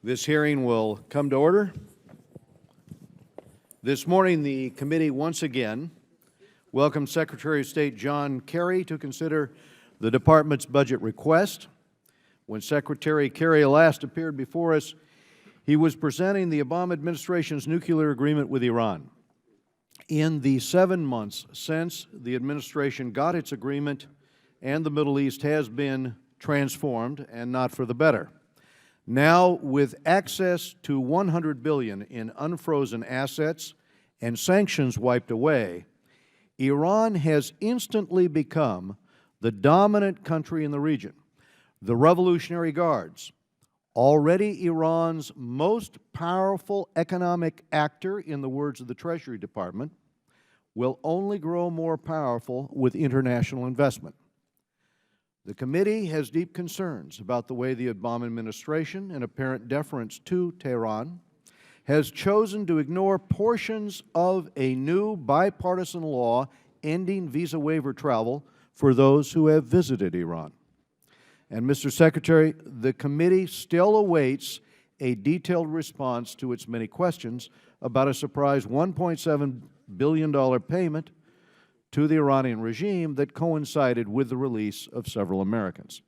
This hearing will come to order. This morning, the committee once again welcomed Secretary of State John Kerry to consider the Department's budget request. When Secretary Kerry last appeared before us, he was presenting the Obama administration's nuclear agreement with Iran. In the 7 months since the administration got its agreement, and the Middle East has been transformed, and not for the better. Now, with access to $100 billion in unfrozen assets and sanctions wiped away, Iran has instantly become the dominant country in the region. The Revolutionary Guards, already Iran's most powerful economic actor, in the words of the Treasury Department, will only grow more powerful with international investment. The committee has deep concerns about the way the Obama administration, in apparent deference to Tehran, has chosen to ignore portions of a new bipartisan law ending visa waiver travel for those who have visited Iran. And, Mr. Secretary, the committee still awaits a detailed response to its many questions about a surprise $1.7 billion payment to the Iranian regime that coincided with the release of several Americans.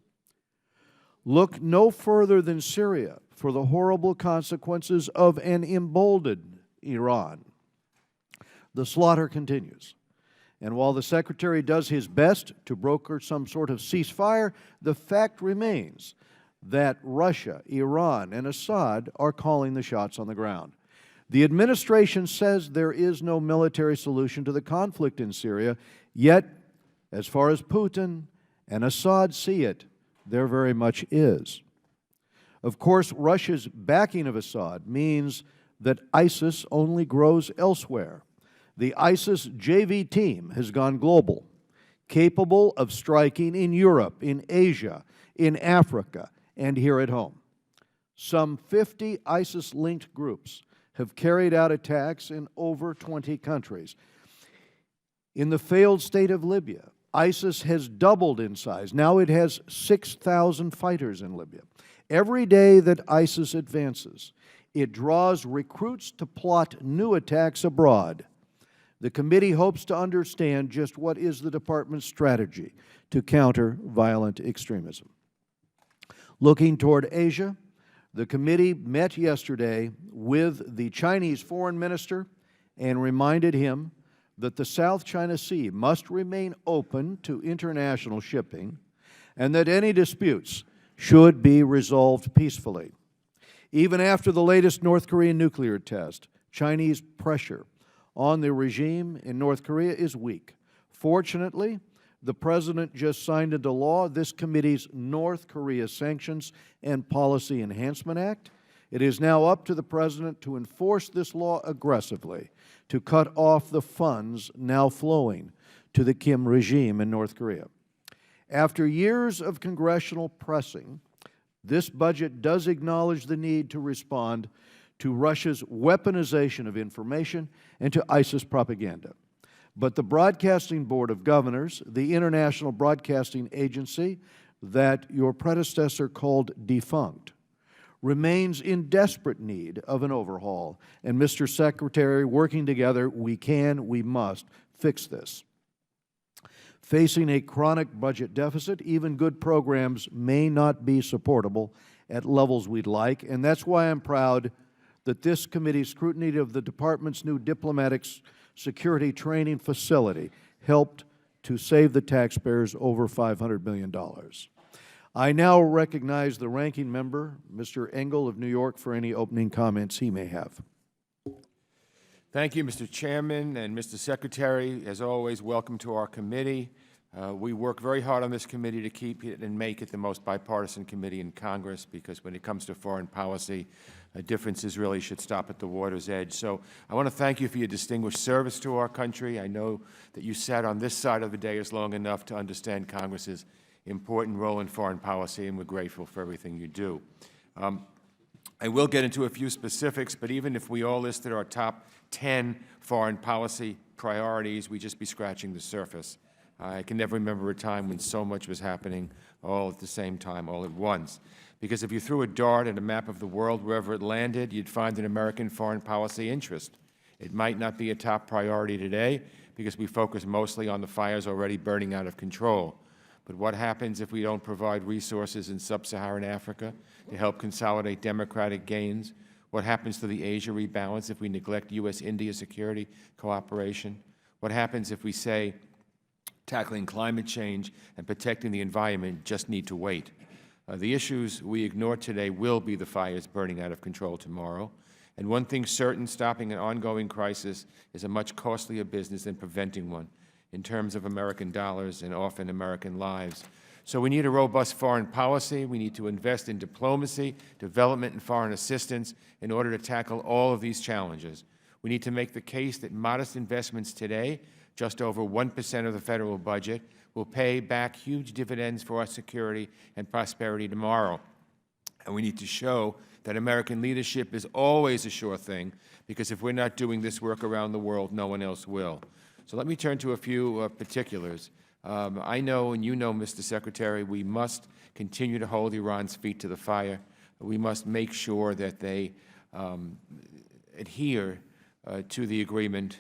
Look no further than Syria for the horrible consequences of an emboldened Iran. The slaughter continues. And while the Secretary does his best to broker some sort of ceasefire, the fact remains that Russia, Iran, and Assad are calling the shots on the ground. The administration says there is no military solution to the conflict in Syria, yet, as far as Putin and Assad see it, there very much is. Of course, Russia's backing of Assad means that ISIS only grows elsewhere. The ISIS JV team has gone global, capable of striking in Europe, in Asia, in Africa, and here at home. Some 50 ISIS-linked groups have carried out attacks in over 20 countries. In the failed state of Libya, ISIS has doubled in size. Now it has 6,000 fighters in Libya. Every day that ISIS advances, it draws recruits to plot new attacks abroad. The committee hopes to understand just what is the Department's strategy to counter violent extremism. Looking toward Asia, the committee met yesterday with the Chinese foreign minister and reminded him that the South China Sea must remain open to international shipping and that any disputes should be resolved peacefully. Even after the latest North Korean nuclear test, Chinese pressure on the regime in North Korea is weak. Fortunately, the President just signed into law this committee's North Korea Sanctions and Policy Enhancement Act. It is now up to the President to enforce this law aggressively, to cut off the funds now flowing to the Kim regime in North Korea. After years of congressional pressing, this budget does acknowledge the need to respond to Russia's weaponization of information and to ISIS propaganda. But the Broadcasting Board of Governors, the international broadcasting agency that your predecessor called defunct, remains in desperate need of an overhaul. And, Mr. Secretary, working together, we must fix this. Facing a chronic budget deficit, even good programs may not be supportable at levels we'd like, and that's why I'm proud that this committee's scrutiny of the Department's new diplomatic security training facility helped to save the taxpayers over $500 million. I now recognize the ranking member, Mr. Engel of New York, for any opening comments he may have. Thank you, Mr. Chairman and Mr. Secretary. As always, welcome to our committee. We work very hard on this committee to keep it and make it the most bipartisan committee in Congress, because when it comes to foreign policy, differences really should stop at the water's edge. So I want to thank you for your distinguished service to our country. I know that you sat on this side of the dais long enough to understand Congress's important role in foreign policy, and we're grateful for everything you do. I will get into a few specifics, but even if we all listed our top 10 foreign policy priorities, we'd just be scratching the surface. I can never remember a time when so much was happening all at the same time, all at once. Because if you threw a dart at a map of the world wherever it landed, you'd find an American foreign policy interest. It might not be a top priority today because we focus mostly on the fires already burning out of control. But what happens if we don't provide resources in sub-Saharan Africa to help consolidate democratic gains? What happens to the Asia rebalance if we neglect U.S.-India security cooperation? What happens if we say tackling climate change and protecting the environment just need to wait? The issues we ignore today will be the fires burning out of control tomorrow. And one thing certain, stopping an ongoing crisis is a much costlier business than preventing one in terms of American dollars and often American lives. So we need a robust foreign policy. We need to invest in diplomacy, development, and foreign assistance in order to tackle all of these challenges. We need to make the case that modest investments today, just over 1% of the federal budget, will pay back huge dividends for our security and prosperity tomorrow. And we need to show that American leadership is always a sure thing, because if we're not doing this work around the world, no one else will. So let me turn to a few particulars. I know, and you know, Mr. Secretary, we must continue to hold Iran's feet to the fire. We must make sure that they adhere to the agreement,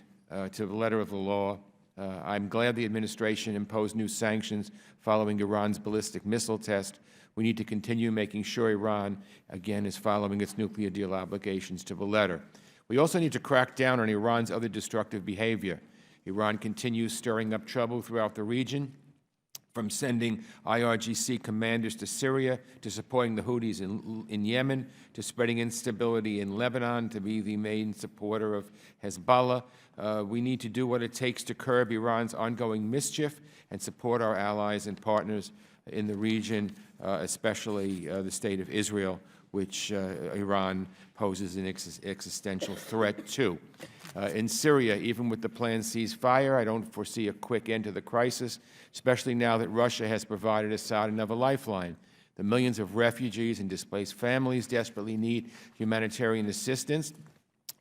to the letter of the law. I'm glad the administration imposed new sanctions following Iran's ballistic missile test. We need to continue making sure Iran, again, is following its nuclear deal obligations to the letter. We also need to crack down on Iran's other destructive behavior. Iran continues stirring up trouble throughout the region, from sending IRGC commanders to Syria, to supporting the Houthis in Yemen, to spreading instability in Lebanon, to be the main supporter of Hezbollah. We need to do what it takes to curb Iran's ongoing mischief and support our allies and partners in the region, especially the State of Israel, which Iran poses an existential threat to. In Syria, even with the planned ceasefire, I don't foresee a quick end to the crisis, especially now that Russia has provided Assad another lifeline. The millions of refugees and displaced families desperately need humanitarian assistance,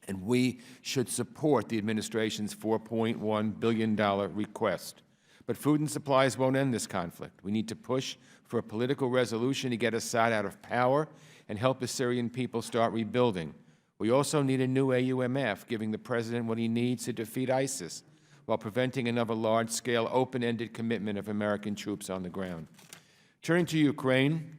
and we should support the administration's $4.1 billion request. But food and supplies won't end this conflict. We need to push for a political resolution to get Assad out of power and help the Syrian people start rebuilding. We also need a new AUMF, giving the President what he needs to defeat ISIS, while preventing another large-scale, open-ended commitment of American troops on the ground. Turning to Ukraine,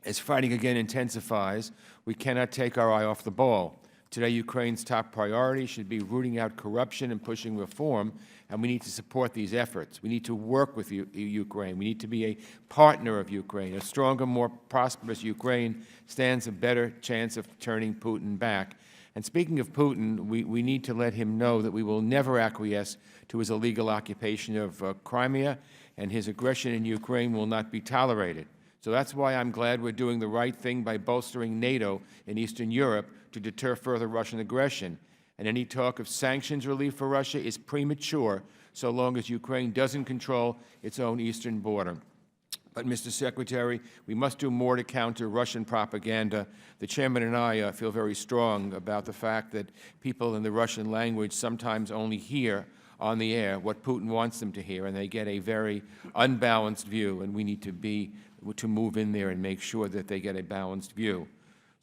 as fighting again intensifies, we cannot take our eye off the ball. Today, Ukraine's top priority should be rooting out corruption and pushing reform, and we need to support these efforts. We need to work with Ukraine. We need to be a partner of Ukraine. A stronger, more prosperous Ukraine stands a better chance of turning Putin back. And speaking of Putin, we need to let him know that we will never acquiesce to his illegal occupation of Crimea, and his aggression in Ukraine will not be tolerated. So that's why I'm glad we're doing the right thing by bolstering NATO in Eastern Europe to deter further Russian aggression. And any talk of sanctions relief for Russia is premature so long as Ukraine doesn't control its own eastern border. But, Mr. Secretary, we must do more to counter Russian propaganda. The Chairman and I feel very strong about the fact that people in the Russian language sometimes only hear on the air what Putin wants them to hear, and they get a very unbalanced view, and we need to move in there and make sure that they get a balanced view.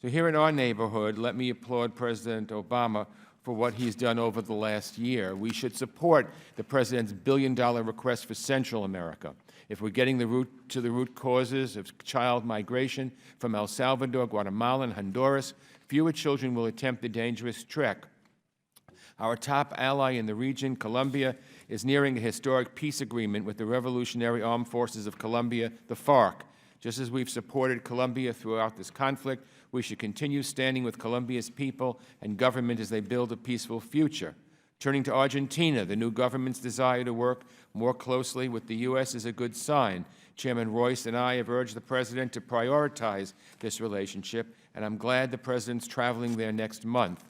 So here in our neighborhood, let me applaud President Obama for what he's done over the last year. We should support the President's billion-dollar request for Central America. If we're getting to the root causes of child migration from El Salvador, Guatemala, and Honduras, fewer children will attempt the dangerous trek. Our top ally in the region, Colombia, is nearing a historic peace agreement with the Revolutionary Armed Forces of Colombia, the FARC. Just as we've supported Colombia throughout this conflict, we should continue standing with Colombia's people and government as they build a peaceful future. Turning to Argentina, the new government's desire to work more closely with the U.S. is a good sign. Chairman Royce and I have urged the President to prioritize this relationship, and I'm glad the President's traveling there next month.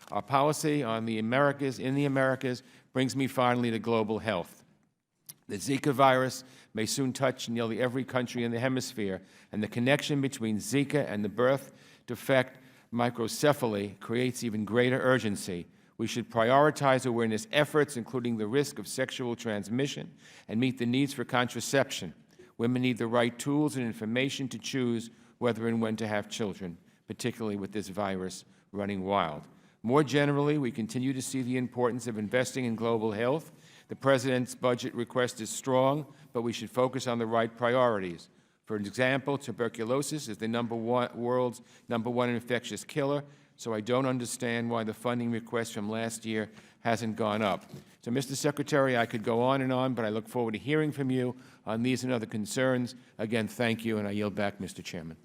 Our policy on the Americas, in the Americas, brings me finally to global health. The Zika virus may soon touch nearly every country in the hemisphere, and the connection between Zika and the birth defect microcephaly creates even greater urgency. We should prioritize awareness efforts, including the risk of sexual transmission, and meet the needs for contraception. Women need the right tools and information to choose whether and when to have children, particularly with this virus running wild. More generally, we continue to see the importance of investing in global health. The President's budget request is strong, but we should focus on the right priorities. For example, tuberculosis is the world's #1 infectious killer, so I don't understand why the funding request from last year hasn't gone up. So, Mr. Secretary, I could go on and on, but I look forward to hearing from you on these and other concerns. Again, thank you, and I yield back, Mr. Chairman.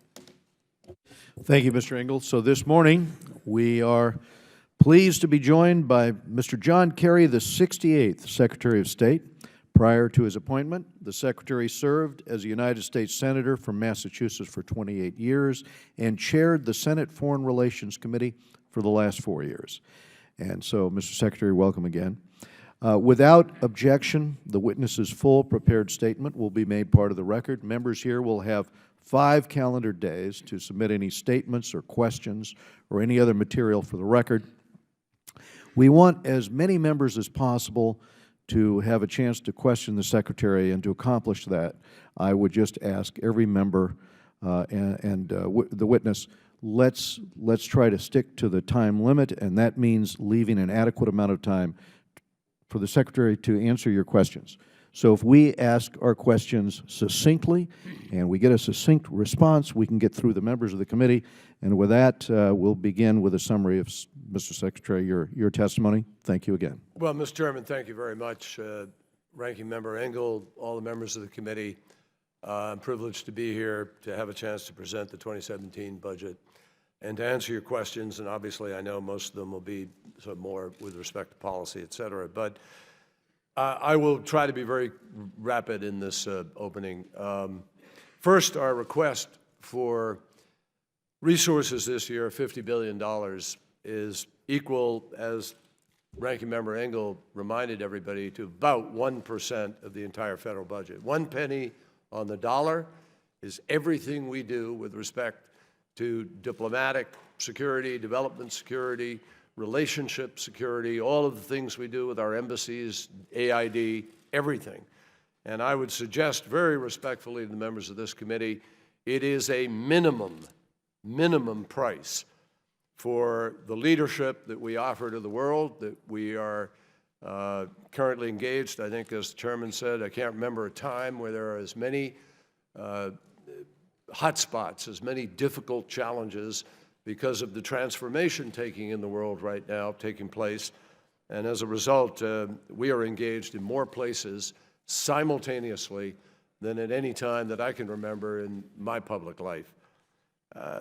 Thank you, Mr. Engel. So this morning, we are pleased to be joined by Mr. John Kerry, the 68th Secretary of State. Prior to his appointment, the Secretary served as a United States Senator from Massachusetts for 28 years and chaired the Senate Foreign Relations Committee for the last 4 years. And so, Mr. Secretary, welcome again. Without objection, the witness's full prepared statement will be made part of the record. Members here will have 5 calendar days to submit any statements or questions or any other material for the record. We want as many members as possible to have a chance to question the Secretary, and to accomplish that, I would just ask every member the witness, let's try to stick to the time limit, and that means leaving an adequate amount of time for the Secretary to answer your questions. So if we ask our questions succinctly and we get a succinct response, we can get through the members of the committee. And with that, we'll begin with a summary of, Mr. Secretary, your testimony. Thank you again. Well, Mr. Chairman, thank you very much. Ranking Member Engel, all the members of the committee, I'm privileged to be here to have a chance to present the 2017 budget and to answer your questions. And obviously, I know most of them will be sort of more with respect to policy, et cetera. But I will try to be very rapid in this opening. First, our request for resources this year, $50 billion, is equal, as Ranking Member Engel reminded everybody, to about 1% of the entire federal budget. 1 penny on the dollar is everything we do with respect to diplomatic security, development security, relationship security, all of the things we do with our embassies, AID, everything. And I would suggest very respectfully to the members of this committee, it is a minimum price for the leadership that we offer to the world, that we are currently engaged. I think, as the Chairman said, I can't remember a time where there are as many hotspots, as many difficult challenges because of the transformation taking place. And as a result, we are engaged in more places simultaneously than at any time that I can remember in my public life.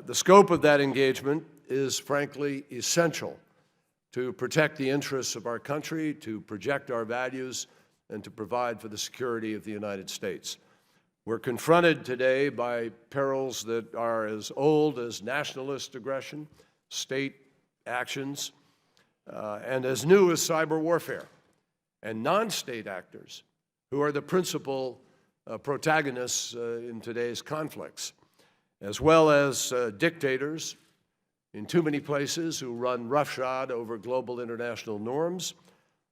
The scope of that engagement is, frankly, essential to protect the interests of our country, to project our values, and to provide for the security of the United States. We're confronted today by perils that are as old as nationalist aggression, state actions, and as new as cyber warfare, and non-state actors who are the principal protagonists in today's conflicts, as well as dictators in too many places who run roughshod over global international norms,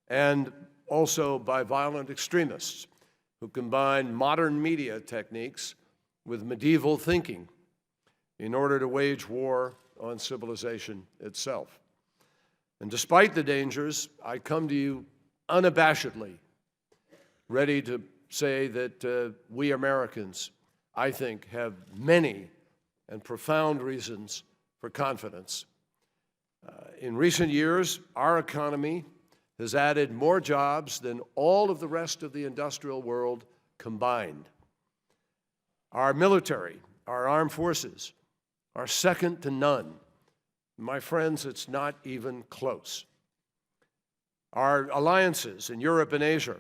and also by violent extremists who combine modern media techniques with medieval thinking in order to wage war on civilization itself. And despite the dangers, I come to you unabashedly ready to say that we Americans, I think, have many and profound reasons for confidence. In recent years, our economy has added more jobs than all of the rest of the industrial world combined. Our military, our armed forces, are second to none. My friends, it's not even close. Our alliances in Europe and Asia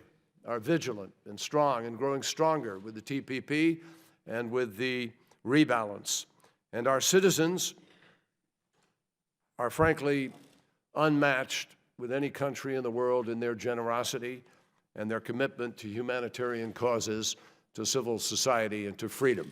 are vigilant and strong and growing stronger with the TPP and with the rebalance. And our citizens are frankly unmatched with any country in the world in their generosity and their commitment to humanitarian causes, to civil society, and to freedom.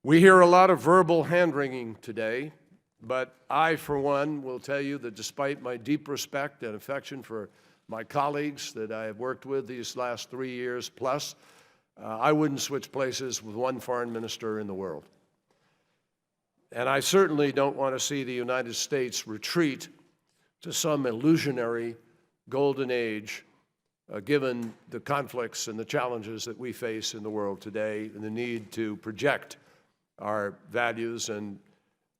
We hear a lot of verbal hand-wringing today, but I, for one, will tell you that despite my deep respect and affection for my colleagues that I have worked with these last 3 years plus, I wouldn't switch places with one foreign minister in the world. And I certainly don't want to see the United States retreat to some illusionary golden age, given the conflicts and the challenges that we face in the world today and the need to project our values and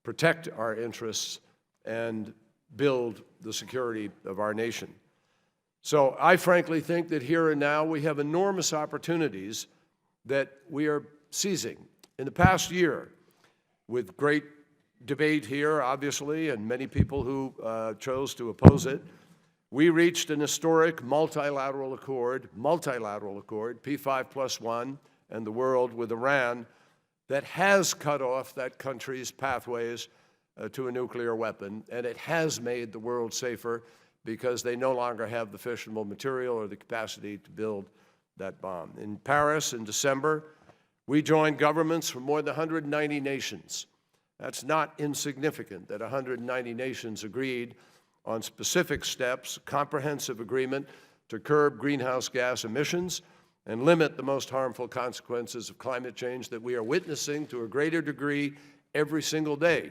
protect our interests and build the security of our nation. So I frankly think that here and now we have enormous opportunities that we are seizing. In the past year, with great debate here, obviously, and many people who chose to oppose it, we reached an historic multilateral accord, P5+1, and the world with Iran, that has cut off that country's pathways to a nuclear weapon, and it has made the world safer because they no longer have the fissionable material or the capacity to build that bomb. In Paris in December, we joined governments from more than 190 nations. That's not insignificant that 190 nations agreed on specific steps, comprehensive agreement to curb greenhouse gas emissions and limit the most harmful consequences of climate change that we are witnessing to a greater degree every single day.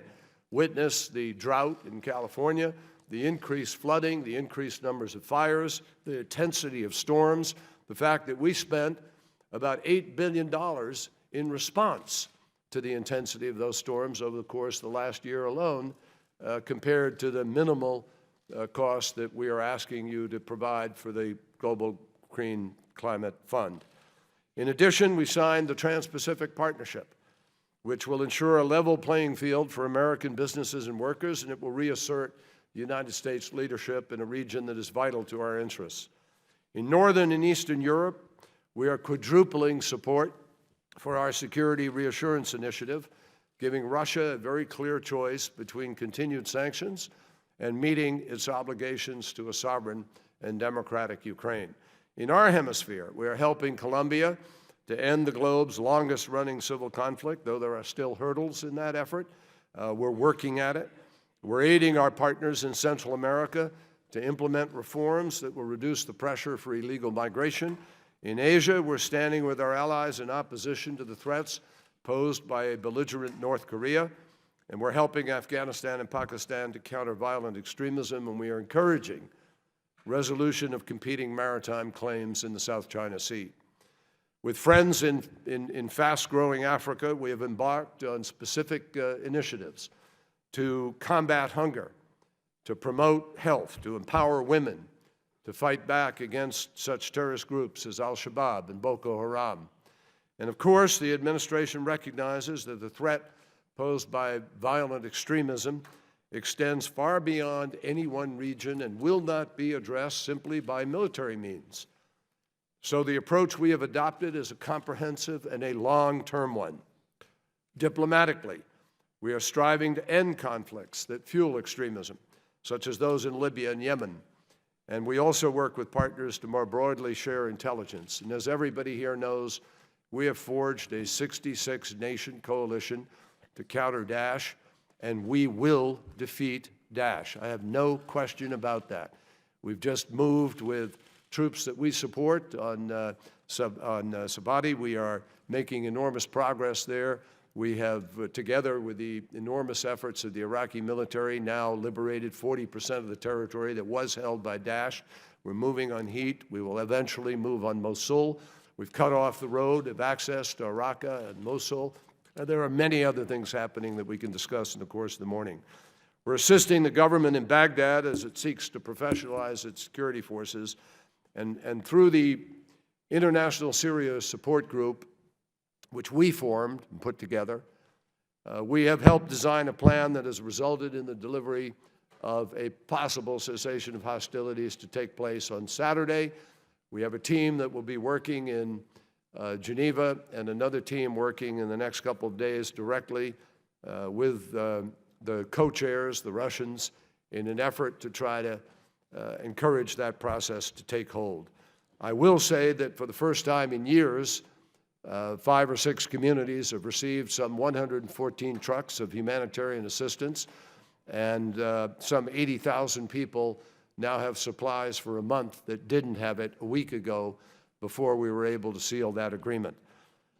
Witness the drought in California, the increased flooding, the increased numbers of fires, the intensity of storms, the fact that we spent about $8 billion in response to the intensity of those storms over the course of the last year alone, compared to the minimal cost that we are asking you to provide for the Global Green Climate Fund. In addition, we signed the Trans-Pacific Partnership, which will ensure a level playing field for American businesses and workers, and it will reassert the United States leadership in a region that is vital to our interests. In Northern and Eastern Europe, we are quadrupling support for our Security Reassurance Initiative, giving Russia a very clear choice between continued sanctions and meeting its obligations to a sovereign and democratic Ukraine. In our hemisphere, we are helping Colombia to end the globe's longest-running civil conflict, though there are still hurdles in that effort. We're working at it. We're aiding our partners in Central America to implement reforms that will reduce the pressure for illegal migration. In Asia, we're standing with our allies in opposition to the threats posed by a belligerent North Korea, and we're helping Afghanistan and Pakistan to counter violent extremism, and we are encouraging resolution of competing maritime claims in the South China Sea. With friends in fast-growing Africa, we have embarked on specific initiatives to combat hunger, to promote health, to empower women, to fight back against such terrorist groups as Al-Shabaab and Boko Haram. And of course, the administration recognizes that the threat posed by violent extremism extends far beyond any one region and will not be addressed simply by military means. So the approach we have adopted is a comprehensive and a long-term one. Diplomatically, we are striving to end conflicts that fuel extremism, such as those in Libya and Yemen. And we also work with partners to more broadly share intelligence. And as everybody here knows, we have forged a 66-nation coalition to counter Daesh, and we will defeat Daesh. I have no question about that. We've just moved with troops that we support on Sabati. We are making enormous progress there. We have, together with the enormous efforts of the Iraqi military, now liberated 40% of the territory that was held by Daesh. We're moving on Heat. We will eventually move on Mosul. We've cut off the road of access to Raqqa and Mosul. There are many other things happening that we can discuss in the course of the morning. We're assisting the government in Baghdad as it seeks to professionalize its security forces. And through the International Syria Support Group, which we formed and put together, we have helped design a plan that has resulted in the delivery of a possible cessation of hostilities to take place on Saturday. We have a team that will be working in Geneva and another team working in the next couple of days directly with the co-chairs, the Russians, in an effort to try to encourage that process to take hold. I will say that for the first time in years, 5 or 6 communities have received some 114 trucks of humanitarian assistance, and some 80,000 people now have supplies for a month that didn't have it a week ago before we were able to seal that agreement.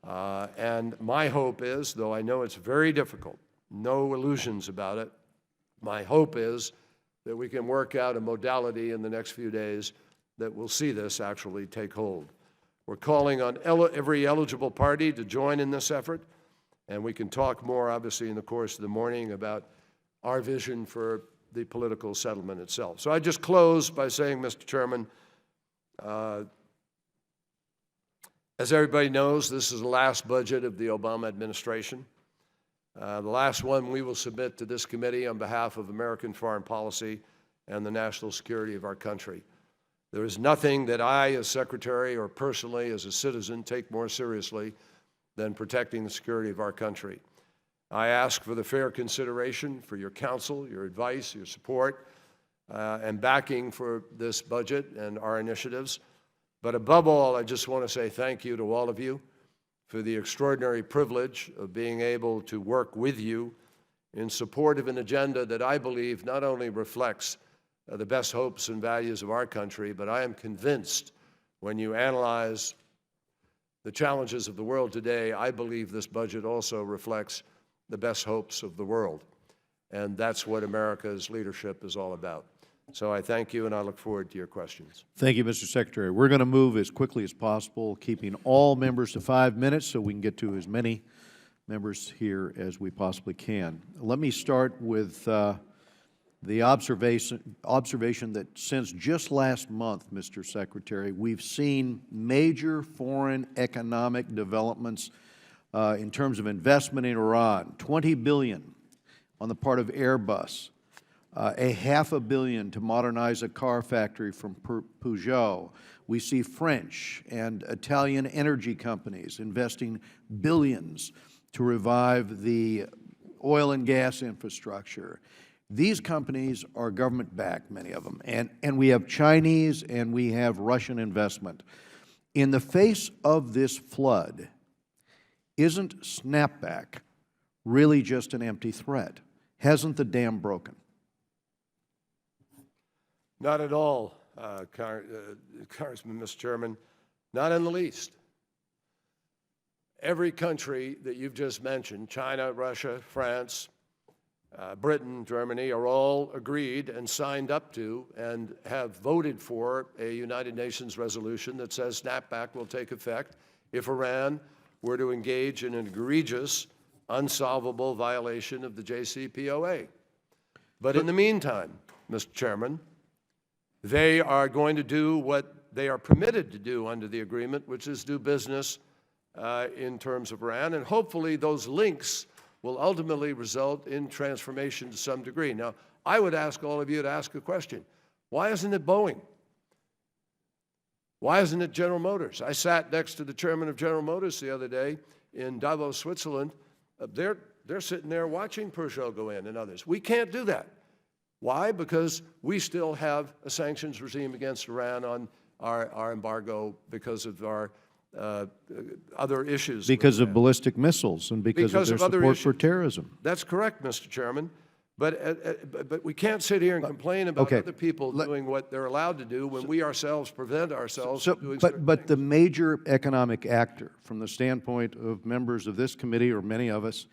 And my hope is, though I know it's very difficult, No illusions about it. My hope is that we can work out a modality in the next few days that will see this actually take hold. We're calling on every eligible party to join in this effort, and we can talk more, obviously, in the course of the morning about our vision for the political settlement itself. So I just close by saying, Mr. Chairman, as everybody knows, this is the last budget of the Obama administration. The last one we will submit to this committee on behalf of American foreign policy and the national security of our country. There is nothing that I, as Secretary, or personally as a citizen, take more seriously than protecting the security of our country. I ask for the fair consideration for your counsel, your advice, your support, and backing for this budget and our initiatives. But above all, I just want to say thank you to all of you for the extraordinary privilege of being able to work with you in support of an agenda that I believe not only reflects the best hopes and values of our country, but I am convinced when you analyze the challenges of the world today, I believe this budget also reflects the best hopes of the world. And that's what America's leadership is all about. So I thank you, and I look forward to your questions. Thank you, Mr. Secretary. We're going to move as quickly as possible, keeping all members to 5 minutes so we can get to as many members here as we possibly can. Let me start with the observation that since just last month, Mr. Secretary, we've seen major foreign economic developments in terms of investment in Iran, $20 billion on the part of Airbus, $500 million to modernize a car factory from Peugeot. We see French and Italian energy companies investing billions to revive the oil and gas infrastructure. These companies are government-backed, many of them, and we have Chinese and we have Russian investment. In the face of this flood, isn't snapback really just an empty threat? Hasn't the dam broken? Not at all, Congressman, Mr. Chairman, not in the least. Every country that you've just mentioned, China, Russia, France, Britain, Germany, are all agreed and signed up to and have voted for a United Nations resolution that says snapback will take effect if Iran were to engage in an egregious, unsolvable violation of the JCPOA. But in the meantime, Mr. Chairman, they are going to do what they are permitted to do under the agreement, which is do business in terms of Iran, and hopefully those links will ultimately result in transformation to some degree. Now, I would ask all of you to ask a question. Why isn't it Boeing? Why isn't it General Motors? I sat next to the chairman of General Motors the other day in Davos, Switzerland. They're sitting there watching Peugeot go in and others. We can't do that. Why? Because we still have a sanctions regime against Iran on our embargo because of our other issues. Because of ballistic missiles and because of their support for terrorism. That's correct, Mr. Chairman. But we can't sit here and complain about other people doing what they're allowed to do when we ourselves prevent ourselves from doing certain But things. the major economic actor, from the standpoint of members of this committee or many of us,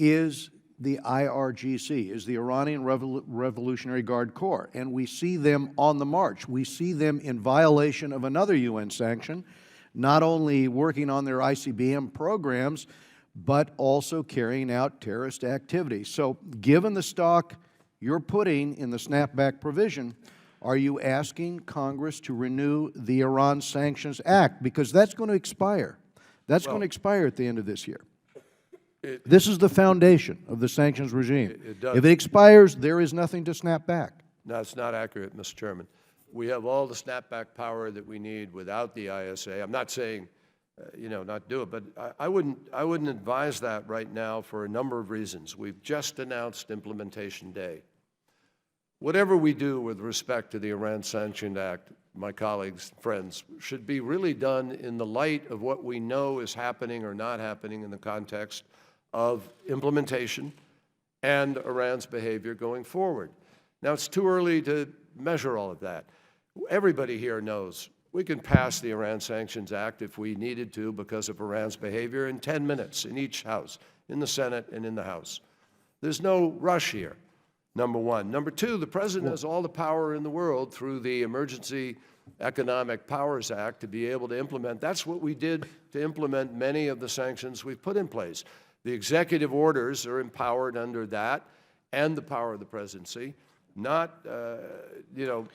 is the IRGC, is the Iranian Revolutionary Guard Corps. And we see them on the march. We see them in violation of another UN sanction, not only working on their ICBM programs, but also carrying out terrorist activities. So given the stock you're putting in the snapback provision, are you asking Congress to renew the Iran Sanctions Act? Because that's going to expire. That's going to expire at the end of this year. This is the foundation of the sanctions regime. If it expires, there is nothing to snap back. No, it's not accurate, Mr. Chairman. We have all the snapback power that we need without the ISA. I'm not saying, not do it, but I wouldn't advise that right now for a number of reasons. We've just announced implementation day. Whatever we do with respect to the Iran Sanctions Act, my colleagues, friends, should be really done in the light of what we know is happening or not happening in the context of implementation and Iran's behavior going forward. Now, it's too early to measure all of that. Everybody here knows we can pass the Iran Sanctions Act if we needed to because of Iran's behavior in 10 minutes in each house, in the Senate and in the House. There's no rush here, number one. Number two, the president has all the power in the world through the Emergency Economic Powers Act to be able to implement. That's what we did to implement many of the sanctions we've put in place. The executive orders are empowered under that and the power of the presidency, not, you know,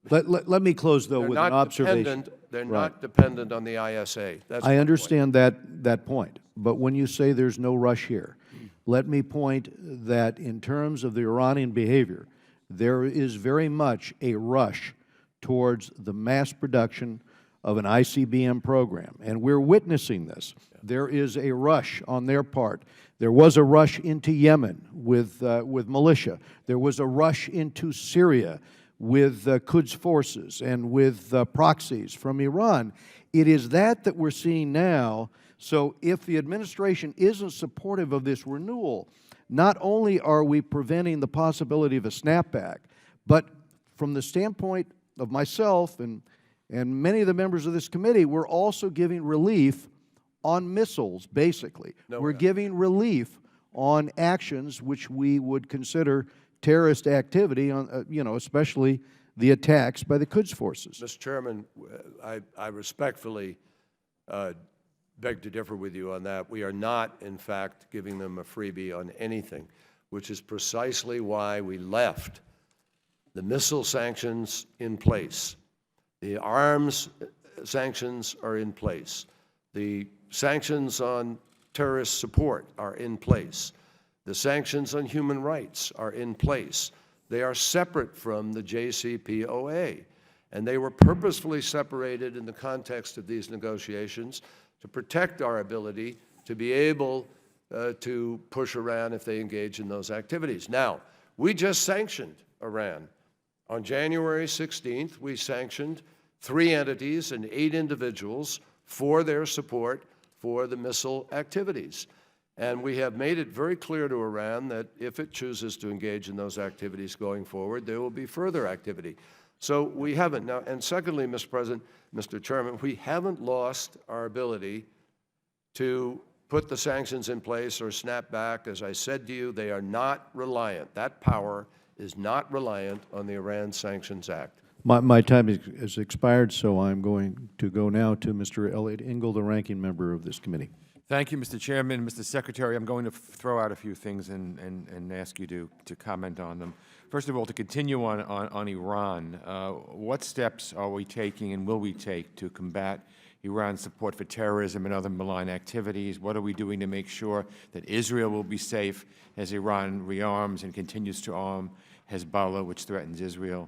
Let me close, though, with an observation. they're not dependent on the ISA. That's I my understand that point, but when you say there's no rush here, let me point that in terms of the Iranian behavior, there is very much a rush towards the mass production of an ICBM program, and we're witnessing this. There is a rush on their part. There was a rush into Yemen with militia. There was a rush into Syria with Quds forces and with proxies from Iran. It is that we're seeing now. So if the administration isn't supportive of this renewal, not only are we preventing the possibility of a snapback, but from the standpoint of myself and many of the members of this committee, we're also giving relief on missiles, basically. We're giving relief on actions which we would consider terrorist activity, on, you know, especially the attacks by the Quds forces. Mr. Chairman, I respectfully beg to differ with you on that. We are not, in fact, giving them a freebie on anything, which is precisely why we left the missile sanctions in place. The arms sanctions are in place. The sanctions on terrorist support are in place. The sanctions on human rights are in place. They are separate from the JCPOA, and they were purposefully separated in the context of these negotiations to protect our ability to be able to push Iran if they engage in those activities. Now, we just sanctioned Iran. On January 16th, we sanctioned 3 entities and 8 individuals for their support for the missile activities. And we have made it very clear to Iran that if it chooses to engage in those activities going forward, there will be further activity. So we haven't. Now, and secondly, Mr. President, Mr. Chairman, we haven't lost our ability to put the sanctions in place or snap back. As I said to you, they are not reliant. That power is not reliant on the Iran Sanctions Act. My time has expired, so I'm going to go now to Mr. Elliott Engel, the ranking member of this committee. Thank you, Mr. Chairman. Mr. Secretary, I'm going to throw out a few things and ask you to comment on them. First of all, to continue on Iran, what steps are we taking and will we take to combat Iran's support for terrorism and other malign activities? What are we doing to make sure that Israel will be safe as Iran rearms and continues to arm Hezbollah, which threatens Israel?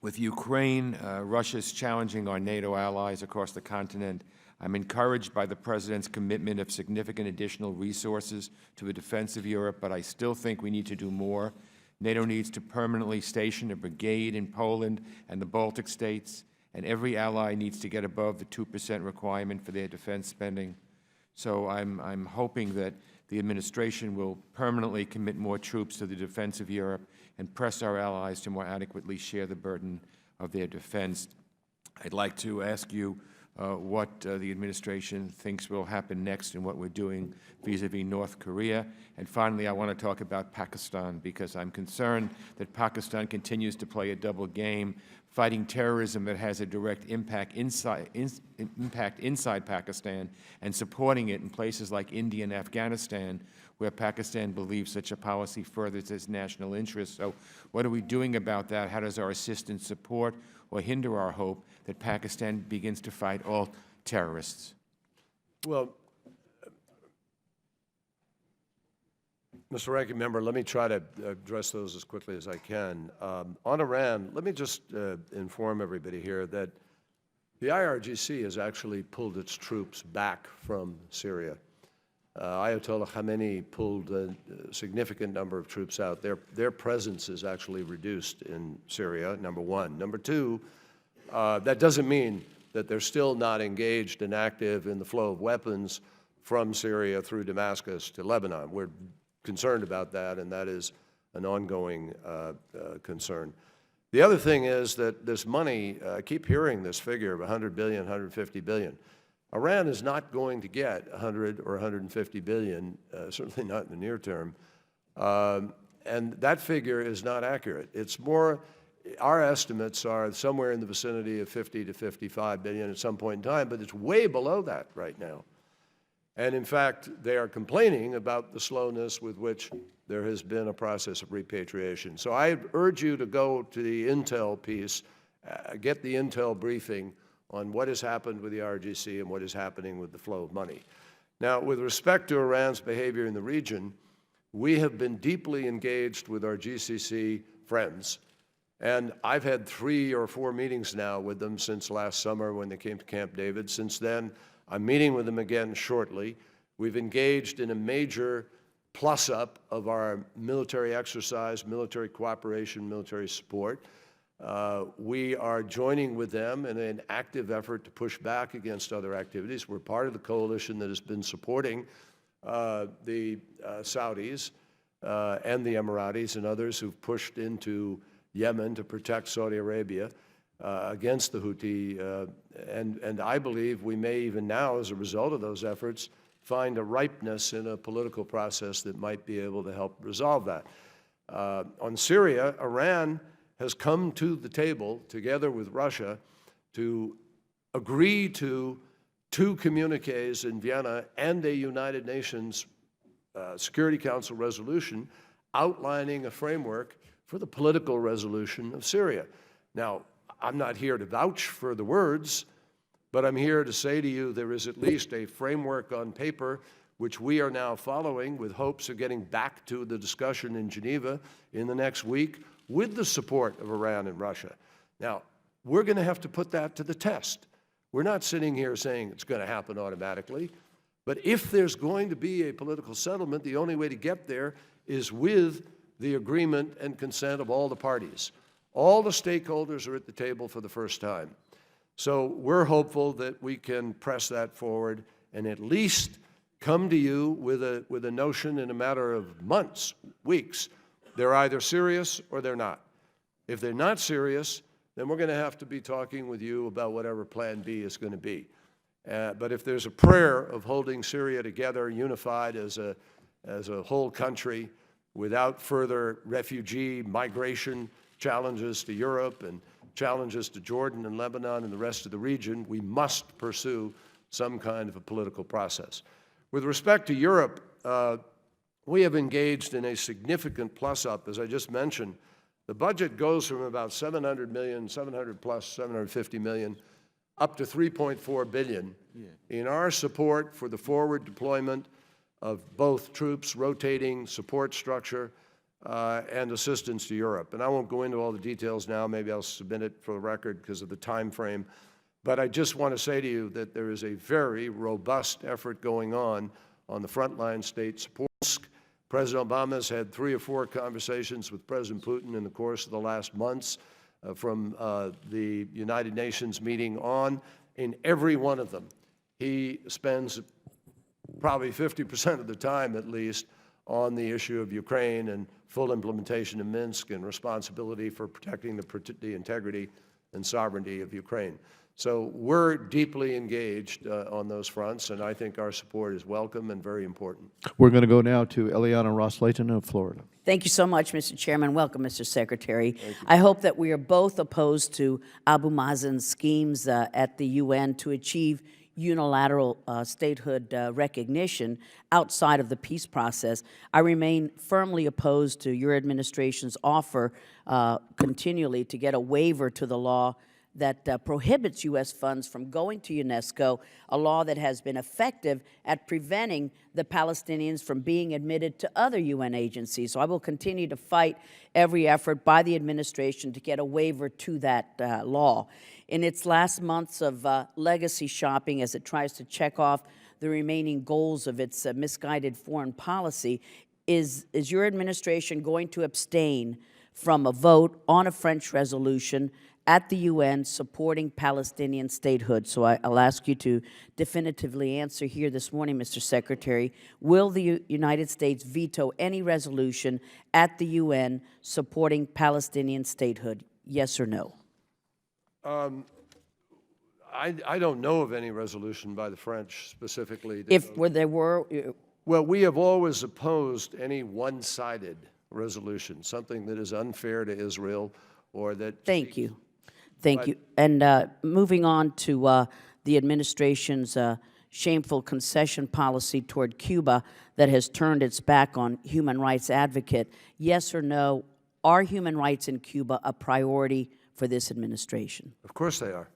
With Ukraine, Russia's challenging our NATO allies across the continent. I'm encouraged by the President's commitment of significant additional resources to the defense of Europe, but I still think we need to do more. NATO needs to permanently station a brigade in Poland and the Baltic states, and every ally needs to get above the 2% requirement for their defense spending. So I'm hoping that the administration will permanently commit more troops to the defense of Europe and press our allies to more adequately share the burden of their defense. I'd like to ask you what the administration thinks will happen next and what we're doing vis-a-vis North Korea. And finally, I want to talk about Pakistan, because I'm concerned that Pakistan continues to play a double game, fighting terrorism that has a direct impact inside Pakistan and supporting it in places like India and Afghanistan, where Pakistan believes such a policy furthers its national interests. So what are we doing about that? How does our assistance support or hinder our hope that Pakistan begins to fight all terrorists? Well, Mr. Ranking Member, let me try to address those as quickly as I can. On Iran, let me just inform everybody here that the IRGC has actually pulled its troops back from Syria. Ayatollah Khamenei pulled a significant number of troops out. Their presence is actually reduced in Syria, number one. Number two, that doesn't mean that they're still not engaged and active in the flow of weapons from Syria through Damascus to Lebanon. We're concerned about that, and that is an ongoing concern. The other thing is that this money, I keep hearing this figure of $100 billion, $150 billion. Iran is not going to get 100 or 150 billion, certainly not in the near term. And that figure is not accurate. It's more, our estimates are somewhere in the vicinity of 50 to 55 billion at some point in time, but it's way below that right now. And in fact, they are complaining about the slowness with which there has been a process of repatriation. So I urge you to go to the intel piece, get the intel briefing on what has happened with the RGC and what is happening with the flow of money. Now, with respect to Iran's behavior in the region, we have been deeply engaged with our GCC friends, and I've had 3 or 4 meetings now with them since last summer when they came to Camp David. Since then, I'm meeting with them again shortly. We've engaged in a major plus-up of our military exercise, military cooperation, military support. We are joining with them in an active effort to push back against other activities. We're part of the coalition that has been supporting the Saudis and the Emiratis and others who've pushed into Yemen to protect Saudi Arabia against the Houthi. And I believe we may even now, as a result of those efforts, find a ripeness in a political process that might be able to help resolve that. On Syria, Iran has come to the table, together with Russia, to agree to 2 communiques in Vienna and a United Nations Security Council resolution outlining a framework for the political resolution of Syria. Now, I'm not here to vouch for the words, but I'm here to say to you there is at least a framework on paper which we are now following with hopes of getting back to the discussion in Geneva in the next week with the support of Iran and Russia. Now, we're going to have to put that to the test. We're not sitting here saying it's going to happen automatically, but if there's going to be a political settlement, the only way to get there is with the agreement and consent of all the parties. All the stakeholders are at the table for the first time. So we're hopeful that we can press that forward and at least come to you with a notion in a matter of months, weeks. They're either serious or they're not. If they're not serious, then we're going to have to be talking with you about whatever Plan B is going to be. But if there's a prayer of holding Syria together, unified as a whole country, without further refugee migration challenges to Europe and challenges to Jordan and Lebanon and the rest of the region, we must pursue some kind of a political process. With respect to Europe, we have engaged in a significant plus-up. As I just mentioned, the budget goes from about 700 million, 700 plus 750 million, up to 3.4 billion in our support for the forward deployment of both troops, rotating support structure, and assistance to Europe. And I won't go into all the details now. Maybe I'll submit it for the record because of the time frame. But I just want to say to you that there is a very robust effort going on the frontline state support. President Obama has had 3 or 4 conversations with President Putin in the course of the last months from the United Nations meeting on. In every one of them, he spends probably 50% of the time, at least, on the issue of Ukraine and full implementation in Minsk and responsibility for protecting the integrity and sovereignty of Ukraine. So we're deeply engaged on those fronts, and I think our support is welcome and very important. We're going to go now to Eliana Ross-Layton of Florida. Thank you so much, Mr. Chairman. Welcome, Mr. Secretary. I hope that we are both opposed to Abu Mazen's schemes at the UN to achieve unilateral statehood recognition outside of the peace process. I remain firmly opposed to your administration's offer continually to get a waiver to the law that prohibits U.S. funds from going to UNESCO, a law that has been effective at preventing the Palestinians from being admitted to other UN agencies. So I will continue to fight every effort by the administration to get a waiver to that law. In its last months of legacy shopping, as it tries to check off the remaining goals of its misguided foreign policy, is your administration going to abstain from a vote on a French resolution at the UN supporting Palestinian statehood? So I'll ask you to definitively answer here this morning, Mr. Secretary. Will the United States veto any resolution at the UN supporting Palestinian statehood? Yes or no? I don't know of any resolution by the French specifically. If there were, Well, we have always opposed any one-sided resolution, something that is unfair to Israel or that. thank you. Thank you. And moving on to the administration's shameful concession policy toward Cuba that has turned its back on human rights advocate, yes or no, are human rights in Cuba a priority for this administration? Of course they are.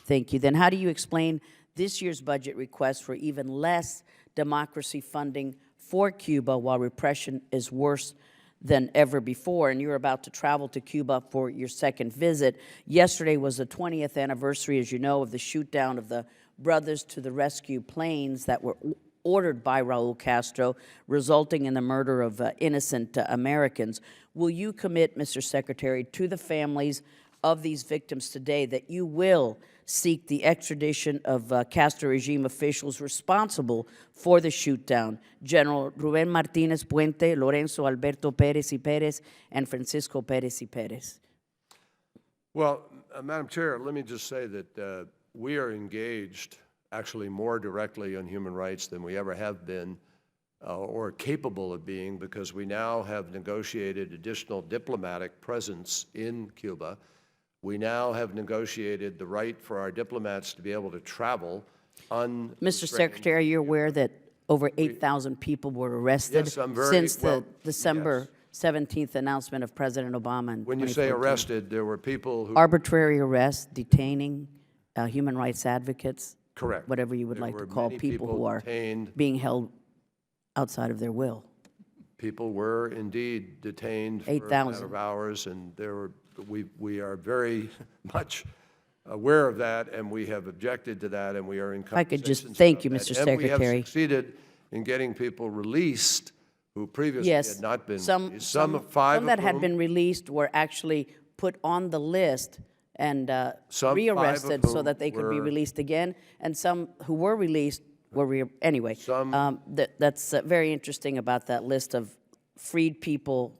Thank you. Then how do you explain this year's budget request for even less democracy funding for Cuba while repression is worse than ever before? And you're about to travel to Cuba for your second visit. Yesterday was the 20th anniversary, as you know, of the shoot-down of the Brothers to the Rescue planes that were ordered by Raul Castro, resulting in the murder of innocent Americans. Will you commit, Mr. Secretary, to the families of these victims today that you will seek the extradition of Castro regime officials responsible for the shoot-down, General Rubén Martínez Puente, Lorenzo Alberto Pérez y Pérez, and Francisco Pérez y Pérez? Well, Madam Chair, let me just say that we are engaged actually more directly on human rights than we ever have been or capable of being, because we now have negotiated additional diplomatic presence in Cuba. We now have negotiated the right for our diplomats to be able to travel unrestrained. Mr. Secretary, you're aware that over 8,000 people were arrested Yes, I'm very since well, the December 17th announcement of President Obama in When you say 2014. arrested, there were people who. Arbitrary arrests, detaining human rights advocates, Correct. whatever you would There like to were call many people who are detained. being held outside of their will. People were indeed detained for a 8,000. matter of hours, and we are very much aware of that, and we have objected to that, and we are in conversations. I could just thank you, about Mr. that. And we have Secretary. succeeded in getting people released who previously Yes, had not been some released. Five that of had whom- been released were actually put on the list and Some 5 of rearrested so whom that they could be were- released again, and some who were released were anyway. Some- That's very interesting about that list of freed people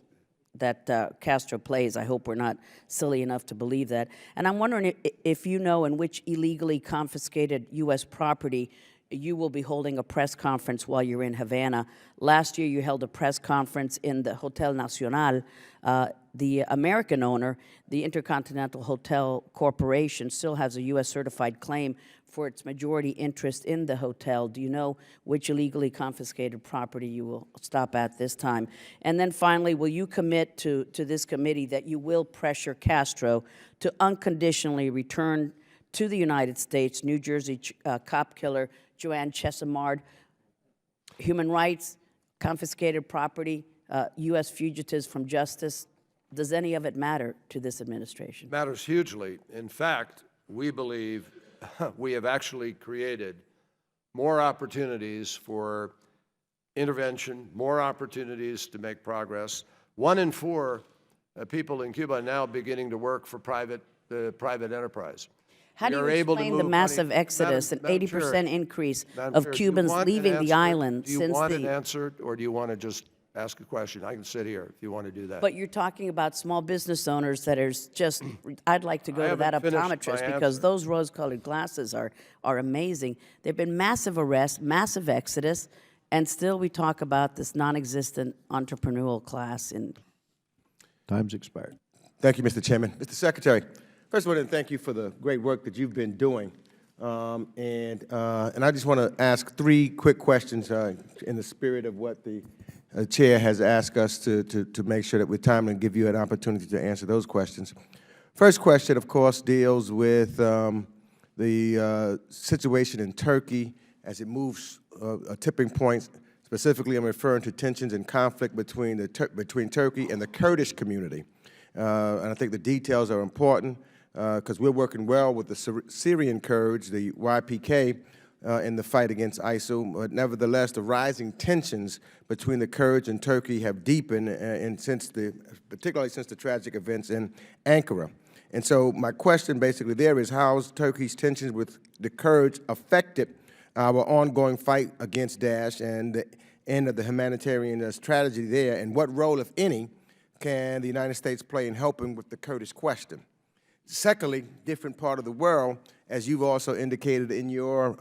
that Castro plays. I hope we're not silly enough to believe that. And I'm wondering if you know in which illegally confiscated U.S. property you will be holding a press conference while you're in Havana. Last year you held a press conference in the Hotel Nacional. The American owner, the Intercontinental Hotel Corporation, still has a U.S. certified claim for its majority interest in the hotel. Do you know which illegally confiscated property you will stop at this time? And then finally, will you commit to this committee that you will pressure Castro to unconditionally return to the United States New Jersey cop killer Joanne Chesimard, human rights, confiscated property, U.S. fugitives from justice? Does any of it matter to this administration? Matters hugely. In fact, we believe we have actually created more opportunities for intervention, more opportunities to make progress. 1 in 4 people in Cuba are now beginning to work for private enterprise. How do We you are able to explain the move massive money. exodus, an Madam 80% Chair, increase Madam of Chair, do you Cubans want leaving an the answer? island Do you since want an the... answer, or do you want to just ask a question? I can sit here if you want to do that. But you're talking about small business owners that are just, I'd like to go to that haven't finished my optometrist because answer. those rose-colored glasses are amazing. There have been massive arrests, massive exodus, and still we talk about this non-existent entrepreneurial class in... Time's expired. Thank you, Mr. Chairman. Mr. Secretary, first of all, I want to thank you for the great work that you've been doing. And I just want to ask 3 quick questions in the spirit of what the Chair has asked us to make sure that we're timely and give you an opportunity to answer those questions. First question, of course, deals with the situation in Turkey as it moves a tipping point. Specifically, I'm referring to tensions and conflict between Turkey and the Kurdish community. And I think the details are important because we're working well with the Syrian Kurds, the YPK, in the fight against ISIL. But nevertheless, the rising tensions between the Kurds and Turkey have deepened, particularly since the tragic events in Ankara. And so my question basically there is, how has Turkey's tensions with the Kurds affected our ongoing fight against Daesh and the end of the humanitarian strategy there, and what role, if any, can the United States play in helping with the Kurdish question? Secondly, different part of the world, as you've also indicated in your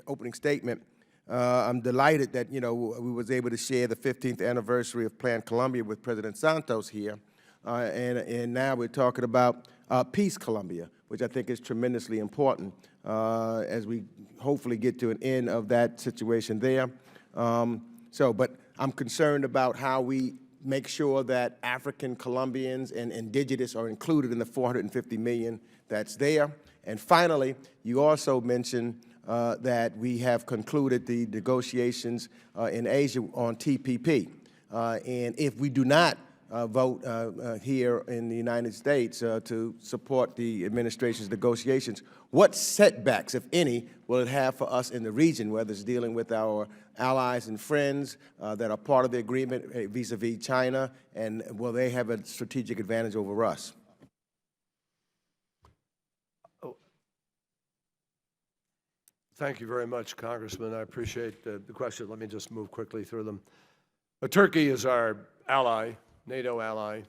opening statement, I'm delighted that, you know, we was able to share the 15th anniversary of Plan Colombia with President Santos here. And now we're talking about Peace Colombia, which I think is tremendously important as we hopefully get to an end of that situation there. But I'm concerned about how we make sure that African Colombians and indigenous are included in the $450 million that's there. And finally, you also mentioned that we have concluded the negotiations in Asia on TPP. And if we do not vote here in the United States to support the administration's negotiations, what setbacks, if any, will it have for us in the region, whether it's dealing with our allies and friends that are part of the agreement vis-a-vis China, and will they have a strategic advantage over us? Thank you very much, Congressman. I appreciate the question. Let me just move quickly through them. Turkey is our ally, NATO ally.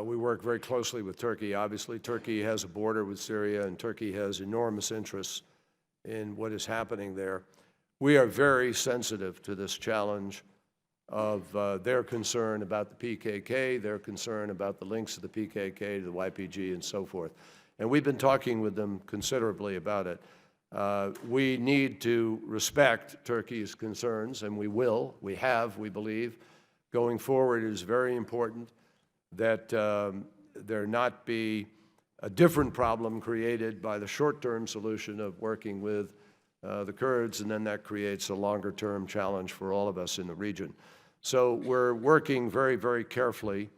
We work very closely with Turkey. Obviously, Turkey has a border with Syria, and Turkey has enormous interests in what is happening there. We are very sensitive to this challenge of their concern about the PKK, their concern about the links of the PKK to the YPG and so forth. And we've been talking with them considerably about it. We need to respect Turkey's concerns, and we will. We have, we believe. Going forward, it is very important that there not be a different problem created by the short-term solution of working with the Kurds, and then that creates a longer-term challenge for all of us in the region. So we're working very, very carefully.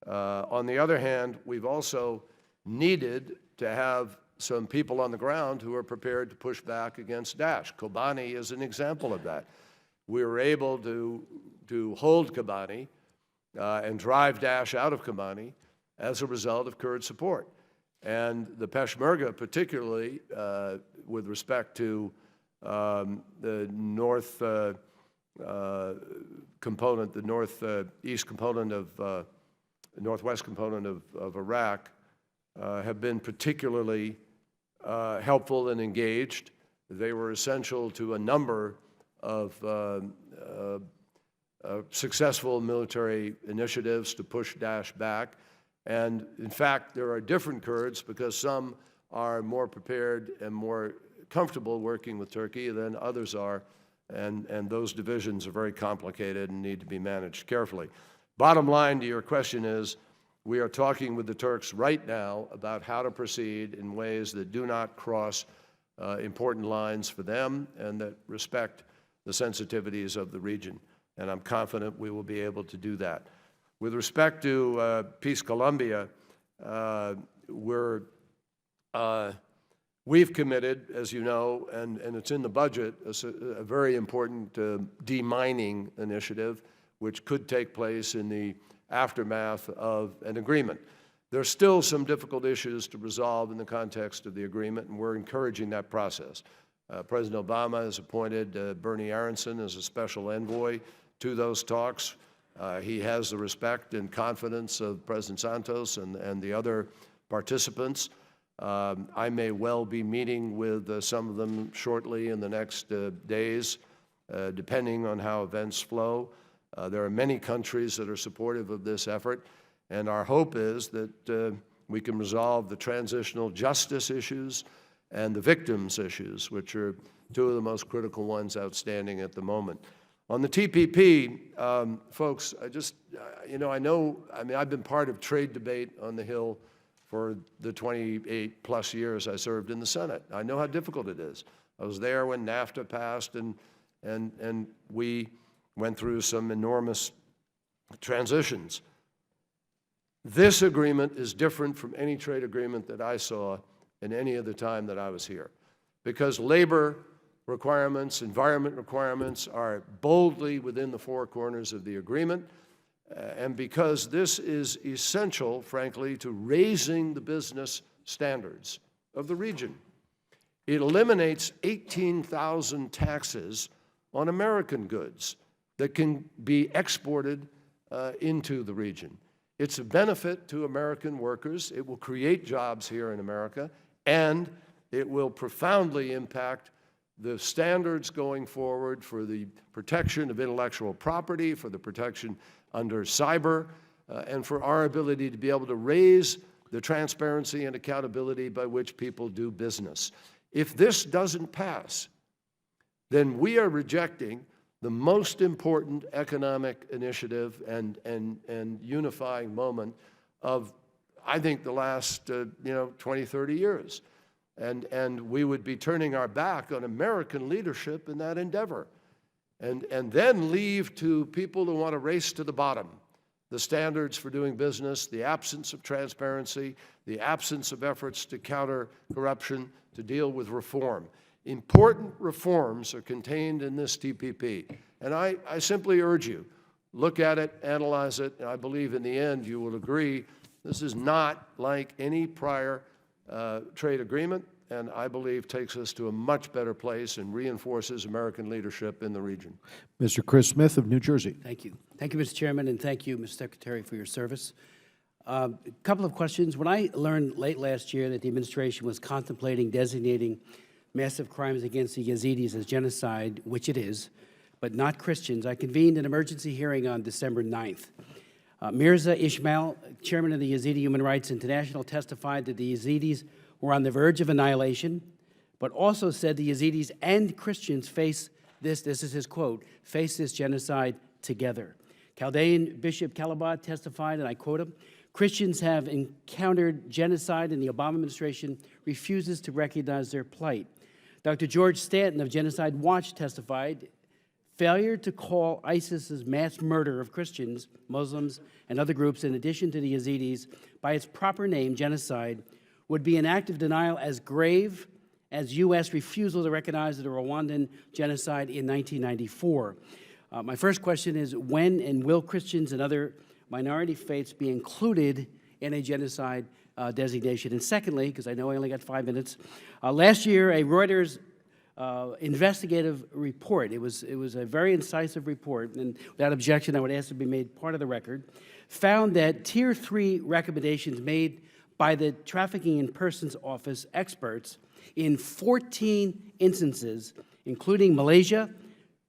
On the other hand, we've also needed to have some people on the ground who are prepared to push back against Daesh. Kobani is an example of that. We were able to hold Kobani and drive Daesh out of Kobani as a result of Kurd support. And the Peshmerga, particularly with respect to the north component, the northeast component of, northwest component of Iraq, have been particularly helpful and engaged. They were essential to a number of successful military initiatives to push Daesh back. And in fact, there are different Kurds because some are more prepared and more comfortable working with Turkey than others are. And those divisions are very complicated and need to be managed carefully. Bottom line to your question is, we are talking with the Turks right now about how to proceed in ways that do not cross important lines for them and that respect the sensitivities of the region. And I'm confident we will be able to do that. With respect to Peace Colombia, we've committed, as you know, and it's in the budget, a very important demining initiative, which could take place in the aftermath of an agreement. There are still some difficult issues to resolve in the context of the agreement, and we're encouraging that process. President Obama has appointed Bernie Aronson as a special envoy to those talks. He has the respect and confidence of President Santos and the other participants. I may well be meeting with some of them shortly in the next days, depending on how events flow. There are many countries that are supportive of this effort, and our hope is that we can resolve the transitional justice issues and the victims issues, which are two of the most critical ones outstanding at the moment. On the TPP, folks, I've been part of trade debate on the Hill for the 28 plus years I served in the Senate. I know how difficult it is. I was there when NAFTA passed, and we went through some enormous transitions. This agreement is different from any trade agreement that I saw in any of the time that I was here, because labor requirements, environment requirements are boldly within the four corners of the agreement, and because this is essential, frankly, to raising the business standards of the region. It eliminates 18,000 taxes on American goods that can be exported into the region. It's a benefit to American workers. It will create jobs here in America, and it will profoundly impact the standards going forward for the protection of intellectual property, for the protection under cyber, and for our ability to be able to raise the transparency and accountability by which people do business. If this doesn't pass, then we are rejecting the most important economic initiative and unifying moment of, I think, the last 20, 30 years. And we would be turning our back on American leadership in that endeavor. And then leave to people who want to race to the bottom the standards for doing business, the absence of transparency, the absence of efforts to counter corruption, to deal with reform. Important reforms are contained in this TPP. And I simply urge you, look at it, analyze it, and I believe in the end you will agree this is not like any prior trade agreement, and I believe takes us to a much better place and reinforces American leadership in the region. Mr. Chris Smith of New Jersey. Thank you. Thank you, Mr. Chairman, and thank you, Mr. Secretary, for your service. A couple of questions. When I learned late last year that the administration was contemplating designating massive crimes against the Yazidis as genocide, which it is, but not Christians, I convened an emergency hearing on December 9th. Mirza Ismail, chairman of the Yazidi Human Rights International, testified that the Yazidis were on the verge of annihilation, but also said the Yazidis and Christians face this is his quote, face this genocide together. Chaldean Bishop Calabat testified, and I quote him, Christians have encountered genocide and the Obama administration refuses to recognize their plight. Dr. George Stanton of Genocide Watch testified, failure to call ISIS's mass murder of Christians, Muslims, and other groups in addition to the Yazidis by its proper name, genocide, would be an act of denial as grave as U.S. refusal to recognize the Rwandan genocide in 1994. My first question is, when and will Christians and other minority faiths be included in a genocide designation? And secondly, because I know I only got 5 minutes, last year a Reuters investigative report, it was a very incisive report, and without objection I would ask it to be made part of the record, found that Tier 3 recommendations made by the Trafficking in Persons Office experts in 14 instances, including Malaysia,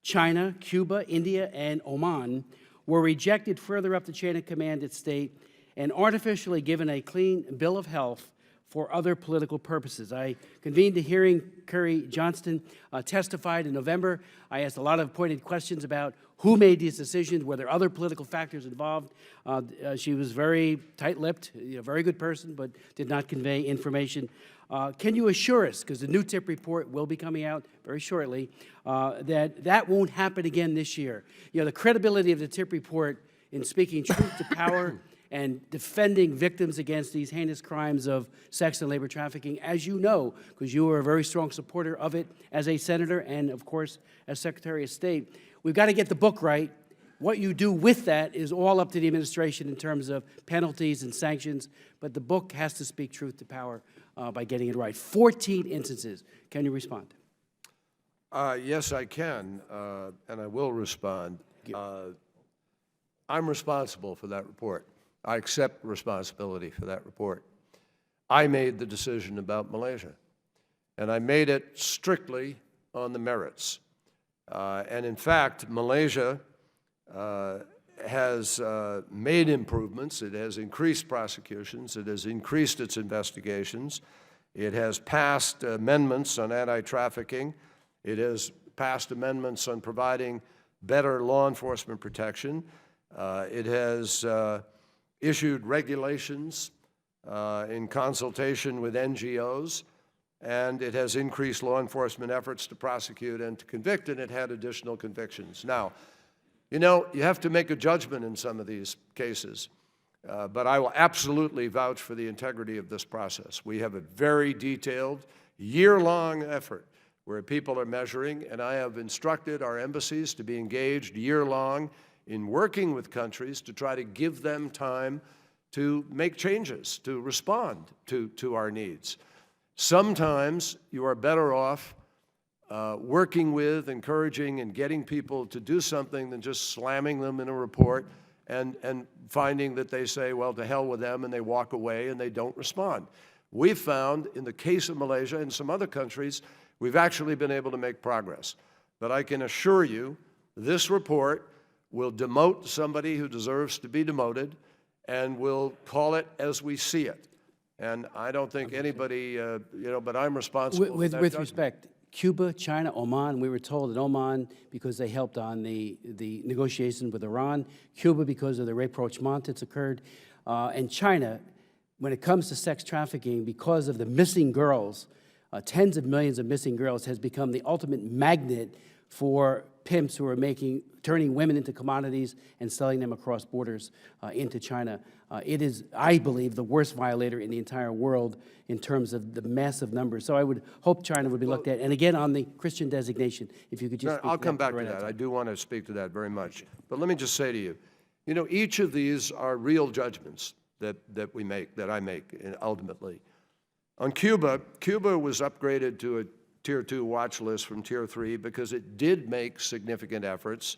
China, Cuba, India, and Oman, were rejected further up the chain of command at state and artificially given a clean bill of health for other political purposes. I convened a hearing. Kerry Johnston testified in November. I asked a lot of pointed questions about who made these decisions, were there other political factors involved. She was very tight-lipped, very good person, but did not convey information. Can you assure us, because the new TIP report will be coming out very shortly, that won't happen again this year? The credibility of the TIP report in speaking truth to power and defending victims against these heinous crimes of sex and labor trafficking, as you know, because you are a very strong supporter of it as a senator and, of course, as Secretary of State. We've got to get the book right. What you do with that is all up to the administration in terms of penalties and sanctions, but the book has to speak truth to power by getting it right. 14 instances. Can you respond? Yes, I can, and I will respond. I'm responsible for that report. I accept responsibility for that report. I made the decision about Malaysia, and I made it strictly on the merits. And in fact, Malaysia has made improvements. It has increased prosecutions. It has increased its investigations. It has passed amendments on anti-trafficking. It has passed amendments on providing better law enforcement protection. It has issued regulations in consultation with NGOs, and it has increased law enforcement efforts to prosecute and to convict, and it had additional convictions. Now, you have to make a judgment in some of these cases, but I will absolutely vouch for the integrity of this process. We have a very detailed, year-long effort where people are measuring, and I have instructed our embassies to be engaged year-long in working with countries to try to give them time to make changes, to respond to our needs. Sometimes you are better off working with, encouraging, and getting people to do something than just slamming them in a report and finding that they say, well, to hell with them, and they walk away and they don't respond. We've found, in the case of Malaysia and some other countries, we've actually been able to make progress. But I can assure you, this report will demote somebody who deserves to be demoted, and we'll call it as we see it. And I don't think anybody, but I'm responsible for that With judgment. respect, Cuba, China, Oman, we were told that Oman, because they helped on the negotiations with Iran, Cuba, because of the rapprochement that's occurred, and China, when it comes to sex trafficking, because of the missing girls, tens of millions of missing girls, has become the ultimate magnet for pimps who are turning women into commodities and selling them across borders into China. It is, I believe, the worst violator in the entire world in terms of the massive numbers. So I would hope China would be looked at. And again, on the Christian designation, if you could just speak I'll to come back to right that. outside. I do want to speak to that very much. But let me just say to you, each of these are real judgments that we make, that I make ultimately. On Cuba, Cuba was upgraded to a Tier 2 watch list from Tier 3 because it did make significant efforts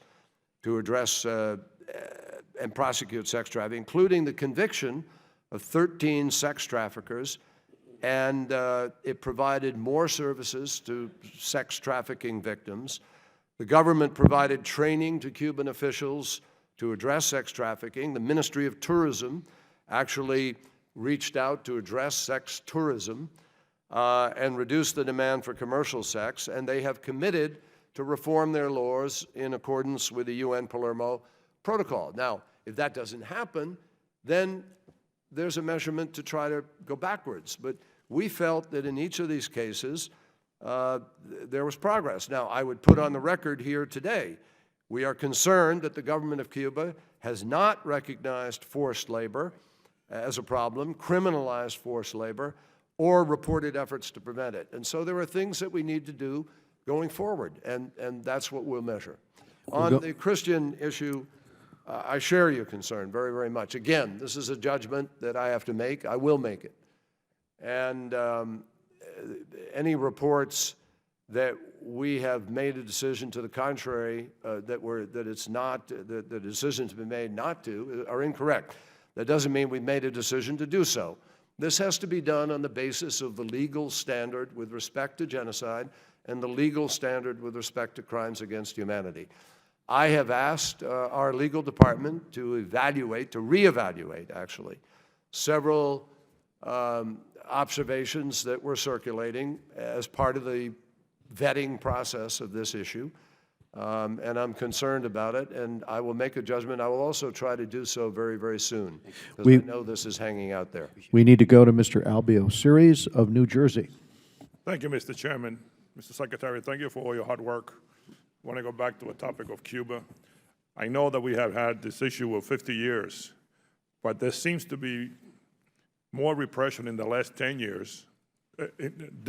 to address and prosecute sex trafficking, including the conviction of 13 sex traffickers, and it provided more services to sex trafficking victims. The government provided training to Cuban officials to address sex trafficking. The Ministry of Tourism actually reached out to address sex tourism and reduce the demand for commercial sex, and they have committed to reform their laws in accordance with the UN Palermo Protocol. Now, if that doesn't happen, then there's a measurement to try to go backwards. But we felt that in each of these cases, there was progress. Now, I would put on the record here today, we are concerned that the government of Cuba has not recognized forced labor as a problem, criminalized forced labor, or reported efforts to prevent it. And so there are things that we need to do going forward, and that's what we'll measure. On the Christian issue, I share your concern very, very much. Again, this is a judgment that I have to make. I will make it. And any reports that we have made a decision to the contrary, that it's not, the decisions been made not to, are incorrect. That doesn't mean we've made a decision to do so. This has to be done on the basis of the legal standard with respect to genocide and the legal standard with respect to crimes against humanity. I have asked our legal department to reevaluate, actually, several observations that were circulating as part of the vetting process of this issue. And I'm concerned about it, and I will make a judgment. I will also try to do so very, very soon, because I know this is hanging out there. We need to go to Mr. Albio Series of New Jersey. Thank you, Mr. Chairman. Mr. Secretary, thank you for all your hard work. I want to go back to the topic of Cuba. I know that we have had this issue of 50 years, but there seems to be more repression in the last 10 years,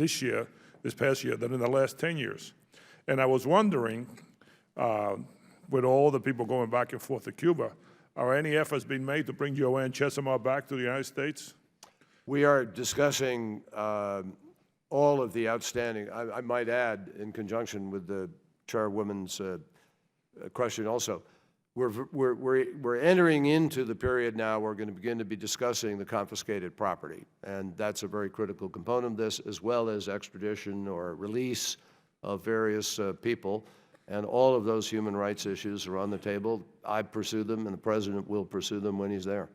this past year, than in the last 10 years. And I was wondering, with all the people going back and forth to Cuba, are any efforts being made to bring Joanne Chesimard back to the United States? We are discussing all of the outstanding, I might add, in conjunction with the chairwoman's question also, we're entering into the period now we're going to begin to be discussing the confiscated property. And that's a very critical component of this, as well as extradition or release of various people. And all of those human rights issues are on the table. I pursue them, and the President will pursue them when he's there.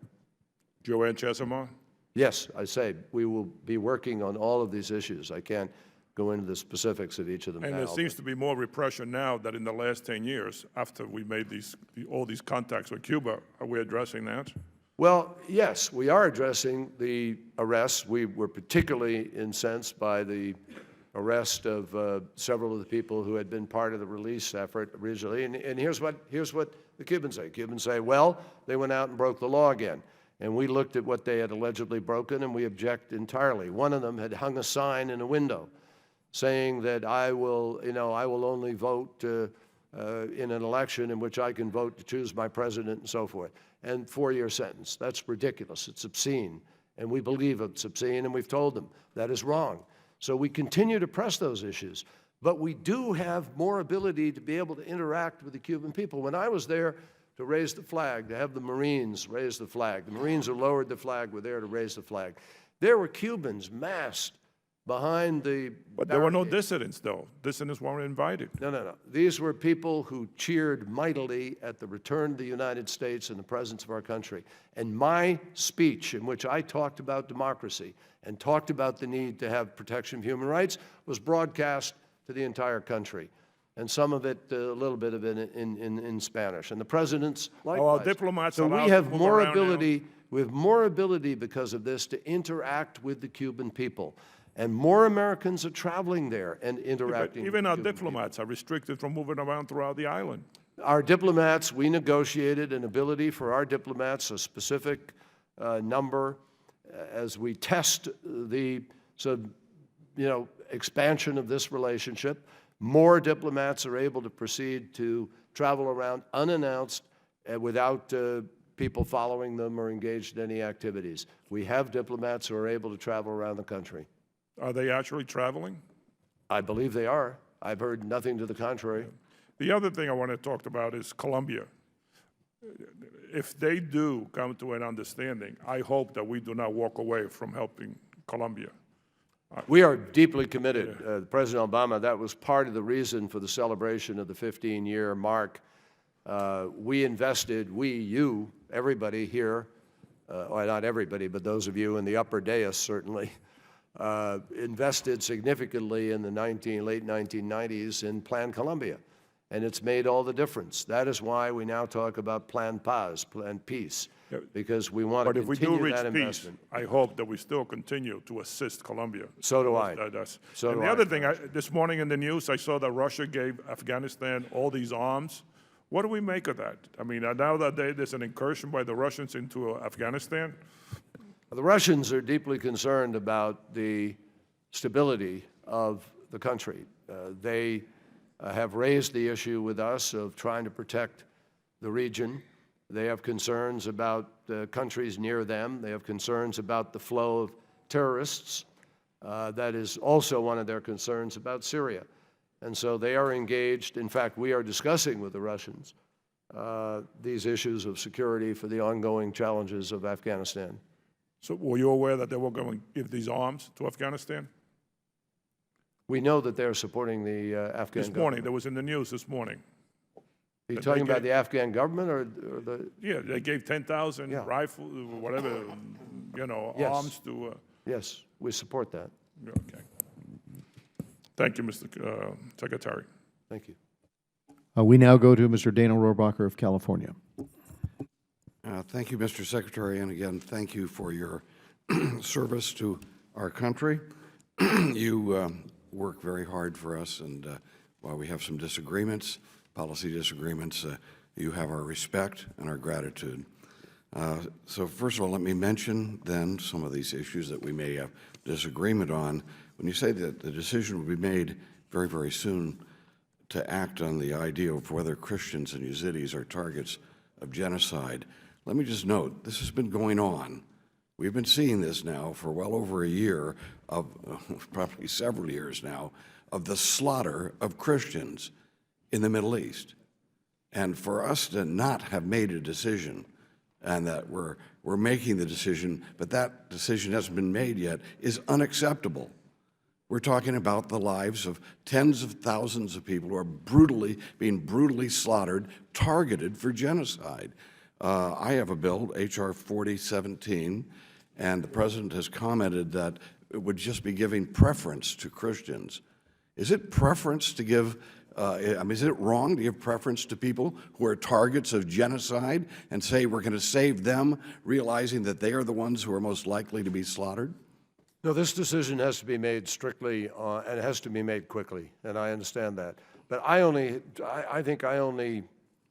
Joanne Chesimard? Yes, I say, we will be working on all of these issues. I can't go into the specifics of each of them And now. there seems to be more repression now than in the last 10 years after we made all these contacts with Cuba. Are we addressing that? Well, yes, we are addressing the arrests. We were particularly incensed by the arrest of several of the people who had been part of the release effort originally. And here's what the Cubans say. Cubans say, well, they went out and broke the law again. And we looked at what they had allegedly broken, and we object entirely. One of them had hung a sign in a window saying that I will only vote in an election in which I can vote to choose my president and so forth. And 4-year sentence. That's ridiculous. It's obscene. And we believe it's obscene, and we've told them that is wrong. So we continue to press those issues. But we do have more ability to be able to interact with the Cuban people. When I was there to raise the flag, to have the Marines raise the flag, the Marines who lowered the flag were there to raise the flag. There were Cubans massed behind the But there were no barricades. dissidents, though. Dissidents weren't invited. No. These were people who cheered mightily at the return to the United States and the presence of our country. And my speech, in which I talked about democracy and talked about the need to have protection of human rights, was broadcast to the entire country. And some of it, a little bit of it in Spanish. And the president's likewise. our diplomats so allowed we to have move more around now? ability, we have more ability because of this to interact with the Cuban people. And more Americans are traveling there and But interacting even with our the Cuban people. diplomats are restricted from moving around throughout the island. Our diplomats, we negotiated an ability for our diplomats, a specific number, as we test the expansion of this relationship. More diplomats are able to proceed to travel around unannounced without people following them or engaged in any activities. We have diplomats who are able to travel around the country. Are they actually traveling? I believe they are. I've heard nothing to the contrary. The other thing I want to talk about is Colombia. If they do come to an understanding, I hope that we do not walk away from helping Colombia. We are deeply committed. President Obama, that was part of the reason for the celebration of the 15-year mark. We invested, you, everybody here, well, not everybody, but those of you in the upper dais certainly, invested significantly in the late 1990s in Plan Colombia. And it's made all the difference. That is why we now talk about Plan Paz, Plan Peace, because we want to But if we do continue reach that peace, investment. I hope that we still continue to assist Colombia. So do I. So And do the I, other thing, this morning in the news, I saw that Russia gave Afghanistan all these arms. What do we make of that? I mean, now that there's an incursion by the Russians into Afghanistan, The Russians are deeply concerned about the stability of the country. They have raised the issue with us of trying to protect the region. They have concerns about countries near them. They have concerns about the flow of terrorists. That is also one of their concerns about Syria. And so they are engaged. In fact, we are discussing with the Russians these issues of security for the ongoing challenges of Afghanistan. so were you aware that they were going to give these arms to Afghanistan? We know that they're supporting the Afghan This morning, government. that was in the news this morning. Are you they talking about gave- the Afghan government or the? Yeah, they gave 10,000 Yeah. rifles, whatever, Yes. arms to, Yes, we support that. okay. Thank you, Mr. Secretary. Thank you. We now go to Mr. Dana Rohrabacher of California. Thank you, Mr. Secretary, and again, thank you for your service to our country. You work very hard for us, and while we have some disagreements, policy disagreements, you have our respect and our gratitude. So first of all, let me mention then some of these issues that we may have disagreement on. When you say that the decision will be made very, very soon to act on the idea of whether Christians and Yazidis are targets of genocide, let me just note, this has been going on. We've been seeing this now for well over a year, of probably several years now, of the slaughter of Christians in the Middle East. And for us to not have made a decision, and that we're making the decision, but that decision hasn't been made yet, is unacceptable. We're talking about the lives of tens of thousands of people who are being brutally slaughtered, targeted for genocide. I have a bill, H.R. 4017, and the President has commented that it would just be giving preference to Christians. Is it preference to give, is it wrong to give preference to people who are targets of genocide and say we're going to save them, realizing that they are the ones who are most likely to be slaughtered? No, this decision has to be made strictly, and it has to be made quickly, and I understand that. But I think I only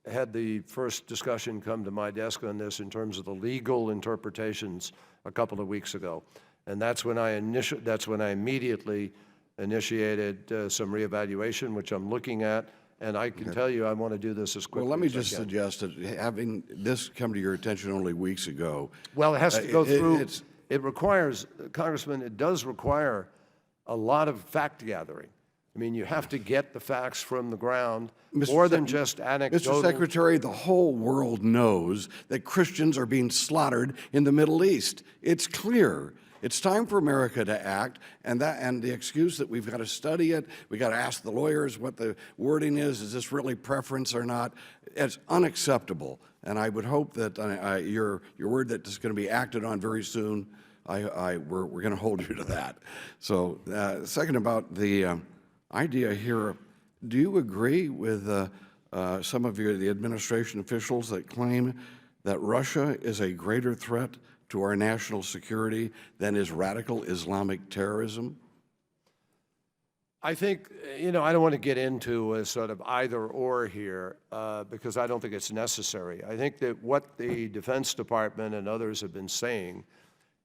had the first discussion come to my desk on this in terms of the legal interpretations a couple of weeks ago. And that's when I immediately initiated some reevaluation, which I'm looking at, and I can tell you I want to do this as quickly as I can. Well, let me just suggest that having this come to your attention only weeks ago. Well, it has to go through, it's- it requires, Congressman, it does require a lot of fact gathering. I mean, you have to get the facts from the ground, more than just anecdotal. Mr. Secretary, the whole world knows that Christians are being slaughtered in the Middle East. It's clear. It's time for America to act, and the excuse that we've got to study it, we've got to ask the lawyers what the wording is this really preference or not? It's unacceptable, and I would hope that your word that is going to be acted on very soon, we're going to hold you to that. So, second, about the idea here, do you agree with some of the administration officials that claim that Russia is a greater threat to our national security than is radical Islamic terrorism? I think, I don't want to get into a sort of either or here because I don't think it's necessary. I think that what the Defense Department and others have been saying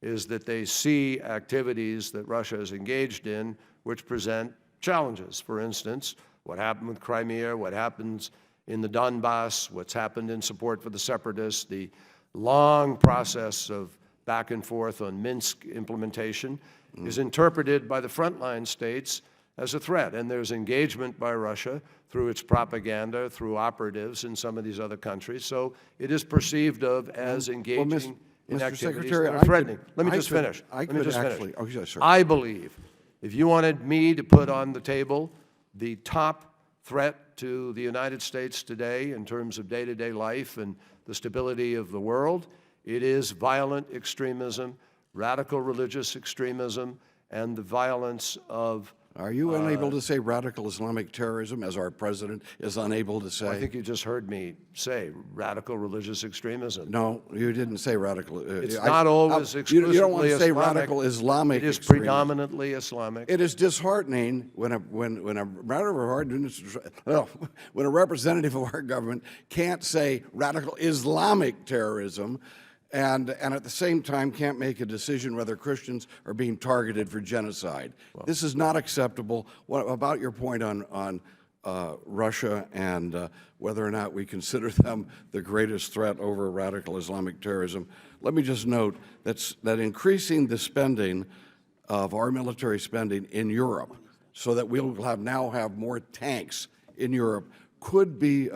is that they see activities that Russia is engaged in which present challenges. For instance, what happened with Crimea, what happens in the Donbass, what's happened in support for the separatists, the long process of back and forth on Minsk implementation is interpreted by the frontline states as a threat. And there's engagement by Russia through its propaganda, through operatives in some of these other countries. So it is perceived of as engaging in Mr. activities Secretary, that are threatening. Let me just finish. Oh, yes, sir. I believe if you wanted me to put on the table the top threat to the United States today in terms of day-to-day life and the stability of the world, it is violent extremism, radical religious extremism, and the violence of... Are you unable to say radical Islamic terrorism, as our president is unable to say? I think you just heard me say radical religious extremism. No, you didn't say radical. It's not always exclusively You don't want to say Islamic. radical Islamic It is extremism. predominantly Islamic. It is disheartening when a representative of our government can't say radical Islamic terrorism, and at the same time can't make a decision whether Christians are being targeted for genocide. This is not acceptable. What about your point on Russia and whether or not we consider them the greatest threat over radical Islamic terrorism? Let me just note that increasing the spending of our military spending in Europe so that we'll now have more tanks in Europe could be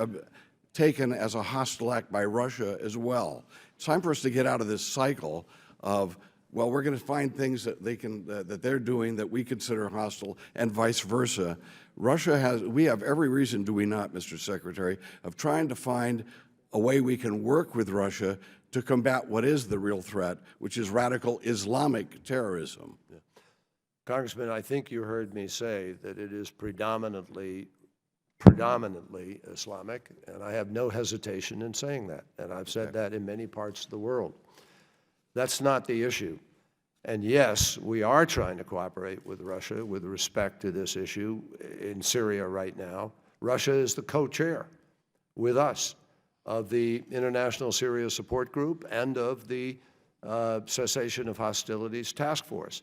taken as a hostile act by Russia as well. It's time for us to get out of this cycle of, well, we're going to find things that that they're doing that we consider hostile, and vice versa. We have every reason, do we not, Mr. Secretary, of trying to find a way we can work with Russia to combat what is the real threat, which is radical Islamic terrorism. Yeah. Congressman, I think you heard me say that it is predominantly Islamic, and I have no hesitation in saying that, and I've said that in many parts of the world. That's not the issue. And yes, we are trying to cooperate with Russia with respect to this issue in Syria right now. Russia is the co-chair with us of the International Syria Support Group and of the Cessation of Hostilities Task Force.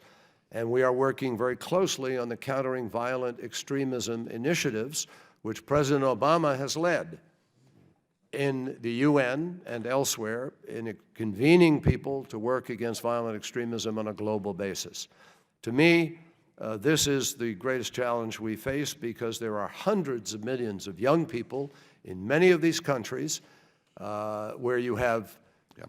And we are working very closely on the Countering Violent Extremism initiatives, which President Obama has led in the UN and elsewhere in convening people to work against violent extremism on a global basis. To me, this is the greatest challenge we face because there are hundreds of millions of young people in many of these countries where you have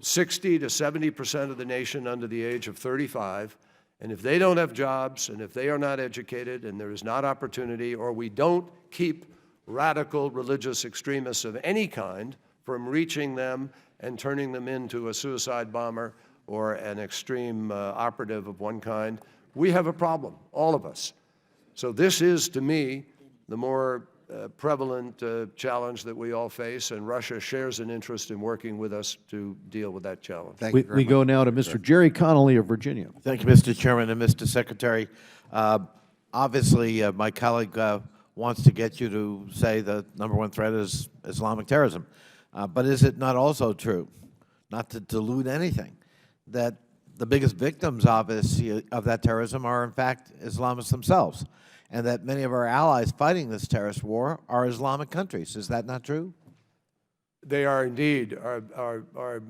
60 to 70% of the nation under the age of 35, and if they don't have jobs and if they are not educated and there is not opportunity, or we don't keep radical religious extremists of any kind from reaching them and turning them into a suicide bomber or an extreme operative of one kind, we have a problem, all of us. So this is, to me, the more prevalent challenge that we all face, and Russia shares an interest in working with us to deal with that challenge. Thank you very We much. go now to Mr. Jerry Connolly of Virginia. Thank you, Mr. Chairman and Mr. Secretary. Obviously, my colleague wants to get you to say the #1 threat is Islamic terrorism. But is it not also true, not to dilute anything, that the biggest victims, obviously, of that terrorism are, in fact, Islamists themselves, and that many of our allies fighting this terrorist war are Islamic countries? Is that not true? They are indeed our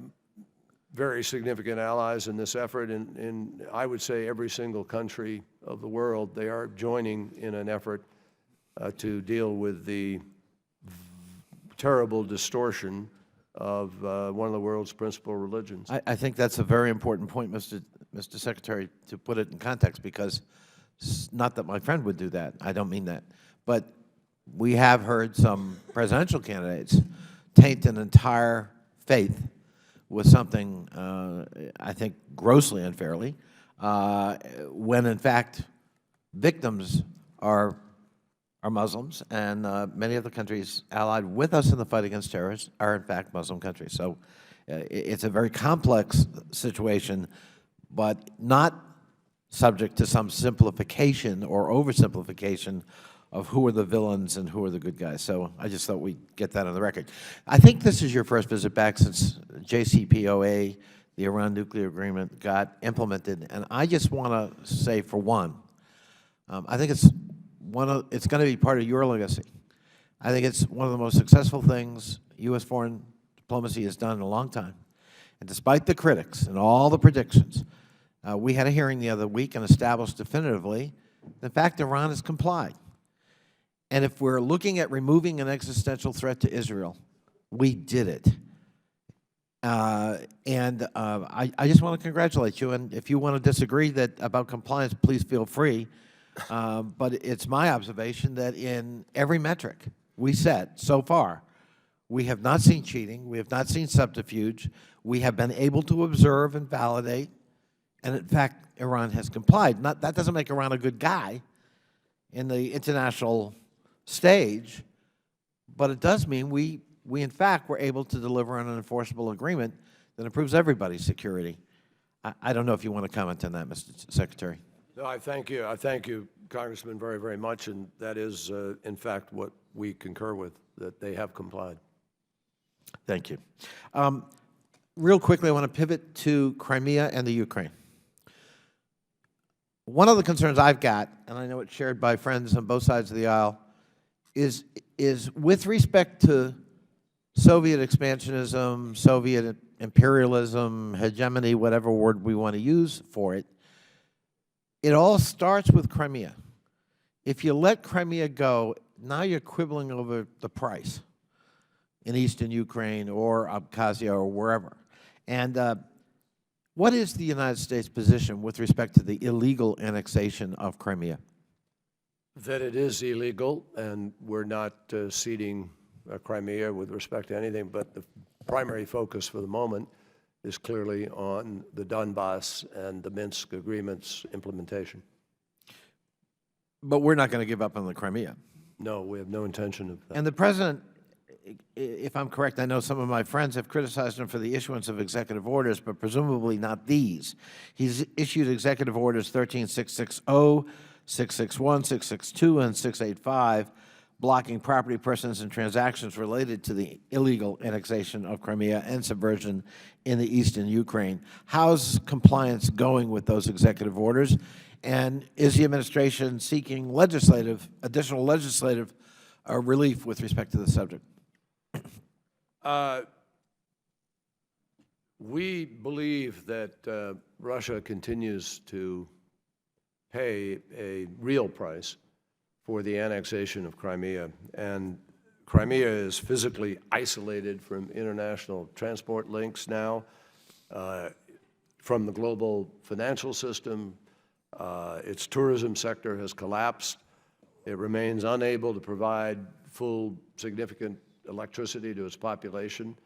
very significant allies in this effort. In, I would say, every single country of the world, they are joining in an effort to deal with the terrible distortion of one of the world's principal religions. I think that's a very important point, Mr. Mr. Secretary, to put it in context, because not that my friend would do that, I don't mean that, but we have heard some presidential candidates taint an entire faith with something, I think, grossly unfairly, when in fact victims are Muslims, and many of the countries allied with us in the fight against terrorists are in fact Muslim countries. So it's a very complex situation, but not subject to some simplification or oversimplification of who are the villains and who are the good guys. So I just thought we'd get that on the record. I think this is your first visit back since JCPOA, the Iran nuclear agreement, got implemented, and I just want to say, for one, I think it's going to be part of your legacy. I think it's one of the most successful things U.S. foreign diplomacy has done in a long time. And despite the critics and all the predictions, we had a hearing the other week and established definitively, in fact, Iran has complied. And if we're looking at removing an existential threat to Israel, we did it. I just want to congratulate you. And if you want to disagree about compliance, please feel free. But it's my observation that in every metric we set so far, we have not seen cheating, we have not seen subterfuge, we have been able to observe and validate, and in fact, Iran has complied. That doesn't make Iran a good guy in the international stage, but it does mean we in fact were able to deliver on an enforceable agreement that improves everybody's security. I don't know if you want to comment on that, Mr. Secretary. No, I thank you. I thank you, Congressman, very, very much, and that is, in fact, what we concur with, that they have complied. Thank you. Real quickly, I want to pivot to Crimea and the Ukraine. One of the concerns I've got, and I know it's shared by friends on both sides of the aisle, is with respect to Soviet expansionism, Soviet imperialism, hegemony, whatever word we want to use for it, it all starts with Crimea. If you let Crimea go, now you're quibbling over the price in eastern Ukraine or Abkhazia or wherever. And what is the United States' position with respect to the illegal annexation of Crimea? That it is illegal, and we're not ceding Crimea with respect to anything, but the primary focus for the moment is clearly on the Donbass and the Minsk agreements implementation. But we're not going to give up on the Crimea. No, we have no intention of that. And the President, if I'm correct, I know some of my friends have criticized him for the issuance of executive orders, but presumably not these. He's issued executive orders 13660, 661, 662, and 685, blocking property, persons, and transactions related to the illegal annexation of Crimea and subversion in the eastern Ukraine. How's compliance going with those executive orders? And is the administration seeking additional legislative relief with respect to the subject? We believe that Russia continues to pay a real price for the annexation of Crimea, and Crimea is physically isolated from international transport links now, from the global financial system. Its tourism sector has collapsed. It remains unable to provide full, significant electricity to its population,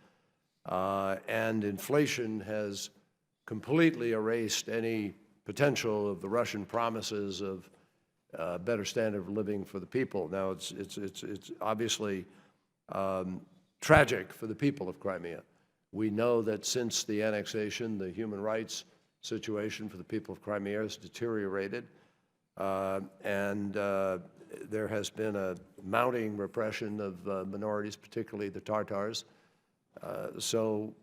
and inflation has completely erased any potential of the Russian promises of better standard of living for the people. Now, it's obviously tragic for the people of Crimea. We know that since the annexation, the human rights situation for the people of Crimea has deteriorated, and there has been a mounting repression of minorities, particularly the Tatars. So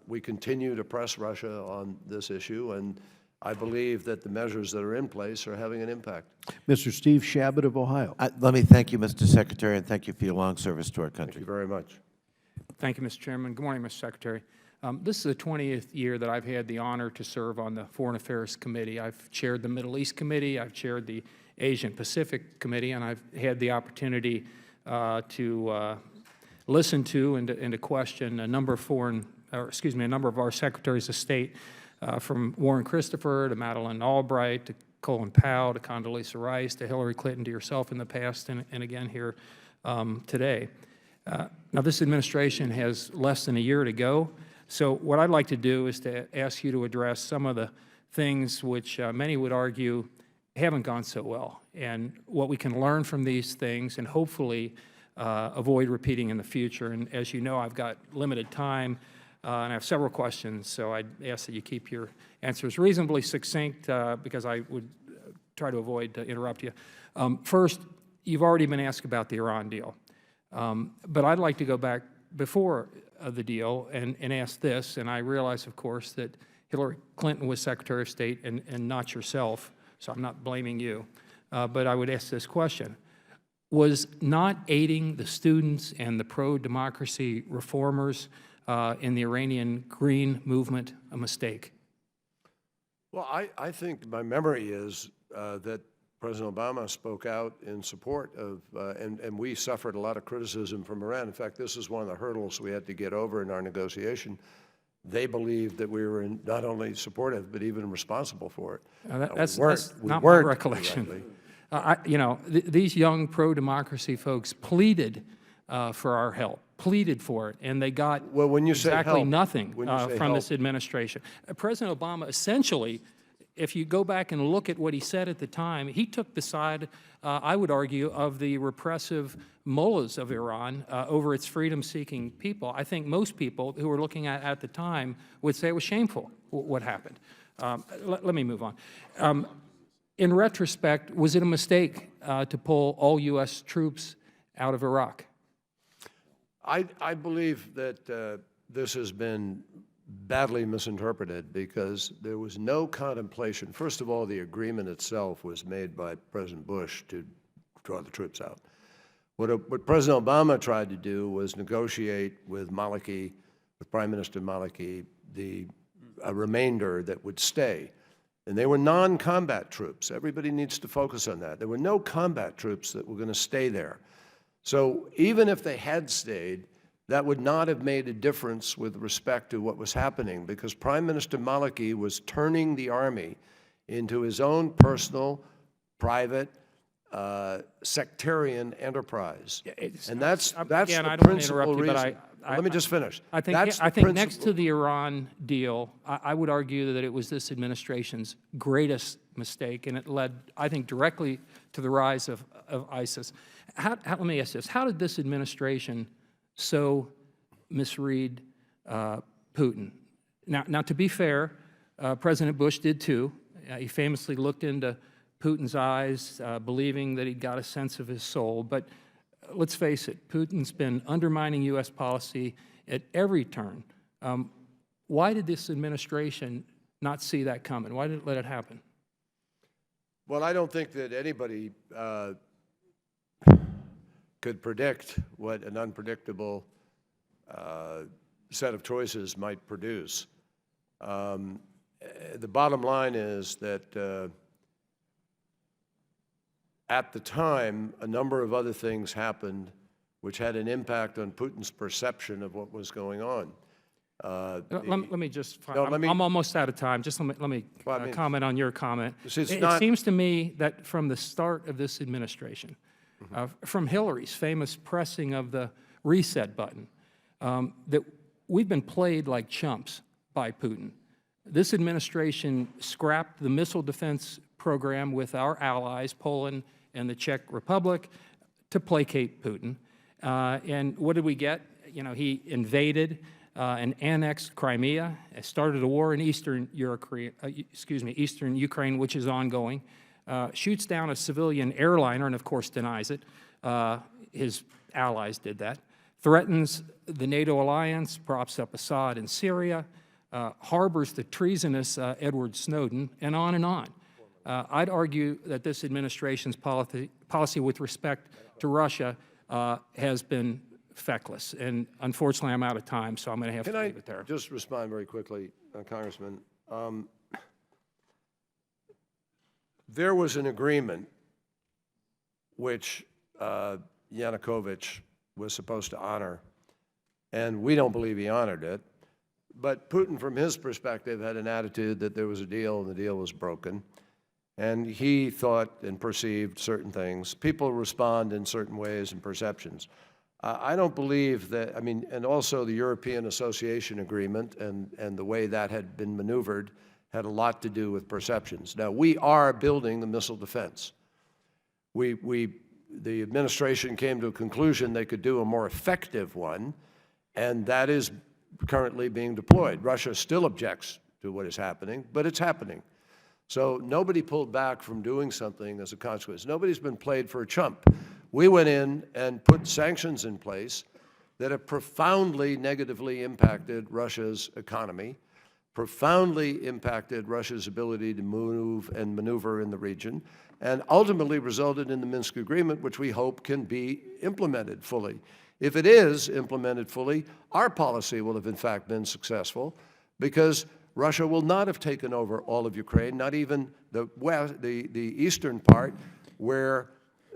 we continue to press Russia on this issue, and I believe that the measures that are in place are having an impact. Mr. Steve Shabbat of Ohio. Let me thank you, Mr. Secretary, and thank you for your long service to our country. Thank you very much. Thank you, Mr. Chairman. Good morning, Mr. Secretary. This is the 20th year that I've had the honor to serve on the Foreign Affairs Committee. I've chaired the Middle East Committee, I've chaired the Asian Pacific Committee, and I've had the opportunity to listen to and to question a number of a number of our Secretaries of State. from Warren Christopher to Madeleine Albright to Colin Powell to Condoleezza Rice to Hillary Clinton to yourself in the past and again here today. Now, this administration has less than a year to go, so what I'd like to do is to ask you to address some of the things which many would argue haven't gone so well, and what we can learn from these things and hopefully avoid repeating in the future. And as you know, I've got limited time, and I have several questions, so I'd ask that you keep your answers reasonably succinct because I would try to avoid interrupt you. First, you've already been asked about the Iran deal, but I'd like to go back before the deal and ask this, and I realize, of course, that Hillary Clinton was Secretary of State and not yourself, so I'm not blaming you, but I would ask this question. Was not aiding the students and the pro-democracy reformers in the Iranian Green Movement a mistake? Well, I think my memory is that President Obama spoke out in support of, and we suffered a lot of criticism from Iran. In fact, this is one of the hurdles we had to get over in our negotiation. They believed that we were not only supportive, but even responsible for it. That's not my recollection. You know, these young pro-democracy folks pleaded for our help, pleaded for it, and they got exactly nothing from this administration. President Obama essentially, if you go back and look at what he said at the time, he took the side, I would argue, of the repressive mullahs of Iran over its freedom-seeking people. I think most people who were looking at the time would say it was shameful what happened. Let me move on. In retrospect, was it a mistake to pull all U.S. troops out of Iraq? I believe that this has been badly misinterpreted because there was no contemplation. First of all, the agreement itself was made by President Bush to draw the troops out. What President Obama tried to do was negotiate with Maliki, with Prime Minister Maliki, a remainder that would stay. And they were non-combat troops. Everybody needs to focus on that. There were no combat troops that were going to stay there. So even if they had stayed, that would not have made a difference with respect to what was happening because Prime Minister Maliki was turning the army into his own personal, private, sectarian enterprise. And that's the principal reason. Let me just finish. I think next to the Iran deal, I would argue that it was this administration's greatest mistake, and it led, I think, directly to the rise of ISIS. Let me ask this. How did this administration so misread Putin? Now, to be fair, President Bush did too. He famously looked into Putin's eyes, believing that he'd got a sense of his soul. But let's face it, Putin's been undermining U.S. policy at every turn. Why did this administration not see that coming? Why did it let it happen? Well, I don't think that anybody could predict what an unpredictable set of choices might produce. The bottom line is that at the time, a number of other things happened which had an impact on Putin's perception of what was going on. Let me just, I'm almost out of time. Just let me comment on your comment. It seems to me that from the start of this administration, from Hillary's famous pressing of the reset button, that we've been played like chumps by Putin. This administration scrapped the missile defense program with our allies, Poland and the Czech Republic, to placate Putin. And what did we get? You know, he invaded and annexed Crimea, started a war in eastern Ukraine, which is ongoing, shoots down a civilian airliner and, of course, denies it. His allies did that. Threatens the NATO alliance, props up Assad in Syria, harbors the treasonous Edward Snowden, and on and on. I'd argue that this administration's policy with respect to Russia has been feckless. And unfortunately, I'm out of time, so I'm going to have to leave it there. Can I just respond very quickly, Congressman? There was an agreement which Yanukovych was supposed to honor, and we don't believe he honored it. But Putin, from his perspective, had an attitude that there was a deal and the deal was broken. And he thought and perceived certain things. People respond in certain ways and perceptions. I don't believe that, I mean, and also the European Association Agreement and the way that had been maneuvered had a lot to do with perceptions. Now, we are building the missile defense. The administration came to a conclusion they could do a more effective one, and that is currently being deployed. Russia still objects to what is happening, but it's happening. So nobody pulled back from doing something as a consequence. Nobody's been played for a chump. We went in and put sanctions in place that have profoundly negatively impacted Russia's economy, profoundly impacted Russia's ability to move and maneuver in the region, and ultimately resulted in the Minsk Agreement, which we hope can be implemented fully. If it is implemented fully, our policy will have in fact been successful, because Russia will not have taken over all of Ukraine, not even the eastern part, where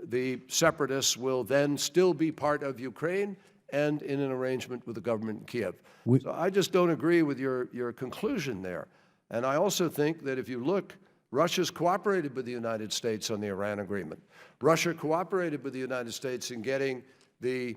the separatists will then still be part of Ukraine and in an arrangement with the government in Kiev. So I just don't agree with your conclusion there. And I also think that if you look, Russia's cooperated with the United States on the Iran agreement. Russia cooperated with the United States in getting the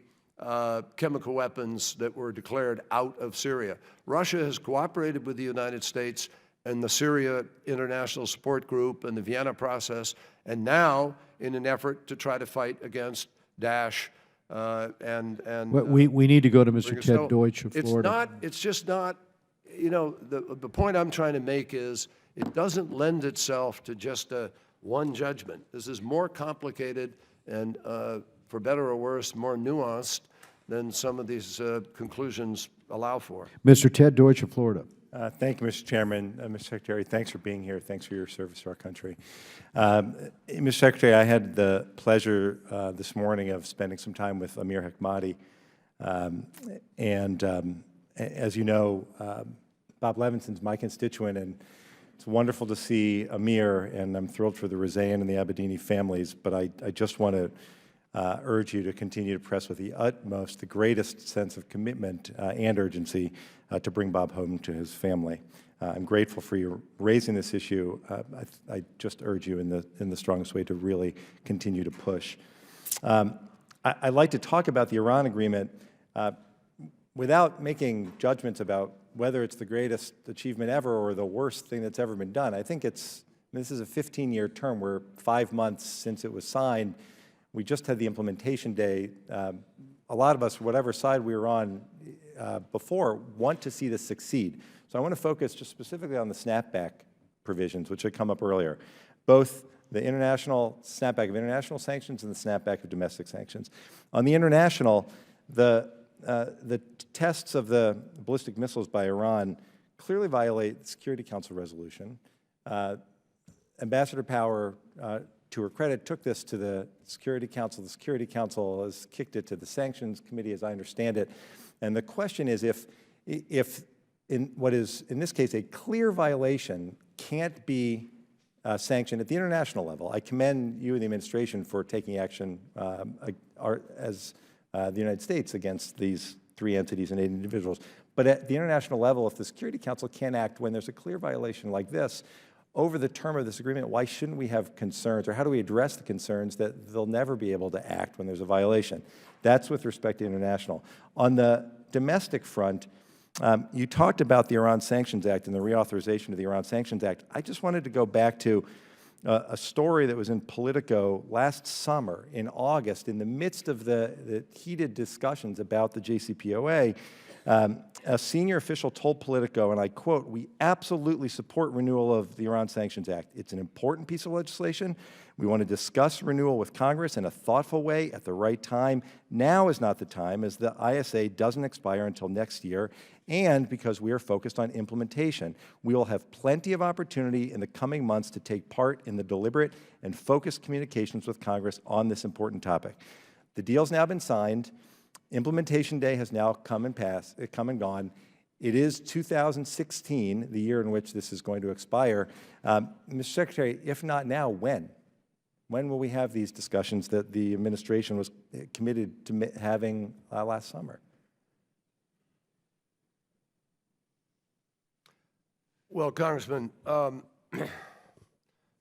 chemical weapons that were declared out of Syria. Russia has cooperated with the United States and the Syria International Support Group and the Vienna process, and now in an effort to try to fight against Daesh We need to go to Mr. So Ted Deutsch of Florida. It's just not, you know, the point I'm trying to make is it doesn't lend itself to just one judgment. This is more complicated and, for better or worse, more nuanced than some of these conclusions allow for. Mr. Ted Deutsch of Florida. Thank you, Mr. Chairman. Mr. Secretary, thanks for being here. Thanks for your service to our country. Mr. Secretary, I had the pleasure this morning of spending some time with Amir Hekmati. As you know, Bob Levinson's my constituent, and it's wonderful to see Amir, and I'm thrilled for the Razayan and the Abedini families, but I just want to urge you to continue to press with the utmost, the greatest sense of commitment and urgency to bring Bob home to his family. I'm grateful for you raising this issue. I just urge you in the strongest way to really continue to push. I'd like to talk about the Iran agreement without making judgments about whether it's the greatest achievement ever or the worst thing that's ever been done. I think this is a 15-year term. We're 5 months since it was signed. We just had the implementation day. A lot of us, whatever side we were on before, want to see this succeed. So I want to focus just specifically on the snapback provisions, which had come up earlier, both the international snapback of international sanctions and the snapback of domestic sanctions. On the international, the tests of the ballistic missiles by Iran clearly violate the Security Council resolution. Ambassador Power, to her credit, took this to the Security Council. The Security Council has kicked it to the Sanctions Committee, as I understand it. And the question is if in what is, in this case, a clear violation can't be sanctioned at the international level. I commend you and the administration for taking action as the United States against these 3 entities and 8 individuals. But at the international level, if the Security Council can't act when there's a clear violation like this, over the term of this agreement, why shouldn't we have concerns, or how do we address the concerns that they'll never be able to act when there's a violation? That's with respect to international. On the domestic front, you talked about the Iran Sanctions Act and the reauthorization of the Iran Sanctions Act. I just wanted to go back to a story that was in Politico last summer, in August, in the midst of the heated discussions about the JCPOA. A senior official told Politico, and I quote, "We absolutely support renewal of the Iran Sanctions Act. It's an important piece of legislation. We want to discuss renewal with Congress in a thoughtful way at the right time. Now is not the time, as the ISA doesn't expire until next year, and because we are focused on implementation. We will have plenty of opportunity in the coming months to take part in the deliberate and focused communications with Congress on this important topic." The deal's now been signed. Implementation day has now come and gone. It is 2016, the year in which this is going to expire. Mr. Secretary, if not now, when? When will we have these discussions that the administration was committed to having last summer? Well, Congressman,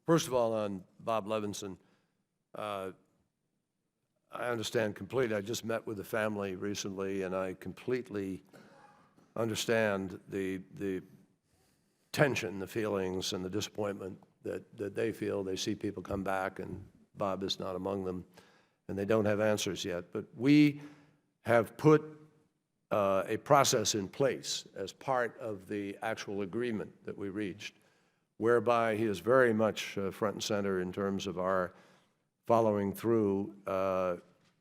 first of all, on Bob Levinson, I understand completely. I just met with the family recently, and I completely understand the tension, the feelings, and the disappointment that they feel. They see people come back, and Bob is not among them, and they don't have answers yet. But we have put a process in place as part of the actual agreement that we reached, whereby he is very much front and center in terms of our following through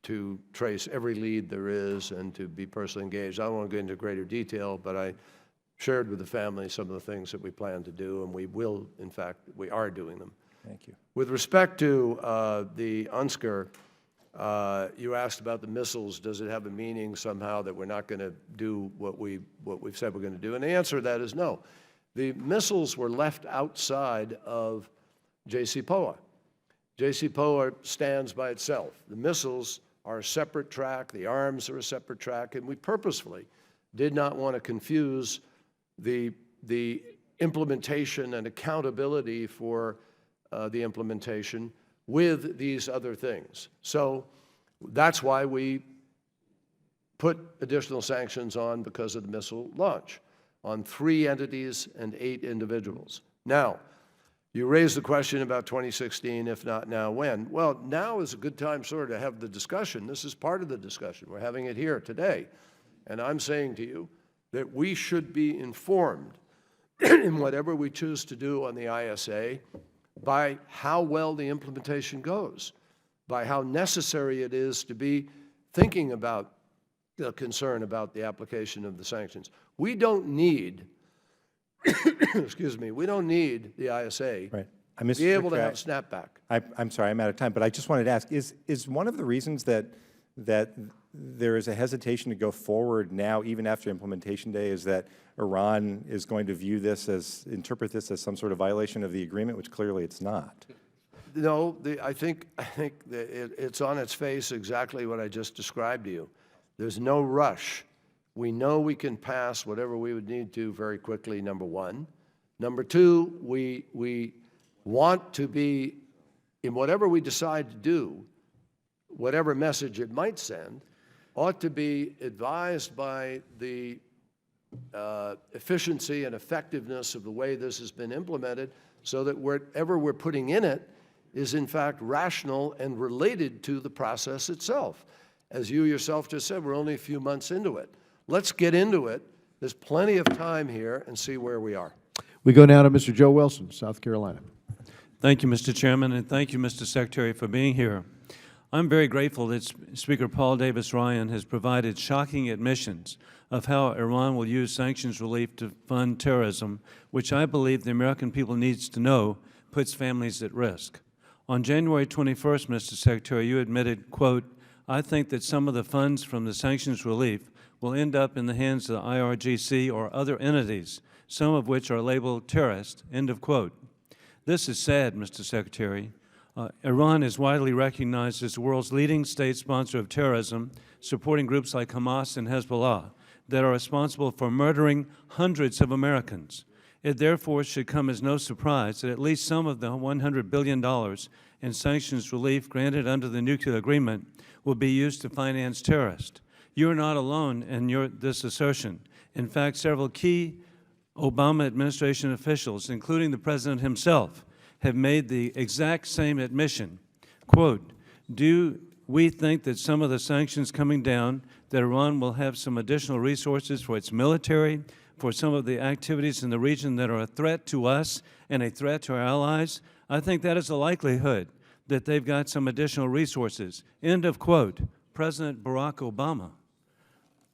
to trace every lead there is and to be personally engaged. I don't want to go into greater detail, but I shared with the family some of the things that we plan to do, and we will, in fact, we are doing them. Thank you. With respect to the UNSCR, you asked about the missiles. Does it have a meaning somehow that we're not going to do what we've said we're going to do? And the answer to that is no. The missiles were left outside of JCPOA. JCPOA stands by itself. The missiles are a separate track. The arms are a separate track. And we purposefully did not want to confuse the implementation and accountability for the implementation with these other things. So that's why we put additional sanctions on because of the missile launch on 3 entities and 8 individuals. Now, you raised the question about 2016, if not now, when? Well, now is a good time sort of to have the discussion. This is part of the discussion. We're having it here today. And I'm saying to you that we should be informed in whatever we choose to do on the ISA by how well the implementation goes, by how necessary it is to be thinking about the concern about the application of the sanctions. We don't need, excuse me, we don't need the ISA to be able to have snapback. I'm sorry, I'm out of time, but I just wanted to ask, is one of the reasons that there is a hesitation to go forward now, even after implementation day, is that Iran is going to view this as, interpret this as some sort of violation of the agreement, which clearly it's not? No, I think that it's on its face exactly what I just described to you. There's no rush. We know we can pass whatever we would need to very quickly, number one. Number two, we want to be, in whatever we decide to do, whatever message it might send, ought to be advised by the efficiency and effectiveness of the way this has been implemented, so that whatever we're putting in it is in fact rational and related to the process itself. As you yourself just said, we're only a few months into it. Let's get into it. There's plenty of time here, and see where we are. We go now to Mr. Joe Wilson, South Carolina. Thank you, Mr. Chairman, and thank you, Mr. Secretary, for being here. I'm very grateful that Speaker Paul Davis Ryan has provided shocking admissions of how Iran will use sanctions relief to fund terrorism, which I believe the American people needs to know puts families at risk. On January 21st, Mr. Secretary, you admitted, quote, "I think that some of the funds from the sanctions relief will end up in the hands of the IRGC or other entities, some of which are labeled terrorist," end of quote. This is sad, Mr. Secretary. Iran is widely recognized as the world's leading state sponsor of terrorism, supporting groups like Hamas and Hezbollah that are responsible for murdering hundreds of Americans. It therefore should come as no surprise that at least some of the $100 billion in sanctions relief granted under the nuclear agreement will be used to finance terrorists. You are not alone in this assertion. In fact, several key Obama administration officials, including the President himself, have made the exact same admission. Quote, "Do we think that some of the sanctions coming down, that Iran will have some additional resources for its military, for some of the activities in the region that are a threat to us and a threat to our allies? I think that is a likelihood that they've got some additional resources." End of quote. President Barack Obama.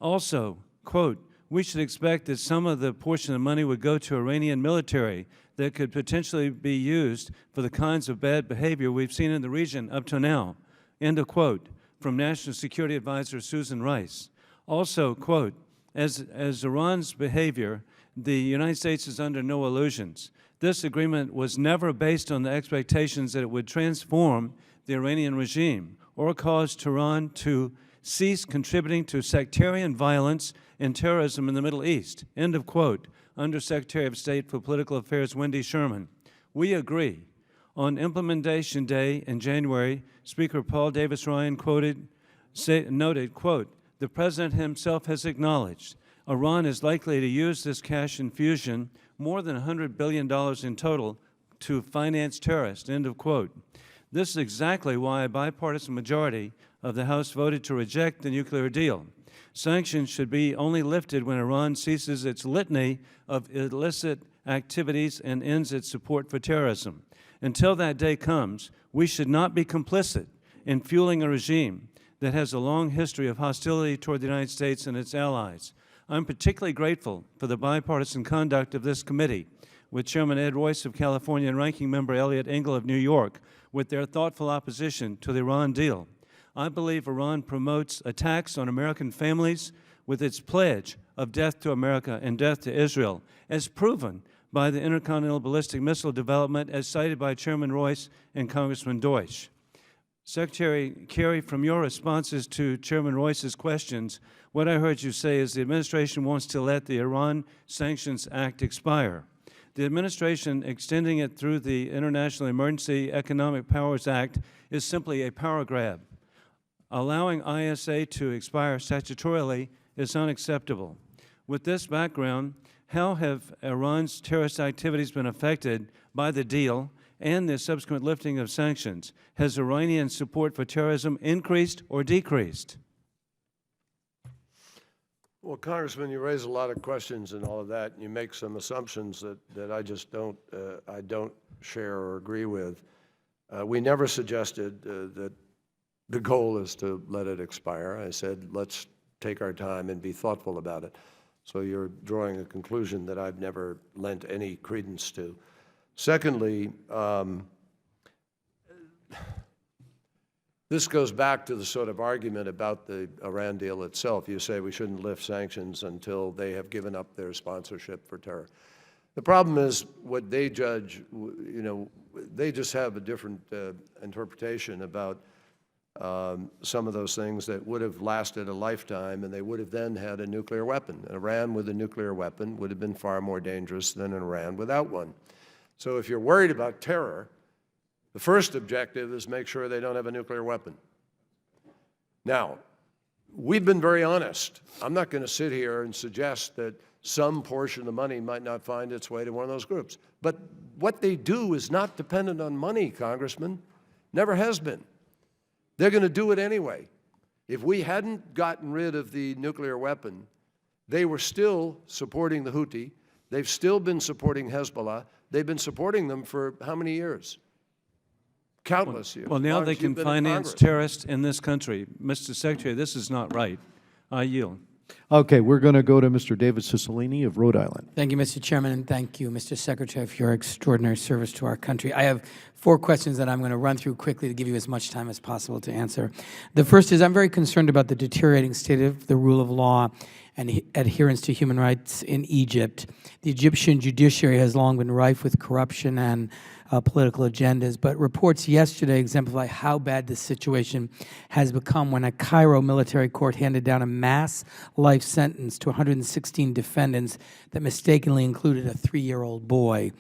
Also, quote, "We should expect that some of the portion of the money would go to Iranian military that could potentially be used for the kinds of bad behavior we've seen in the region up to now." End of quote, from National Security Advisor Susan Rice. Also, quote, as Iran's behavior, the United States is under no illusions. This agreement was never based on the expectations that it would transform the Iranian regime or cause Tehran to cease contributing to sectarian violence and terrorism in the Middle East. End of quote. Undersecretary of State for Political Affairs Wendy Sherman. We agree. On implementation day in January, Speaker Paul Davis Ryan noted, quote, "The President himself has acknowledged Iran is likely to use this cash infusion, more than $100 billion in total, to finance terrorists," end of quote. This is exactly why a bipartisan majority of the House voted to reject the nuclear deal. Sanctions should be only lifted when Iran ceases its litany of illicit activities and ends its support for terrorism. Until that day comes, we should not be complicit in fueling a regime that has a long history of hostility toward the United States and its allies. I'm particularly grateful for the bipartisan conduct of this committee, with Chairman Ed Royce of California and Ranking Member Elliot Engel of New York, with their thoughtful opposition to the Iran deal. I believe Iran promotes attacks on American families with its pledge of death to America and death to Israel, as proven by the intercontinental ballistic missile development as cited by Chairman Royce and Congressman Deutsch. Secretary Kerry, from your responses to Chairman Royce's questions, what I heard you say is the administration wants to let the Iran Sanctions Act expire. The administration extending it through the International Emergency Economic Powers Act is simply a power grab. Allowing ISA to expire statutorily is unacceptable. With this background, how have Iran's terrorist activities been affected by the deal and the subsequent lifting of sanctions? Has Iranian support for terrorism increased or decreased? Well, Congressman, you raise a lot of questions and all of that, and you make some assumptions that I just don't share or agree with. We never suggested that the goal is to let it expire. I said, let's take our time and be thoughtful about it. So you're drawing a conclusion that I've never lent any credence to. Secondly, this goes back to the sort of argument about the Iran deal itself. You say we shouldn't lift sanctions until they have given up their sponsorship for terror. The problem is what they judge, they just have a different interpretation about some of those things that would have lasted a lifetime, and they would have then had a nuclear weapon. Iran with a nuclear weapon would have been far more dangerous than an Iran without one. So if you're worried about terror, the first objective is make sure they don't have a nuclear weapon. Now, we've been very honest. I'm not going to sit here and suggest that some portion of the money might not find its way to one of those groups. But what they do is not dependent on money, Congressman. Never has been. They're going to do it anyway. If we hadn't gotten rid of the nuclear weapon, they were still supporting the Houthi. They've still been supporting Hezbollah. They've been supporting them for how many years? Countless years. Well, now they can finance terrorists in this country. Mr. Secretary, this is not right. I yield. Okay, we're going to go to Mr. David Cicilline of Rhode Island. Thank you, Mr. Chairman, and thank you, Mr. Secretary, for your extraordinary service to our country. I have 4 questions that I'm going to run through quickly to give you as much time as possible to answer. The first is I'm very concerned about the deteriorating state of the rule of law and adherence to human rights in Egypt. The Egyptian judiciary has long been rife with corruption and political agendas, but reports yesterday exemplify how bad this situation has become when a Cairo military court handed down a mass life sentence to 116 defendants that mistakenly included a 3-year-old boy.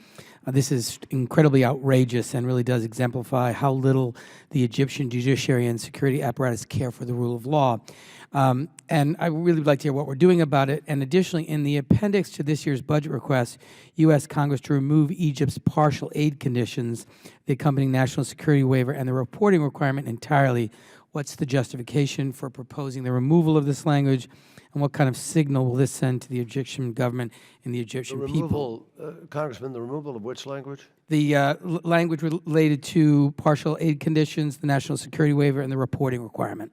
This is incredibly outrageous and really does exemplify how little the Egyptian judiciary and security apparatus care for the rule of law. And I really would like to hear what we're doing about it. And additionally, in the appendix to this year's budget request, you asked Congress to remove Egypt's partial aid conditions, the accompanying national security waiver, and the reporting requirement entirely. What's the justification for proposing the removal of this language, and what kind of signal will this send to the Egyptian government and the Egyptian people? Congressman, the removal of which language? The language related to partial aid conditions, the national security waiver, and the reporting requirement.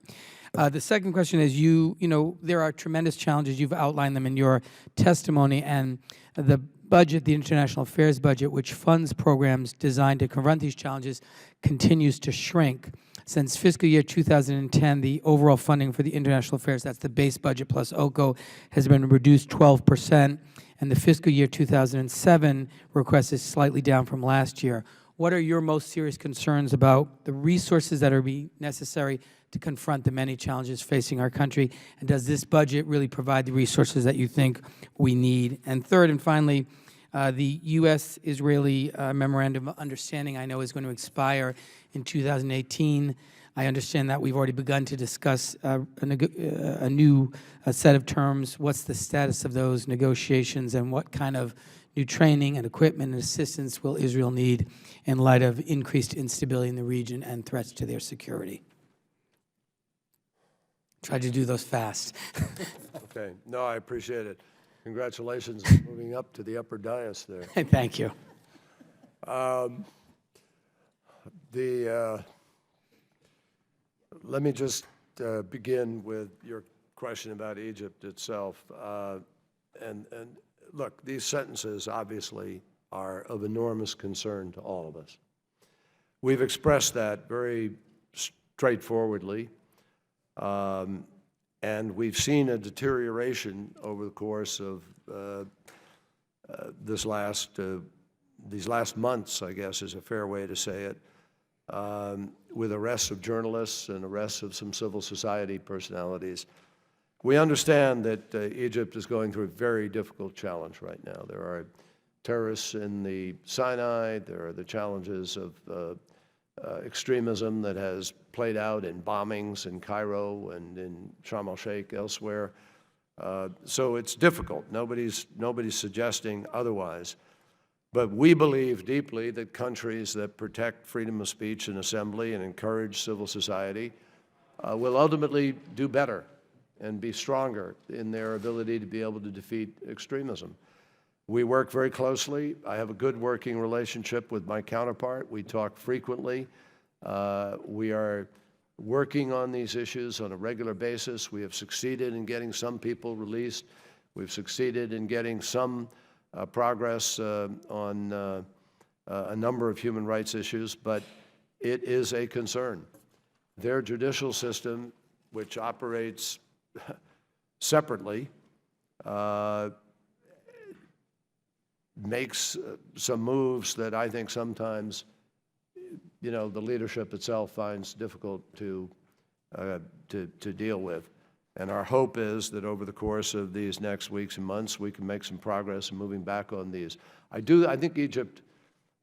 The second question is, you know, there are tremendous challenges. You've outlined them in your testimony, and the budget, the international affairs budget, which funds programs designed to confront these challenges, continues to shrink. Since fiscal year 2010, the overall funding for the international affairs, that's the base budget plus OCO, has been reduced 12%, and the fiscal year 2007 request is slightly down from last year. what are your most serious concerns about the resources that are necessary to confront the many challenges facing our country? And does this budget really provide the resources that you think we need? And third and finally, the U.S.-Israeli Memorandum of Understanding, I know, is going to expire in 2018. I understand that we've already begun to discuss a new set of terms. What's the status of those negotiations, and what kind of new training and equipment and assistance will Israel need in light of increased instability in the region and threats to their security? Tried to do those fast. Okay. No, I appreciate it. Congratulations on moving up to the upper dais there. Thank you. Let me just begin with your question about Egypt itself. And look, these sentences obviously are of enormous concern to all of us. We've expressed that very straightforwardly, and we've seen a deterioration over the course of these last months, I guess is a fair way to say it, with arrests of journalists and arrests of some civil society personalities. We understand that Egypt is going through a very difficult challenge right now. There are terrorists in the Sinai. There are the challenges of extremism that has played out in bombings in Cairo and in Sharm el-Sheikh elsewhere. So it's difficult. Nobody's suggesting otherwise. But we believe deeply that countries that protect freedom of speech and assembly and encourage civil society will ultimately do better and be stronger in their ability to be able to defeat extremism. We work very closely. I have a good working relationship with my counterpart. We talk frequently. We are working on these issues on a regular basis. We have succeeded in getting some people released. We've succeeded in getting some progress on a number of human rights issues, but it is a concern. Their judicial system, which operates separately, makes some moves that I think sometimes, you know, the leadership itself finds difficult to deal with. And our hope is that over the course of these next weeks and months, we can make some progress in moving back on these. I think Egypt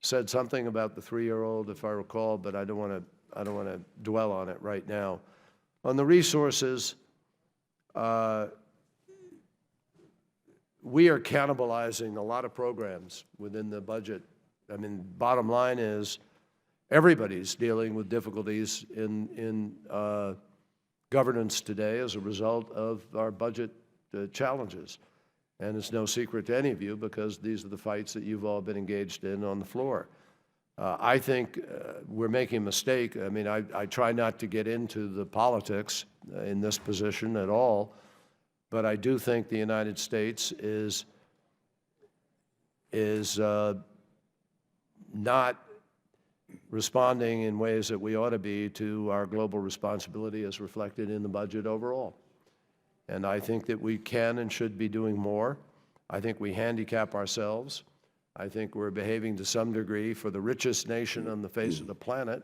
said something about the 3-year-old, if I recall, but I don't want to dwell on it right now. On the resources, we are cannibalizing a lot of programs within the budget. I mean, bottom line is everybody's dealing with difficulties in governance today as a result of our budget challenges. And it's no secret to any of you because these are the fights that you've all been engaged in on the floor. I think we're making a mistake. I mean, I try not to get into the politics in this position at all, but I do think the United States is not responding in ways that we ought to be to our global responsibility as reflected in the budget overall. And I think that we can and should be doing more. I think we handicap ourselves. I think we're behaving to some degree for the richest nation on the face of the planet.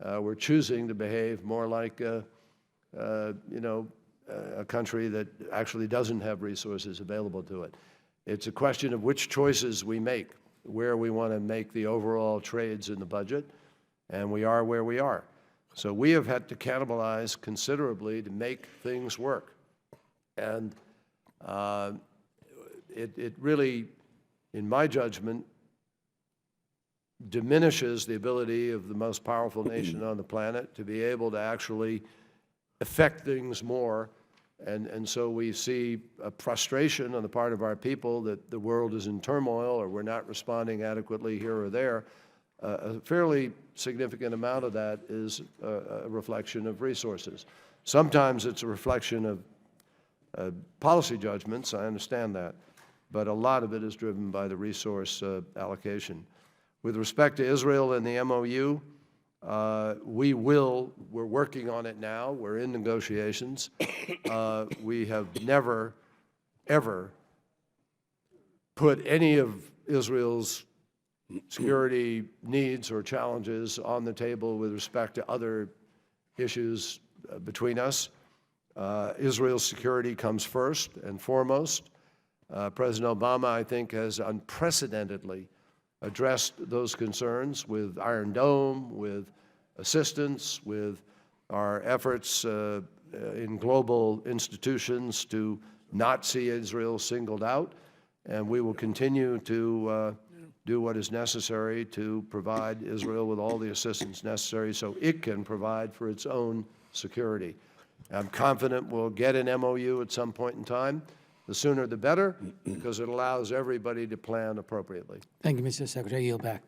We're choosing to behave more like, you know, a country that actually doesn't have resources available to it. It's a question of which choices we make, where we want to make the overall trades in the budget, and we are where we are. So we have had to cannibalize considerably to make things work. And it really, in my judgment, diminishes the ability of the most powerful nation on the planet to be able to actually affect things more. And so we see a frustration on the part of our people that the world is in turmoil or we're not responding adequately here or there. A fairly significant amount of that is a reflection of resources. Sometimes it's a reflection of policy judgments, I understand that, but a lot of it is driven by the resource allocation. With respect to Israel and the MOU, we're working on it now. We're in negotiations. We have never, ever put any of Israel's security needs or challenges on the table with respect to other issues between us. Israel's security comes first and foremost. President Obama, I think, has unprecedentedly addressed those concerns with Iron Dome, with assistance, with our efforts in global institutions to not see Israel singled out. And we will continue to do what is necessary to provide Israel with all the assistance necessary so it can provide for its own security. I'm confident we'll get an MOU at some point in time. The sooner the better, because it allows everybody to plan appropriately. Thank you, Mr. Secretary. Yield back.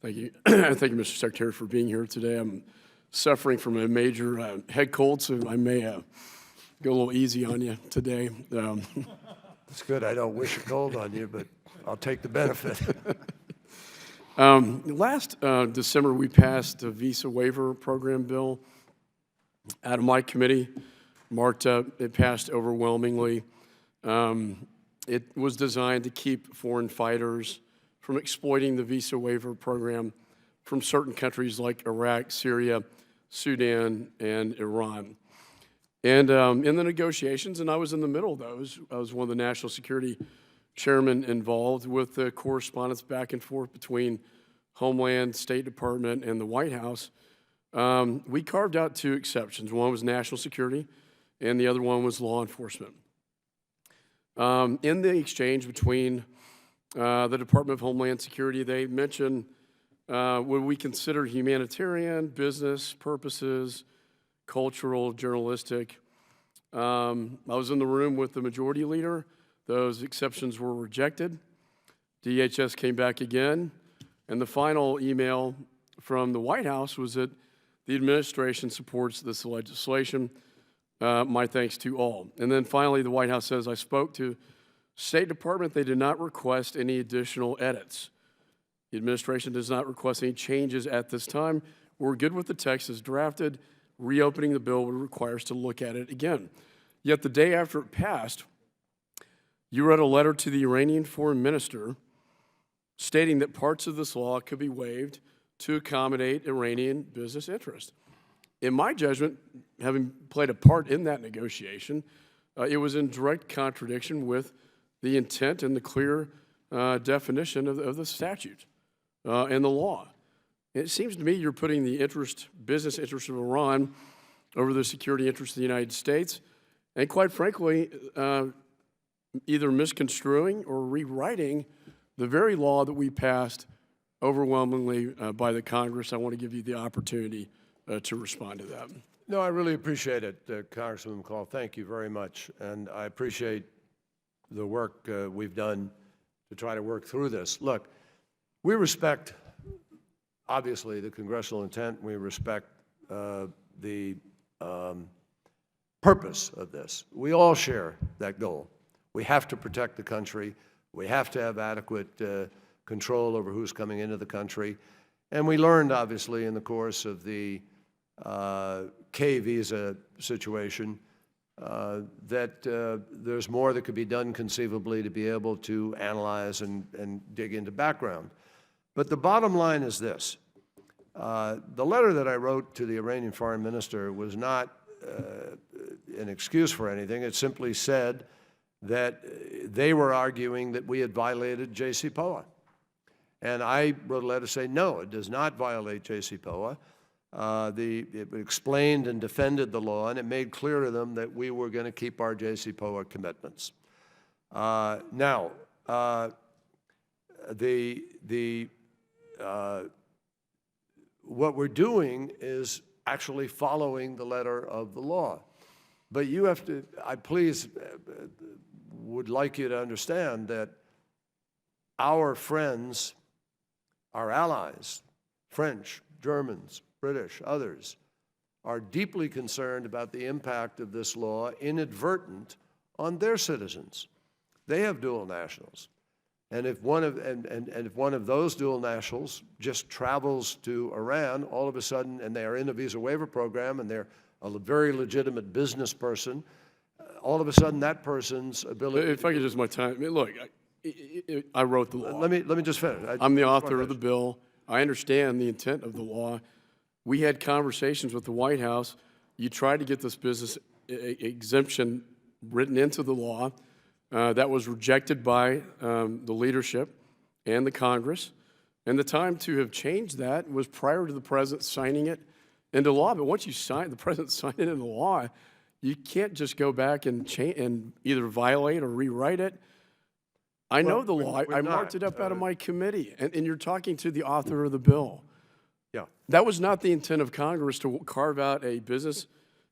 Thank you. Thank you, Mr. Secretary, for being here today. I'm suffering from a major head cold, so I may go a little easy on you today. It's good. I don't wish a cold on you, but I'll take the benefit. Last December, we passed a visa waiver program bill out of my committee, marked up. It passed overwhelmingly. It was designed to keep foreign fighters from exploiting the visa waiver program from certain countries like Iraq, Syria, Sudan, and Iran. And in the negotiations, and I was in the middle of those, I was one of the national security chairmen involved with the correspondence back and forth between Homeland, State Department, and the White House. We carved out two exceptions. One was national security, and the other one was law enforcement. In the exchange between the Department of Homeland Security, they mentioned would we consider humanitarian, business purposes, cultural, journalistic. I was in the room with the majority leader. Those exceptions were rejected. DHS came back again, and the final email from the White House was that the administration supports this legislation. My thanks to all. And then finally, the White House says, I spoke to State Department. They did not request any additional edits. The administration does not request any changes at this time. We're good with the text as drafted. Reopening the bill would require us to look at it again. Yet the day after it passed, you wrote a letter to the Iranian foreign minister stating that parts of this law could be waived to accommodate Iranian business interests. In my judgment, having played a part in that negotiation, it was in direct contradiction with the intent and the clear definition of the statute and the law. It seems to me you're putting the business interest of Iran over the security interest of the United States, and quite frankly, either misconstruing or rewriting the very law that we passed overwhelmingly by the Congress. I want to give you the opportunity to respond to that. No, I really appreciate it, Congressman McCall. Thank you very much. And I appreciate the work we've done to try to work through this. Look, we respect, obviously, the congressional intent. We respect the purpose of this. We all share that goal. We have to protect the country. We have to have adequate control over who's coming into the country. And we learned, obviously, in the course of the K visa situation that there's more that could be done conceivably to be able to analyze and dig into background. But the bottom line is this. The letter that I wrote to the Iranian foreign minister was not an excuse for anything. It simply said that they were arguing that we had violated JCPOA. And I wrote a letter saying, no, it does not violate JCPOA. It explained and defended the law, and it made clear to them that we were going to keep our JCPOA commitments. Now, what we're doing is actually following the letter of the law. But you have to, I please would like you to understand that our friends, our allies, French, Germans, British, others, are deeply concerned about the impact of this law, inadvertent, on their citizens. They have dual nationals. And if one of those dual nationals just travels to Iran, all of a sudden, and they are in a visa waiver program, and they're a very legitimate business person, all of a sudden that person's ability... If I could just my time, I mean, look, I wrote the law. Let me just finish. I'm the author of the bill. I understand the intent of the law. We had conversations with the White House. You tried to get this business exemption written into the law. That was rejected by the leadership and the Congress. And the time to have changed that was prior to the president signing it into law. But once the president signed it into law, you can't just go back and change and either violate or rewrite it. I know the law. I marked it up out of my committee. And you're talking to the author of the bill. Yeah. That was not the intent of Congress to carve out a business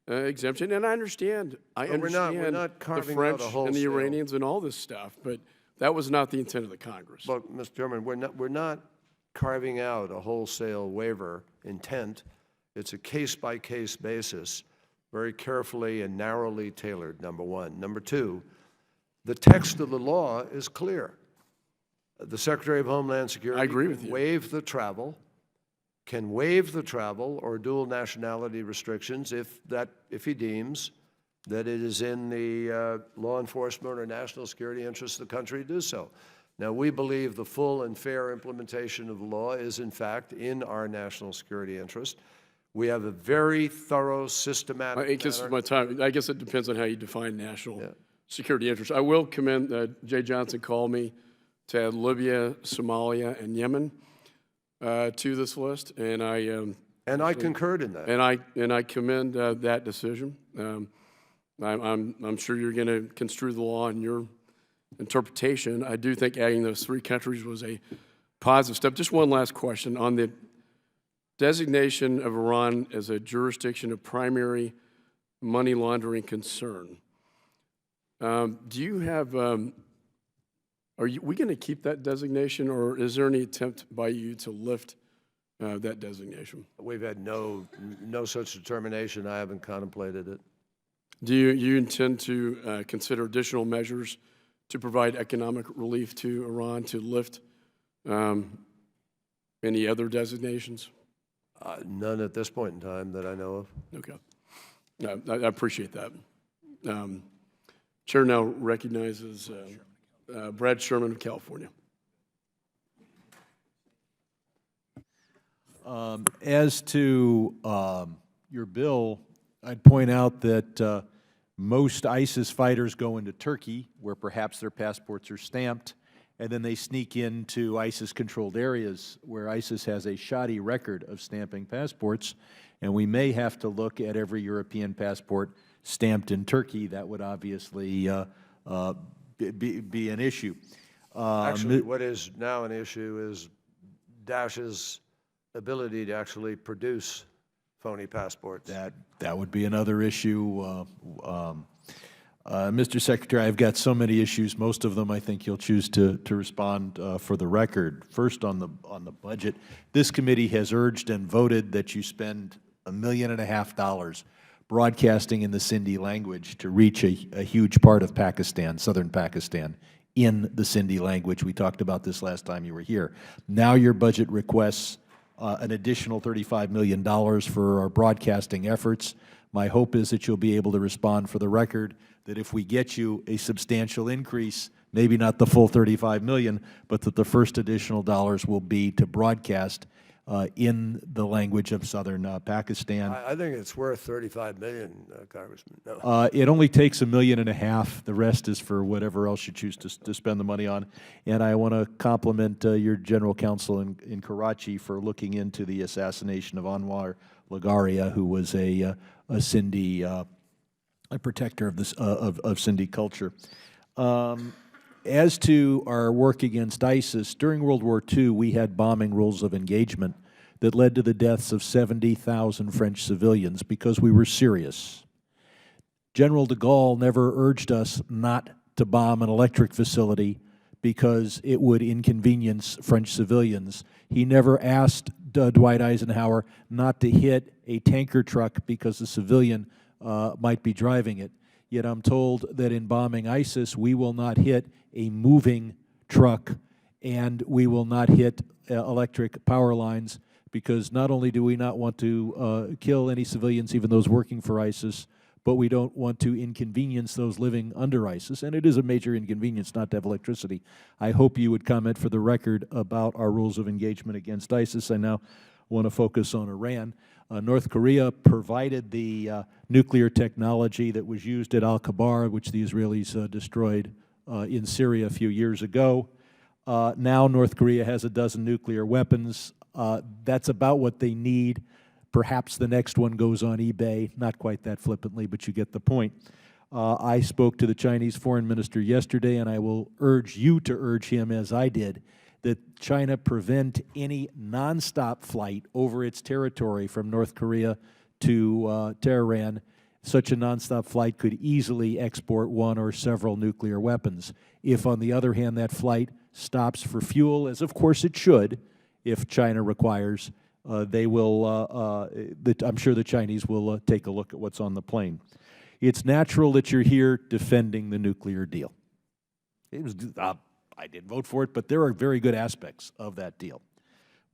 exemption. And I understand. We're not the carving French out a and wholesale. the Iranians and all this stuff. But that was not the intent of the Congress. Look, Mr. Chairman, we're not carving out a wholesale waiver intent. It's a case-by-case basis, very carefully and narrowly tailored, number one. Number two, the text of the law is clear. The Secretary of Homeland Security can waive the travel or dual nationality restrictions if he deems that it is in the law enforcement or national security interests of the country to do so. Now, we believe the full and fair implementation of the law is, in fact, in our national security interest. We have a very thorough, systematic I guess it depends on how you define national security interest. I will commend, Jay Johnson called me to add Libya, Somalia, and Yemen to this list, and I concurred in that. And I commend that decision. I'm sure you're going to construe the law in your interpretation. I do think adding those three countries was a positive step. Just one last question on the designation of Iran as a jurisdiction of primary money laundering concern. Do you have? Are we going to keep that designation, or is there any attempt by you to lift that designation? We've had no such determination. I haven't contemplated it. Do you intend to consider additional measures to provide economic relief to Iran to lift any other designations? None at this point in time that I know of. Okay. I appreciate that. Chair now recognizes Brad Sherman of California. As to your bill, I'd point out that most ISIS fighters go into Turkey, where perhaps their passports are stamped, and then they sneak into ISIS-controlled areas where ISIS has a shoddy record of stamping passports, and we may have to look at every European passport stamped in Turkey. That would obviously be an issue. Actually, what is now an issue is Daesh's ability to actually produce phony passports. That would be another issue. Mr. Secretary, I've got so many issues. Most of them I think you'll choose to respond for the record. First, on the budget, this committee has urged and voted that you spend $1.5 million broadcasting in the Sindhi language to reach a huge part of Pakistan, southern Pakistan, in the Sindhi language. We talked about this last time you were here. Now your budget requests an additional $35 million for our broadcasting efforts. My hope is that you'll be able to respond for the record that if we get you a substantial increase, maybe not the full $35 million, but that the first additional dollars will be to broadcast in the language of southern Pakistan. I think it's worth $35 million, Congressman. No. It only takes $1.5 million. The rest is for whatever else you choose to spend the money on. And I want to compliment your general counsel in Karachi for looking into the assassination of Anwar Lagaria, who was a Sindhi, a protector of this of Sindhi culture. As to our work against ISIS, during World War II, we had bombing rules of engagement that led to the deaths of 70,000 French civilians because we were serious. General de Gaulle never urged us not to bomb an electric facility because it would inconvenience French civilians. He never asked Dwight Eisenhower not to hit a tanker truck because a civilian might be driving it. Yet I'm told that in bombing ISIS, we will not hit a moving truck and we will not hit electric power lines, because not only do we not want to kill any civilians, even those working for ISIS, but we don't want to inconvenience those living under ISIS, and it is a major inconvenience not to have electricity. I hope you would comment for the record about our rules of engagement against ISIS. I now want to focus on Iran. North Korea provided the nuclear technology that was used at Al-Kabar, which the Israelis destroyed in Syria a few years ago. Now North Korea has a dozen nuclear weapons. That's about what they need. Perhaps the next one goes on eBay, not quite that flippantly, but you get the point. I spoke to the Chinese foreign minister yesterday, and I will urge you to urge him, as I did, that China prevent any nonstop flight over its territory from North Korea to Tehran. Such a nonstop flight could easily export one or several nuclear weapons. If, on the other hand, that flight stops for fuel, as of course it should, if China requires, they will, I'm sure the Chinese will take a look at what's on the plane. It's natural that you're here defending the nuclear deal. It was, I didn't vote for it, but there are very good aspects of that deal.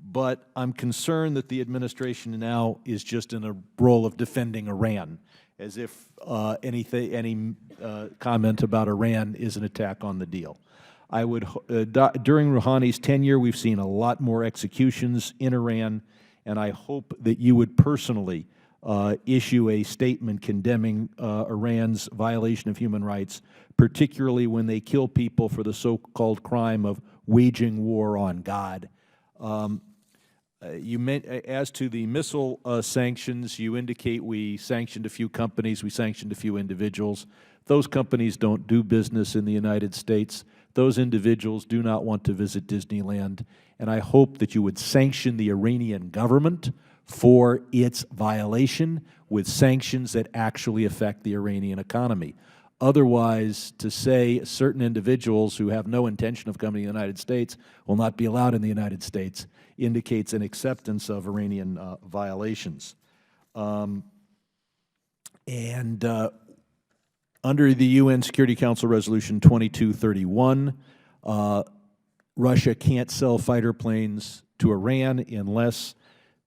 But I'm concerned that the administration now is just in a role of defending Iran, as if any comment about Iran is an attack on the deal. I would, during Rouhani's tenure, we've seen a lot more executions in Iran, and I hope that you would personally issue a statement condemning Iran's violation of human rights, particularly when they kill people for the so-called crime of waging war on God. As to the missile sanctions, you indicate we sanctioned a few companies, we sanctioned a few individuals. Those companies don't do business in the United States. Those individuals do not want to visit Disneyland, and I hope that you would sanction the Iranian government for its violation with sanctions that actually affect the Iranian economy. Otherwise, to say certain individuals who have no intention of coming to the United States will not be allowed in the United States indicates an acceptance of Iranian violations. Under the UN Security Council Resolution 2231, Russia can't sell fighter planes to Iran unless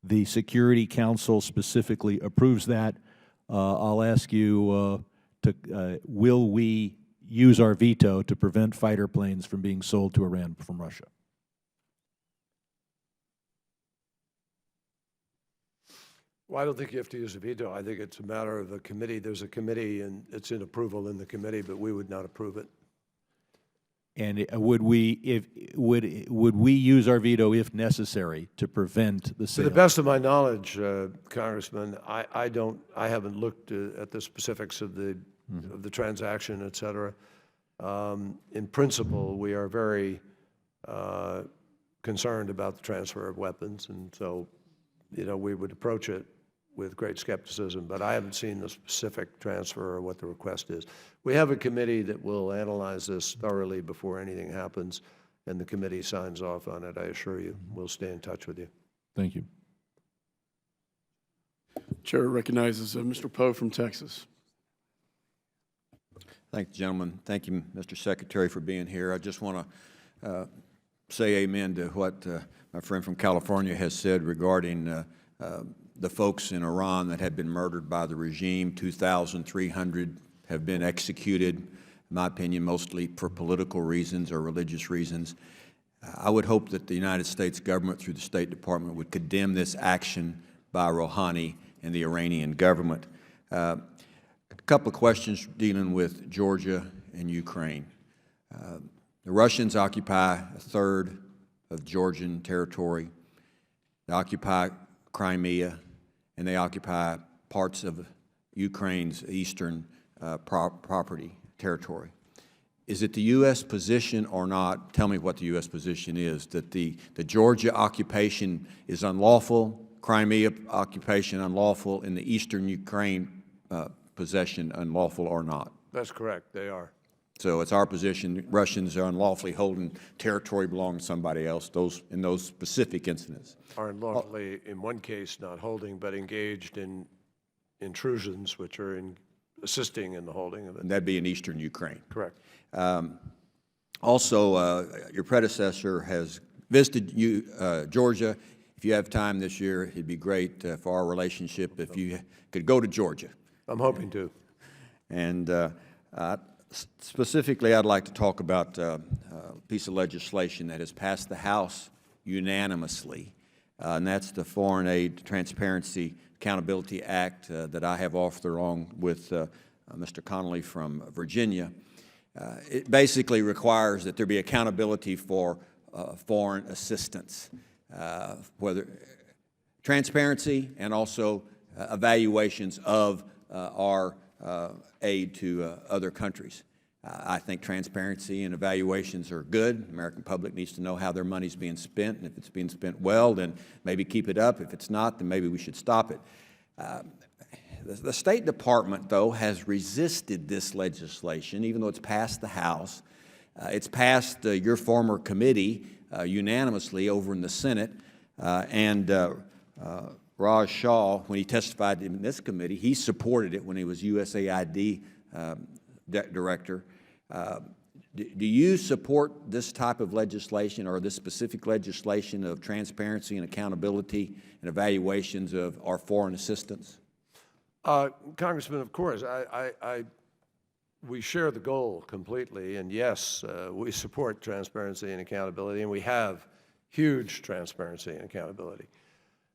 the Security Council specifically approves that. I'll ask you, will we use our veto to prevent fighter planes from being sold to Iran from Russia? Well, I don't think you have to use a veto. I think it's a matter of the committee. There's a committee, and it's in approval in the committee, but we would not approve it. And would we use our veto if necessary to prevent the sale? To the best of my knowledge, Congressman, I haven't looked at the specifics of the transaction, et cetera. In principle, we are very concerned about the transfer of weapons, and so, we would approach it with great skepticism, but I haven't seen the specific transfer or what the request is. We have a committee that will analyze this thoroughly before anything happens, and the committee signs off on it, I assure you. We'll stay in touch with you. Thank you. Chair recognizes Mr. Poe from Texas. Thank you, gentlemen. Thank you, Mr. Secretary, for being here. I just want to say amen to what my friend from California has said regarding the folks in Iran that have been murdered by the regime. 2,300 have been executed, in my opinion, mostly for political reasons or religious reasons. I would hope that the United States government, through the State Department, would condemn this action by Rouhani and the Iranian government. A couple of questions dealing with Georgia and Ukraine. The Russians occupy a third of Georgian territory. They occupy Crimea, and they occupy parts of Ukraine's eastern property territory. Is it the U.S. position or not, tell me what the U.S. position is, that the Georgia occupation is unlawful, Crimea occupation unlawful, and the eastern Ukraine possession unlawful or not? That's correct, they are. So it's our position Russians are unlawfully holding territory belonging to somebody else, in those specific incidents. Are unlawfully, in one case, not holding, but engaged in intrusions, which are assisting in the holding of it. And that'd be in eastern Ukraine. Correct. Also, your predecessor has visited Georgia. If you have time this year, it'd be great for our relationship if you could go to Georgia. I'm hoping to. And specifically, I'd like to talk about a piece of legislation that has passed the House unanimously, and that's the Foreign Aid Transparency Accountability Act that I have authored along with Mr. Connolly from Virginia. It basically requires that there be accountability for foreign assistance, whether transparency and also evaluations of our aid to other countries. I think transparency and evaluations are good. The American public needs to know how their money's being spent, and if it's being spent well, then maybe keep it up. If it's not, then maybe we should stop it. The State Department, though, has resisted this legislation, even though it's passed the House. It's passed your former committee unanimously over in the Senate, and Raj Shah, when he testified in this committee, he supported it when he was USAID director. Do you support this type of legislation or this specific legislation of transparency and accountability and evaluations of our foreign assistance? Congressman, of course, we share the goal completely, and yes, we support transparency and accountability, and we have huge transparency and accountability.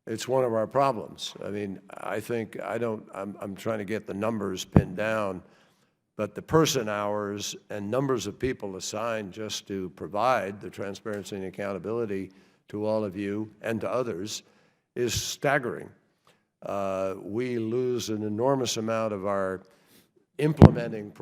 It's one of our problems. I mean, I'm trying to get the numbers pinned down, but the person hours and numbers of people assigned just to provide the transparency and accountability to all of you and to others is staggering. We lose an enormous amount of our implementing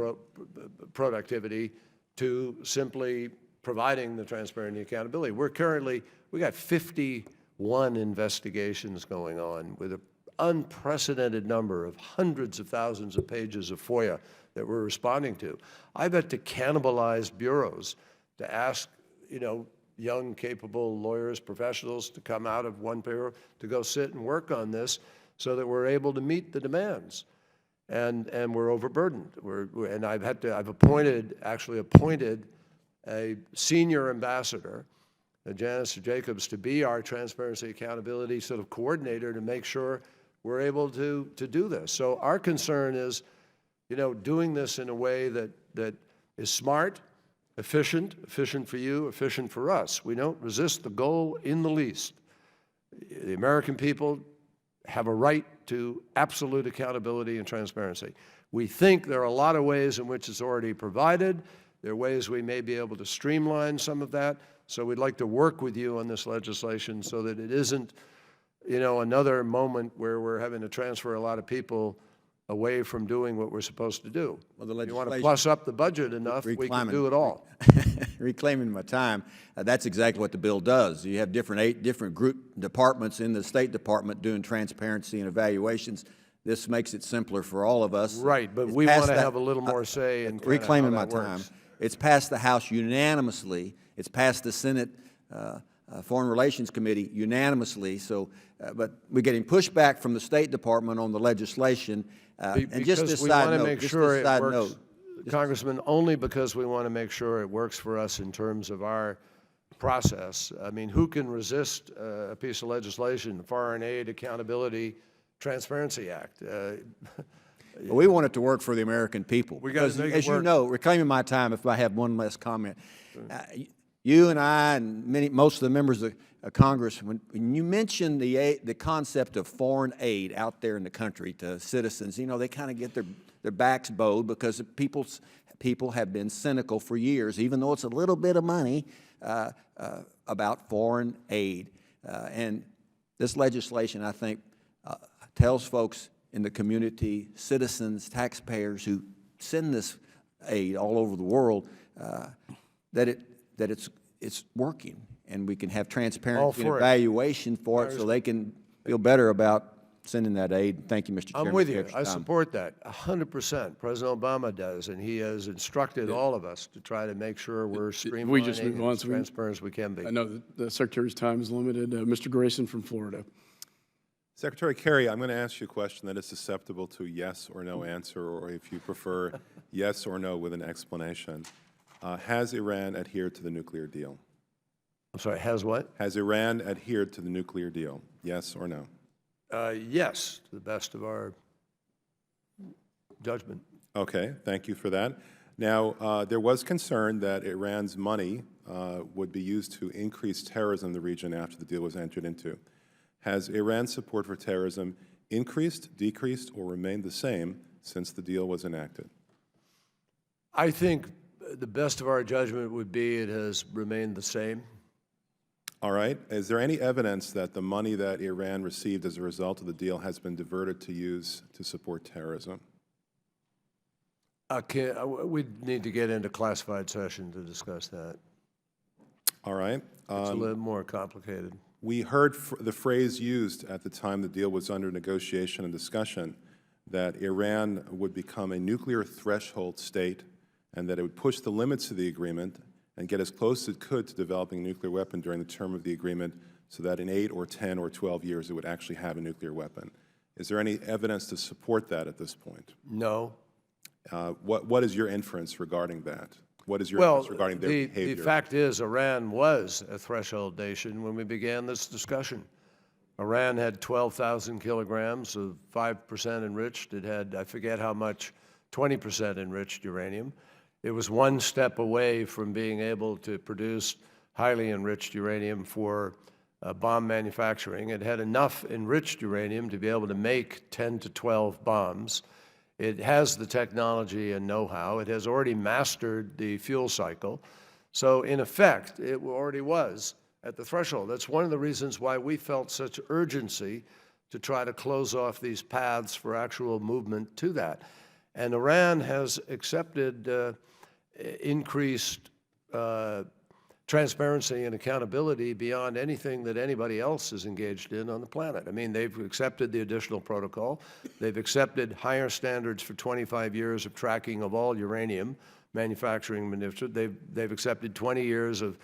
productivity to simply providing the transparency and accountability. We got 51 investigations going on with an unprecedented number of hundreds of thousands of pages of FOIA that we're responding to. I've had to cannibalize bureaus to ask, young, capable lawyers, professionals to come out of one bureau to go sit and work on this so that we're able to meet the demands. And we're overburdened. And I've actually appointed a senior ambassador, Janice Jacobs, to be our transparency accountability sort of coordinator to make sure we're able to do this. So our concern is, doing this in a way that is smart, efficient for you, efficient for us. We don't resist the goal in the least. The American people have a right to absolute accountability and transparency. We think there are a lot of ways in which it's already provided. There are ways we may be able to streamline some of that. So we'd like to work with you on this legislation so that it isn't, another moment where we're having to transfer a lot of people away from doing what we're supposed to do. Well, if you want to plus up the budget enough, we can do it all. Reclaiming my time, that's exactly what the bill does. You have eight different group departments in the State Department doing transparency and evaluations. This makes it simpler for all of us. Right, but we want to have a little more say in reclaiming my how that time. works. It's passed the House unanimously. It's passed the Senate Foreign Relations Committee unanimously. So, but we're getting pushback from the State Department on the legislation. And just this side note, Congressman, only because we want to make sure it works for us in terms of our process. I mean, who can resist a piece of legislation, the Foreign Aid Accountability Transparency Act? We want it to work for the American people. Because, as you know, reclaiming my time, if I have one last comment, you and I and most of the members of Congress, when you mention the concept of foreign aid out there in the country to citizens, they kind of get their backs bowed because people have been cynical for years, even though it's a little bit of money, about foreign aid. And this legislation, I think, tells folks in the community, citizens, taxpayers who send this aid all over the world, that it's working, and we can have transparency and evaluation for it so they can feel better about sending that aid. Thank you, Mr. Chairman. I'm with you. I support that 100%. President Obama does, and he has instructed all of us to try to make sure we're streamlining and as transparent as we can be. I know the Secretary's time is limited. Mr. Grayson from Florida. Secretary Kerry, I'm going to ask you a question that is susceptible to yes or no answer, or if you prefer, yes or no with an explanation. Has Iran adhered to the nuclear deal? I'm sorry, has what? Has Iran adhered to the nuclear deal? Yes or no? Yes, to the best of our judgment. Okay, thank you for that. Now, there was concern that Iran's money would be used to increase terrorism in the region after the deal was entered into. Has Iran's support for terrorism increased, decreased, or remained the same since the deal was enacted? I think the best of our judgment would be it has remained the same. All right. Is there any evidence that the money that Iran received as a result of the deal has been diverted to use to support terrorism? We'd need to get into classified session to discuss that. All right. It's a little more complicated. We heard the phrase used at the time the deal was under negotiation and discussion that Iran would become a nuclear threshold state and that it would push the limits of the agreement and get as close as it could to developing a nuclear weapon during the term of the agreement so that in 8 or 10 or 12 years it would actually have a nuclear weapon. Is there any evidence to support that at this point? No. What is your inference regarding that? What is your inference regarding their behavior? The fact is Iran was a threshold nation when we began this discussion. Iran had 12,000 kilograms of 5% enriched. It had, I forget how much, 20% enriched uranium. It was one step away from being able to produce highly enriched uranium for bomb manufacturing. It had enough enriched uranium to be able to make 10 to 12 bombs. It has the technology and know-how. It has already mastered the fuel cycle. So in effect, it already was at the threshold. That's one of the reasons why we felt such urgency to try to close off these paths for actual movement to that. And Iran has accepted increased transparency and accountability beyond anything that anybody else is engaged in on the planet. I mean, they've accepted the additional protocol. They've accepted higher standards for 25 years of tracking of all uranium manufacturing manipulation. They've accepted 20 years of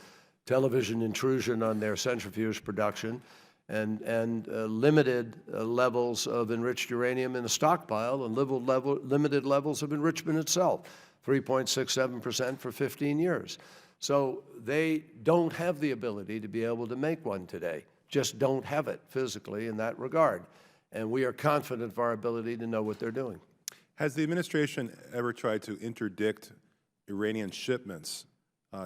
television intrusion on their centrifuge production and limited levels of enriched uranium in a stockpile and limited levels of enrichment itself, 3.67% for 15 years. So they don't have the ability to be able to make one today, just don't have it physically in that regard. And we are confident of our ability to know what they're doing. Has the administration ever tried to interdict Iranian shipments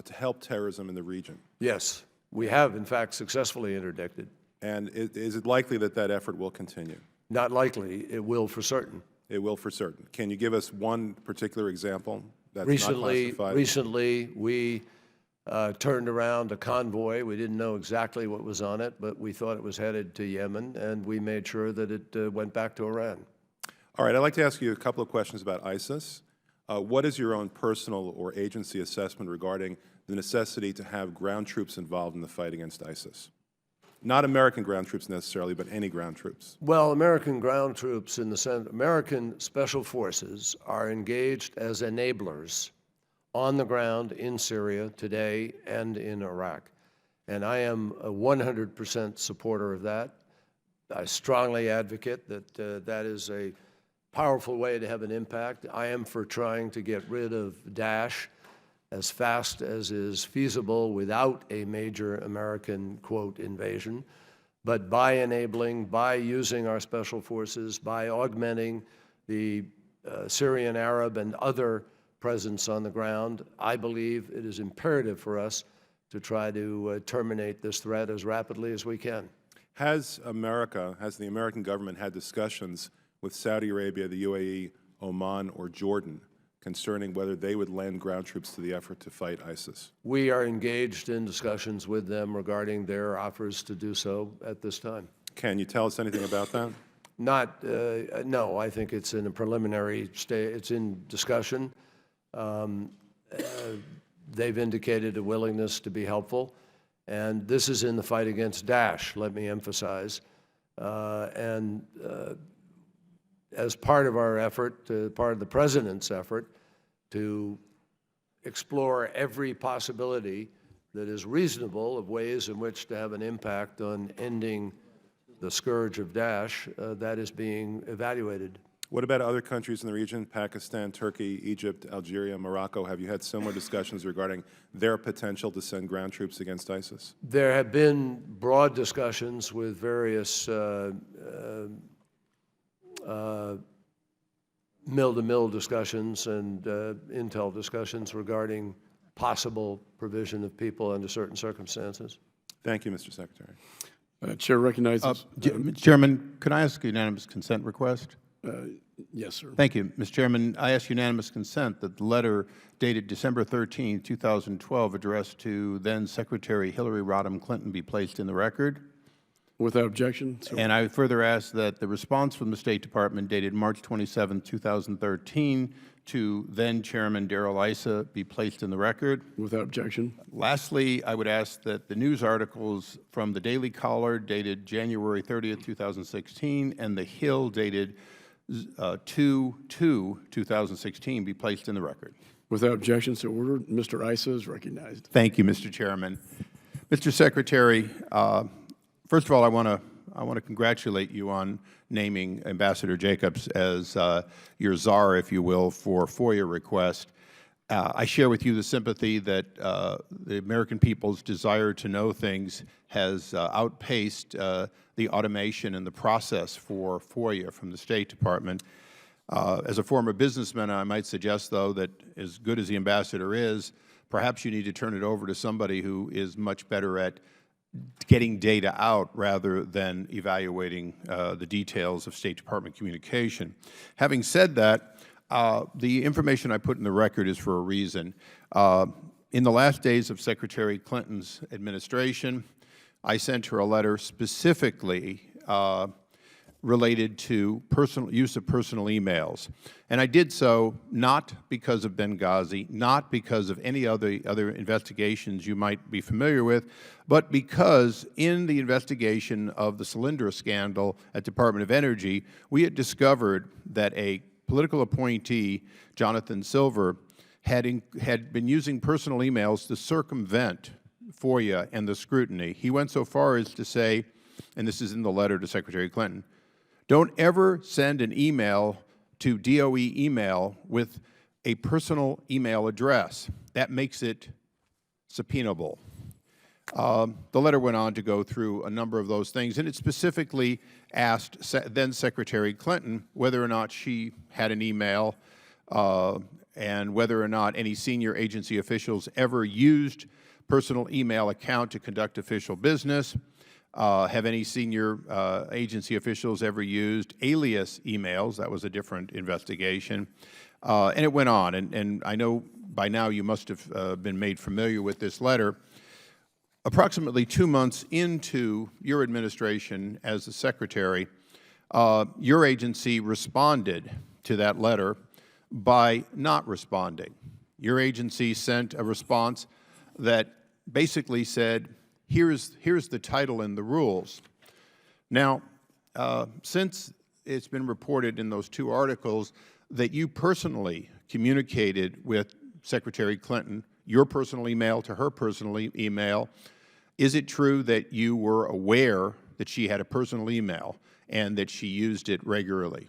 to help terrorism in the region? Yes, we have, in fact, successfully interdicted. And is it likely that that effort will continue? Not likely. It will for certain. It will for certain. Can you give us one particular example that's not classified? Recently, we turned around a convoy. We didn't know exactly what was on it, but we thought it was headed to Yemen, and we made sure that it went back to Iran. All right, I'd like to ask you a couple of questions about ISIS. What is your own personal or agency assessment regarding the necessity to have ground troops involved in the fight against ISIS? Not American ground troops necessarily, but any ground troops. Well, American ground troops in the sense, American special forces are engaged as enablers on the ground in Syria today and in Iraq. And I am a 100% supporter of that. I strongly advocate that that is a powerful way to have an impact. I am for trying to get rid of Daesh as fast as is feasible without a major American, quote, invasion. But by enabling, by using our special forces, by augmenting the Syrian, Arab, and other presence on the ground, I believe it is imperative for us to try to terminate this threat as rapidly as we can. Has the American government had discussions with Saudi Arabia, the UAE, Oman, or Jordan concerning whether they would lend ground troops to the effort to fight ISIS? We are engaged in discussions with them regarding their offers to do so at this time. Can you tell us anything about that? No, I think it's in a preliminary stage. It's in discussion. They've indicated a willingness to be helpful. And this is in the fight against Daesh, let me emphasize. As part of our effort, part of the President's effort, to explore every possibility that is reasonable of ways in which to have an impact on ending the scourge of Daesh, that is being evaluated. What about other countries in the region, Pakistan, Turkey, Egypt, Algeria, Morocco? Have you had similar discussions regarding their potential to send ground troops against ISIS? There have been broad discussions mill-to-mill discussions and intel discussions regarding possible provision of people under certain circumstances. Thank you, Mr. Secretary. Chair recognizes. Chairman, could I ask a unanimous consent request? Yes, sir. Thank you, Mr. Chairman. I ask unanimous consent that the letter dated December 13, 2012, addressed to then-Secretary Hillary Rodham Clinton be placed in the record. Without objection. So and I further ask that the response from the State Department dated March 27, 2013, to then-Chairman Darrell Issa be placed in the record. Without objection. Lastly, I would ask that the news articles from the Daily Caller dated January 30, 2016, and the Hill dated 2/2/2016 be placed in the record. Without objection, so ordered. Mr. Issa is recognized. Thank you, Mr. Chairman. Mr. Secretary, first of all, I want to congratulate you on naming Ambassador Jacobs as your czar, if you will, for FOIA request. I share with you the sympathy that the American people's desire to know things has outpaced the automation and the process for FOIA from the State Department. As a former businessman, I might suggest, though, that as good as the ambassador is, perhaps you need to turn it over to somebody who is much better at getting data out rather than evaluating the details of State Department communication. Having said that, the information I put in the record is for a reason. In the last days of Secretary Clinton's administration, I sent her a letter specifically related to use of personal emails. And I did so not because of Benghazi, not because of any other investigations you might be familiar with, but because in the investigation of the Solyndra scandal at Department of Energy, we had discovered that a political appointee, Jonathan Silver, had been using personal emails to circumvent FOIA and the scrutiny. He went so far as to say, and this is in the letter to Secretary Clinton, don't ever send an email to DOE email with a personal email address. That makes it subpoenable. The letter went on to go through a number of those things, and it specifically asked then-Secretary Clinton whether or not she had an email and whether or not any senior agency officials ever used personal email account to conduct official business. Have any senior agency officials ever used alias emails? That was a different investigation. And it went on, and I know by now you must have been made familiar with this letter. Approximately 2 months into your administration as the Secretary, your agency responded to that letter by not responding. Your agency sent a response that basically said, here's the title and the rules. Now, since it's been reported in those 2 articles that you personally communicated with Secretary Clinton, your personal email to her personal email, is it true that you were aware that she had a personal email and that she used it regularly?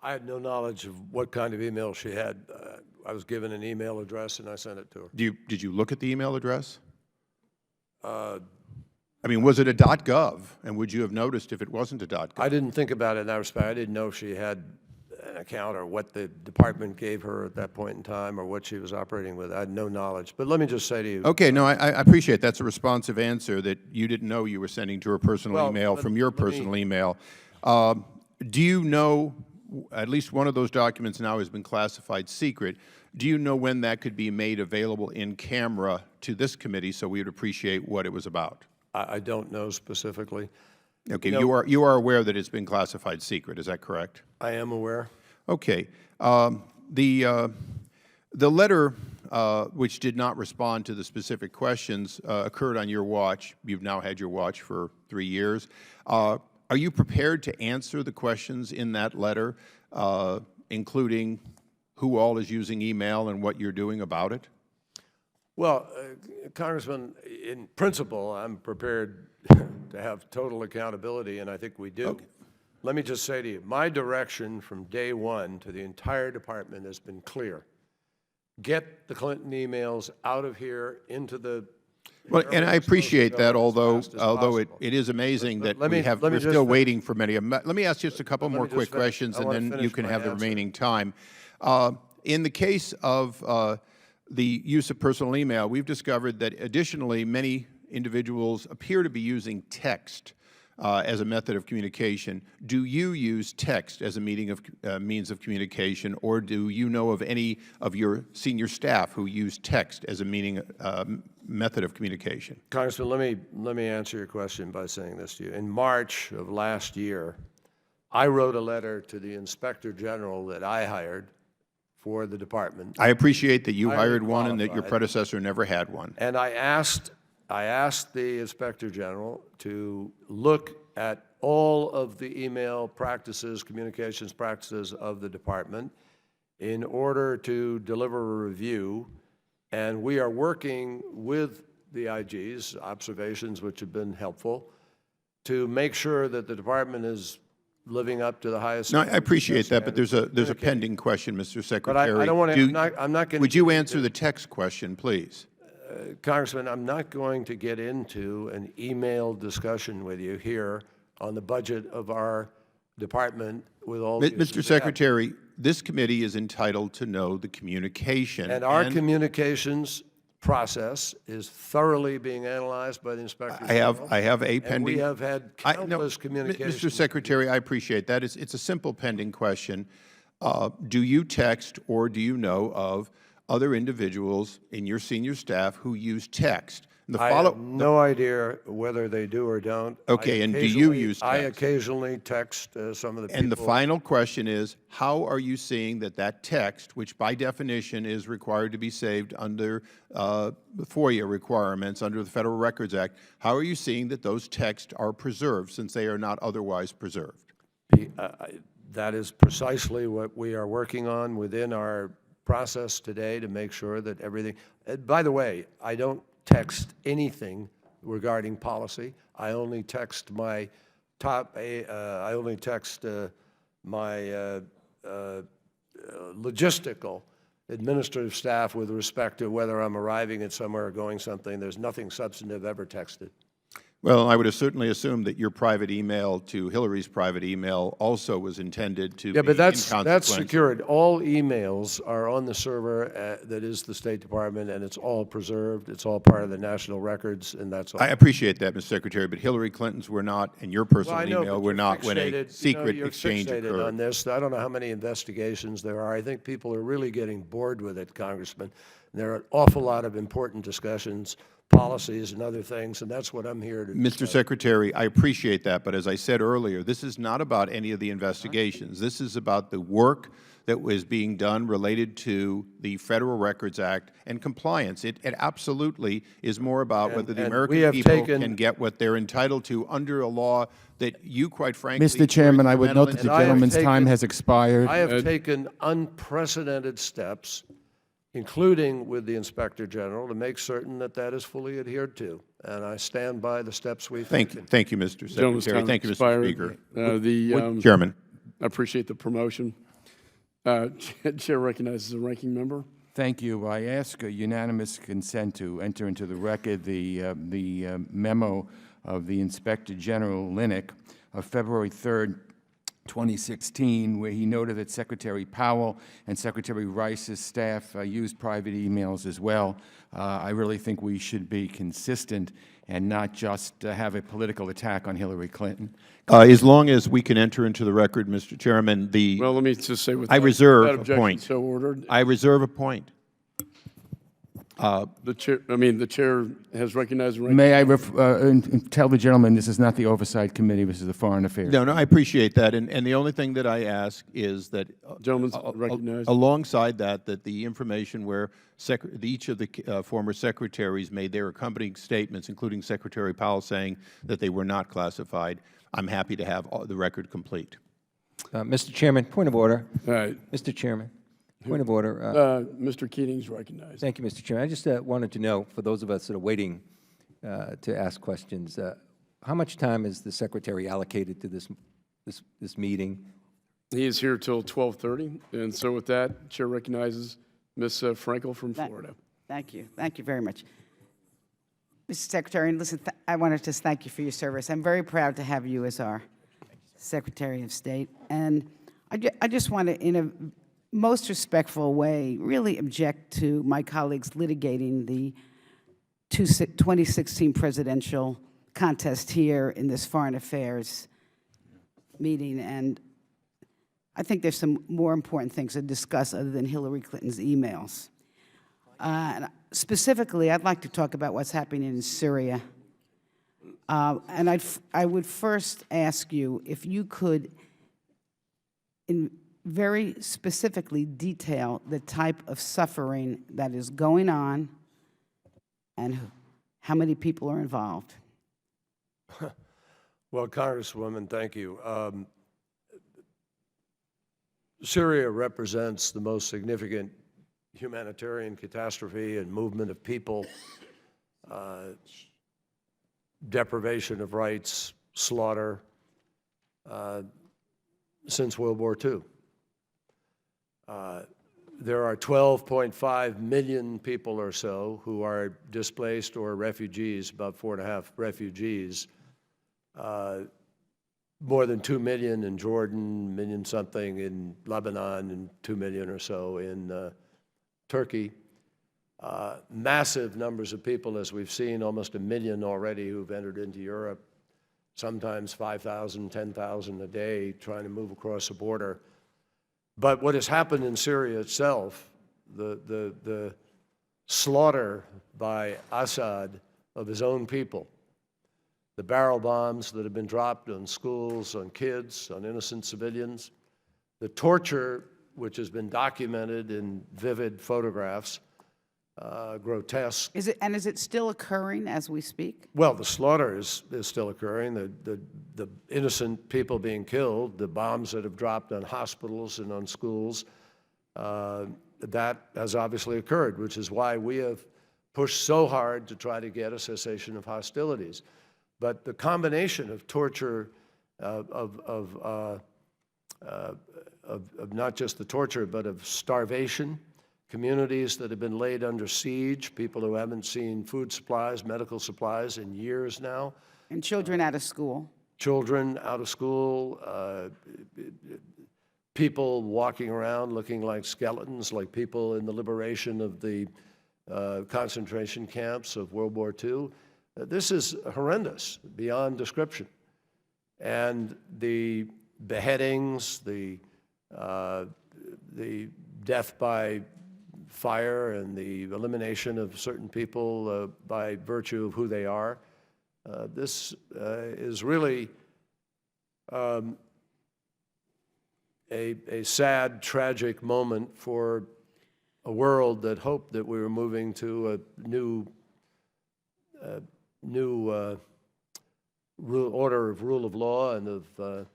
I had no knowledge of what kind of email she had. I was given an email address and I sent it to her. Did you look at the email address? I mean, was it a .gov? And would you have noticed if it wasn't a .gov? I didn't think about it in that respect. I didn't know if she had an account or what the department gave her at that point in time or what she was operating with. I had no knowledge. But let me just say to you. Okay, no, I appreciate that's a responsive answer that you didn't know you were sending to her personal email from your personal email. Do you know, at least one of those documents now has been classified secret, do you know when that could be made available in camera to this committee so we would appreciate what it was about? I don't know specifically. Okay, you are aware that it's been classified secret, is that correct? I am aware. Okay. The letter, which did not respond to the specific questions, occurred on your watch. You've now had your watch for 3 years. Are you prepared to answer the questions in that letter, including who all is using email and what you're doing about it? Well, Congressman, in principle, I'm prepared to have total accountability, and I think we do. Okay. Let me just say to you, my direction from day one to the entire department has been clear. Get the Clinton emails out of here into the Well, and I appreciate that, although fast as it possible. is amazing that let me we're just still finish. waiting for many of them. Let me ask just a couple more me quick just finish. questions, I and wanna then you finish can my have the answer. remaining time. In the case of the use of personal email, we've discovered that additionally many individuals appear to be using text as a method of communication. Do you use text as a means of communication, or do you know of any of your senior staff who use text as a method of communication? Congressman, let me answer your question by saying this to you. In March of last year, I wrote a letter to the Inspector General that I hired for the department. I appreciate that you Highly hired one and that your qualified. predecessor never had one. And I asked the Inspector General to look at all of the email practices, communications practices of the department in order to deliver a review. And we are working with the IG's observations, which have been helpful, to make sure that the department is living up to the highest. No, I appreciate that, but there's a standards. pending question, Mr. But Secretary. I don't want to. I'm not going. Would you answer the text question, please? Congressman, I'm not going to get into an email discussion with you here on the budget of our department with all the Mr. Secretary, this committee is entitled to know the communication. And our communications process is thoroughly being analyzed by the Inspector General. I have a And pending. we have had countless communications. Mr. Secretary, I appreciate that. It's a simple pending question. Do you text or do you know of other individuals in your senior staff who use text? And I have no idea whether they do or don't. Okay, and do you use text? I occasionally text some of the people. And the final question is, how are you seeing that text, which by definition is required to be saved under FOIA requirements under the Federal Records Act, how are you seeing that those texts are preserved since they are not otherwise preserved? That is precisely what we are working on within our process today to make sure that everything. By the way, I don't text anything regarding policy. I only text my logistical administrative staff with respect to whether I'm arriving at somewhere or going something. There's nothing substantive ever texted. Well, I would certainly assume that your private email to Hillary's private email also was intended to be but that's inconsequential. secured. All emails are on the server that is the State Department, and it's all preserved. It's all part of the national records, and that's all. I appreciate that, Mr. Secretary, but Hillary Clinton's were not, and your personal Well, I know, email but were you're not when a fixated, secret you're exchange fixated occurred. on this. I don't know how many investigations there are. I think people are really getting bored with it, Congressman. There are an awful lot of important discussions, policies and other things, and that's what I'm here to Mr. Secretary, I appreciate that, but as I said earlier, this is not about any of the investigations. This is about the work that was being done related to the Federal Records Act and compliance. It absolutely is more about whether the American people can get what they're entitled to under a law that you, quite frankly— Mr. Chairman, I would note that the gentleman's time has expired. I have taken unprecedented steps, including with the Inspector General, to make certain that that is fully adhered to. And I stand by the steps we've taken. Thank you, Mr. Secretary. Thank you, Mr. Speaker. Chairman. I appreciate the promotion. Chair recognizes the ranking member. Thank you. I ask a unanimous consent to enter into the record the memo of the Inspector General, Linick, of February 3rd, 2016, where he noted that Secretary Powell and Secretary Royce's staff used private emails as well. I really think we should be consistent and not just have a political attack on Hillary Clinton. As long as we can enter into the record, Mr. Chairman, Well, let me just say with I that reserve objection a point. so ordered. I reserve a point. The chair has recognized the ranking May I tell the gentleman this is not the Oversight Committee, this is the Foreign Affairs. No, I appreciate that. And the only thing that I ask is that Gentleman's recognized. alongside that the information where each of the former secretaries made their accompanying statements, including Secretary Powell saying that they were not classified, I'm happy to have the record complete. Mr. Chairman, point of order. All right. Mr. Chairman, point of order. Mr. Keating's recognized. Thank you, Mr. Chairman. I just wanted to know, for those of us that are waiting to ask questions, how much time is the Secretary allocated to this meeting? He is here till 12:30, and so with that, Chair recognizes Ms. Frankel from Florida. Thank you. Thank you very much. Mr. Secretary, and listen, I want to just thank you for your service. I'm very proud to have you as our Secretary of State. And I just want to, in a most respectful way, really object to my colleagues litigating the 2016 presidential contest here in this Foreign Affairs meeting. And I think there's some more important things to discuss other than Hillary Clinton's emails. And specifically, I'd like to talk about what's happening in Syria. And I would first ask you if you could very specifically detail the type of suffering that is going on and how many people are involved. Well, Congresswoman, thank you. Syria represents the most significant humanitarian catastrophe and movement of people, deprivation of rights, slaughter, since World War II. There are 12.5 million people or so who are displaced or refugees, about 4.5 refugees. More than 2 million in Jordan, million something in Lebanon, and 2 million or so in Turkey. Massive numbers of people, as we've seen, almost 1 million already who've entered into Europe, sometimes 5,000, 10,000 a day trying to move across the border. But what has happened in Syria itself, the slaughter by Assad of his own people, the barrel bombs that have been dropped on schools, on kids, on innocent civilians, the torture which has been documented in vivid photographs, grotesque. Is it still occurring as we speak? Well, the slaughter is still occurring, the innocent people being killed, the bombs that have dropped on hospitals and on schools, that has obviously occurred, which is why we have pushed so hard to try to get a cessation of hostilities. But the combination of torture, of not just the torture, but of starvation, communities that have been laid under siege, people who haven't seen food supplies, medical supplies in years now. And children out of school. Children out of school, people walking around looking like skeletons, like people in the liberation of the concentration camps of World War II. This is horrendous, beyond description. And the beheadings, the death by fire and the elimination of certain people by virtue of who they are, this is really a sad, tragic moment for a world that hoped that we were moving to a new order of rule of law and of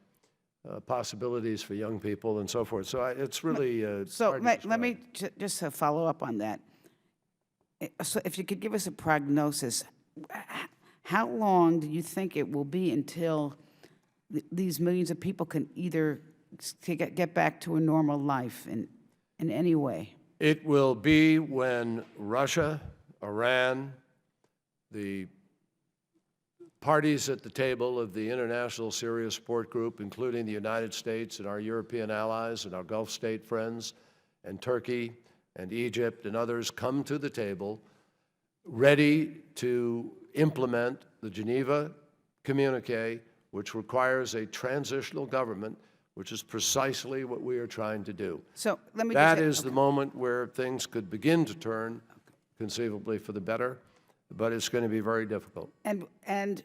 possibilities for young people and so forth. So it's really so let me just follow up on that. So if you could give us a prognosis, how long do you think it will be until these millions of people can either get back to a normal life in any way? It will be when Russia, Iran, the parties at the table of the International Syria Support Group, including the United States and our European allies and our Gulf state friends, and Turkey and Egypt and others, come to the table ready to implement the Geneva communique, which requires a transitional government, which is precisely what we are trying to do. So let me That is the moment where things could begin to turn, conceivably for the better, but it's going to be very difficult. And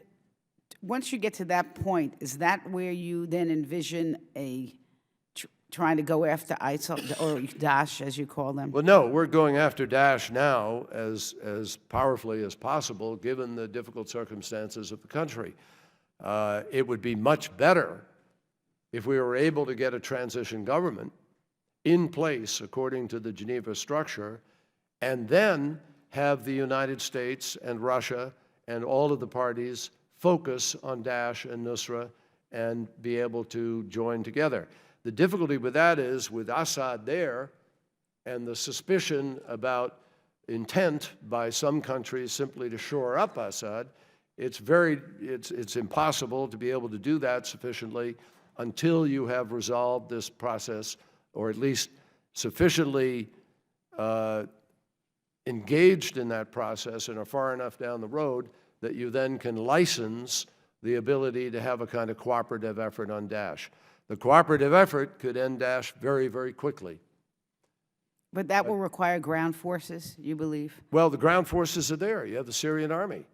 once you get to that point, is that where you then envision trying to go after ISIL, or Daesh, as you call them? Well, no, we're going after Daesh now as powerfully as possible, given the difficult circumstances of the country. It would be much better if we were able to get a transition government in place according to the Geneva structure, and then have the United States and Russia and all of the parties focus on Daesh and Nusra and be able to join together. The difficulty with that is, with Assad there and the suspicion about intent by some countries simply to shore up Assad, it's impossible to be able to do that sufficiently until you have resolved this process, or at least sufficiently engaged in that process and are far enough down the road that you then can license the ability to have a kind of cooperative effort on Daesh. The cooperative effort could end Daesh very, very quickly. But that will require ground forces, you believe? Well, the ground forces are there. You have the Syrian army.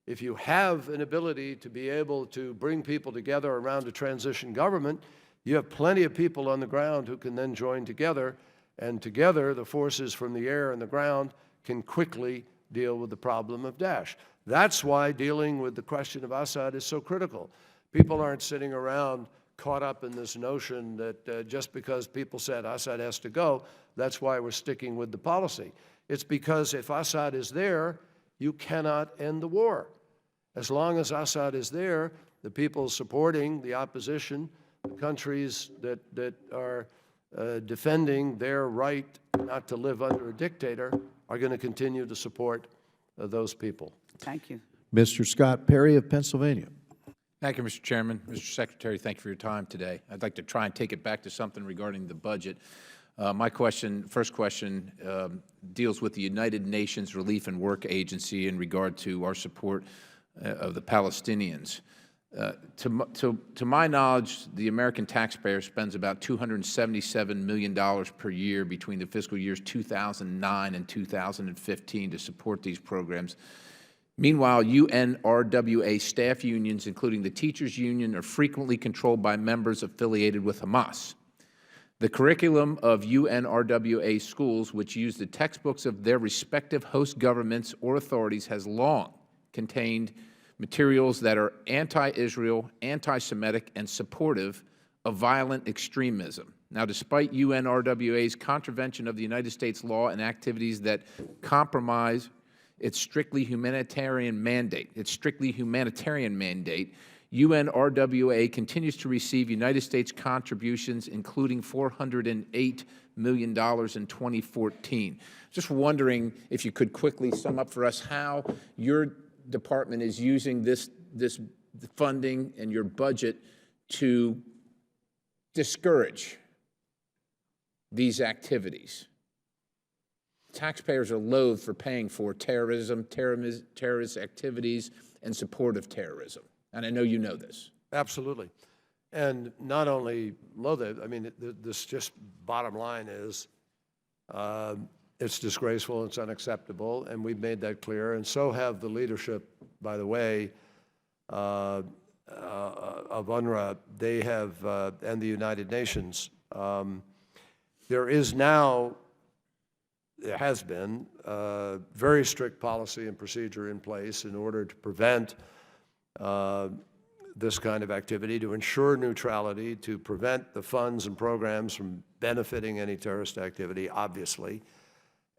If you have an ability to be able to bring people together around a transition government, you have plenty of people on the ground who can then join together, and together the forces from the air and the ground can quickly deal with the problem of Daesh. That's why dealing with the question of Assad is so critical. People aren't sitting around caught up in this notion that just because people said Assad has to go, that's why we're sticking with the policy. It's because if Assad is there, you cannot end the war. As long as Assad is there, the people supporting the opposition, the countries that are defending their right not to live under a dictator, are going to continue to support those people. Thank you. Mr. Scott Perry of Pennsylvania. Thank you, Mr. Chairman. Mr. Secretary, thank you for your time today. I'd like to try and take it back to something regarding the budget. My first question, deals with the United Nations Relief and Work Agency in regard to our support of the Palestinians. To my knowledge, the American taxpayer spends about $277 million per year between the fiscal years 2009 and 2015 to support these programs. Meanwhile, UNRWA staff unions, including the teachers union, are frequently controlled by members affiliated with Hamas. The curriculum of UNRWA schools, which use the textbooks of their respective host governments or authorities, has long contained materials that are anti-Israel, anti-Semitic, and supportive of violent extremism. Now, despite UNRWA's contravention of the United States law and activities that compromise its strictly humanitarian mandate, UNRWA continues to receive United States contributions, including $408 million in 2014. Just wondering if you could quickly sum up for us how your department is using this funding and your budget to discourage these activities. Taxpayers are loath for paying for terrorism, terrorist activities, and support of terrorism. And I know you know this. Absolutely. And not only loathe it, I mean, this just bottom line is it's disgraceful, it's unacceptable, and we've made that clear, and so have the leadership, by the way, of UNRWA. They have, and the United Nations. There is now, there has been, very strict policy and procedure in place in order to prevent this kind of activity, to ensure neutrality, to prevent the funds and programs from benefiting any terrorist activity, obviously.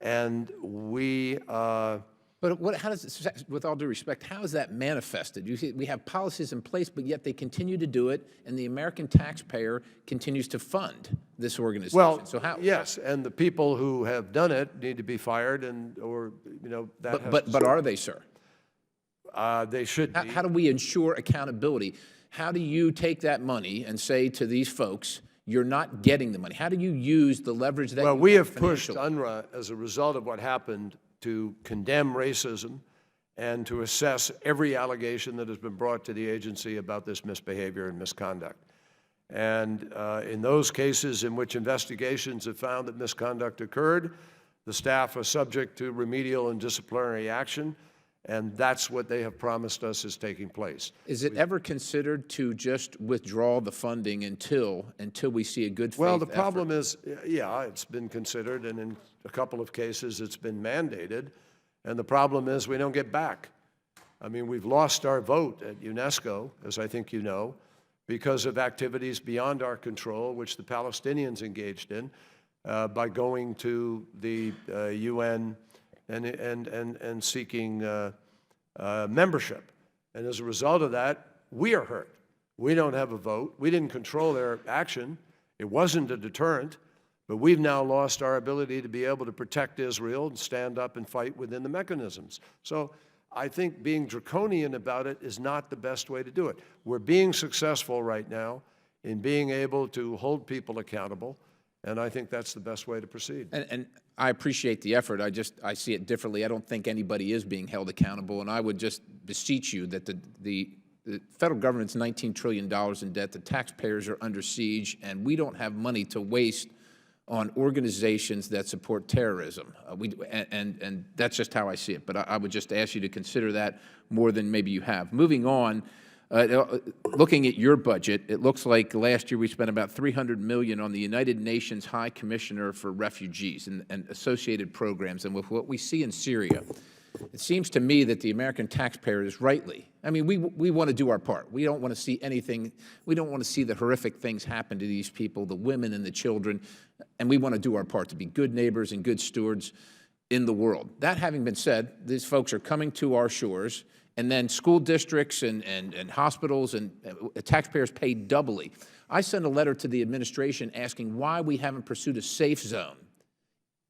And we... But how does, with all due respect, how is that manifested? You see, we have policies in place, but yet they continue to do it, and the American taxpayer continues to fund this organization. Well, so how? Yes, and the people who have done it need to be fired, or that. But are they, sir? They should be. How do we ensure accountability? How do you take that money and say to these folks, you're not getting the money? How do you use the leverage that? Well, we have pushed UNRWA as a result of what happened to condemn racism and to assess every allegation that has been brought to the agency about this misbehavior and misconduct. And in those cases in which investigations have found that misconduct occurred, the staff are subject to remedial and disciplinary action, and that's what they have promised us is taking place. Is it ever considered to just withdraw the funding until we see a good faith Well, the effort? problem is, yeah, it's been considered, and in a couple of cases it's been mandated, and the problem is we don't get back. I mean, we've lost our vote at UNESCO, as I think you know, because of activities beyond our control, which the Palestinians engaged in by going to the UN and seeking membership. And as a result of that, we are hurt. We don't have a vote. We didn't control their action. It wasn't a deterrent, But we've now lost our ability to be able to protect Israel and stand up and fight within the mechanisms. So I think being draconian about it is not the best way to do it. We're being successful right now in being able to hold people accountable, and I think that's the best way to proceed. And I appreciate the effort. I see it differently. I don't think anybody is being held accountable, and I would just beseech you that the federal government's $19 trillion in debt, the taxpayers are under siege, and we don't have money to waste on organizations that support terrorism. And that's just how I see it. But I would just ask you to consider that more than maybe you have. Moving on, looking at your budget, it looks like last year we spent about $300 million on the United Nations High Commissioner for Refugees and associated programs. And with what we see in Syria, it seems to me that the American taxpayer is rightly, I mean, we want to do our part. We don't want to see anything, we don't want to see the horrific things happen to these people, the women and the children, and we want to do our part to be good neighbors and good stewards in the world. That having been said, these folks are coming to our shores, and then school districts and hospitals and taxpayers pay doubly. I sent a letter to the administration asking why we haven't pursued a safe zone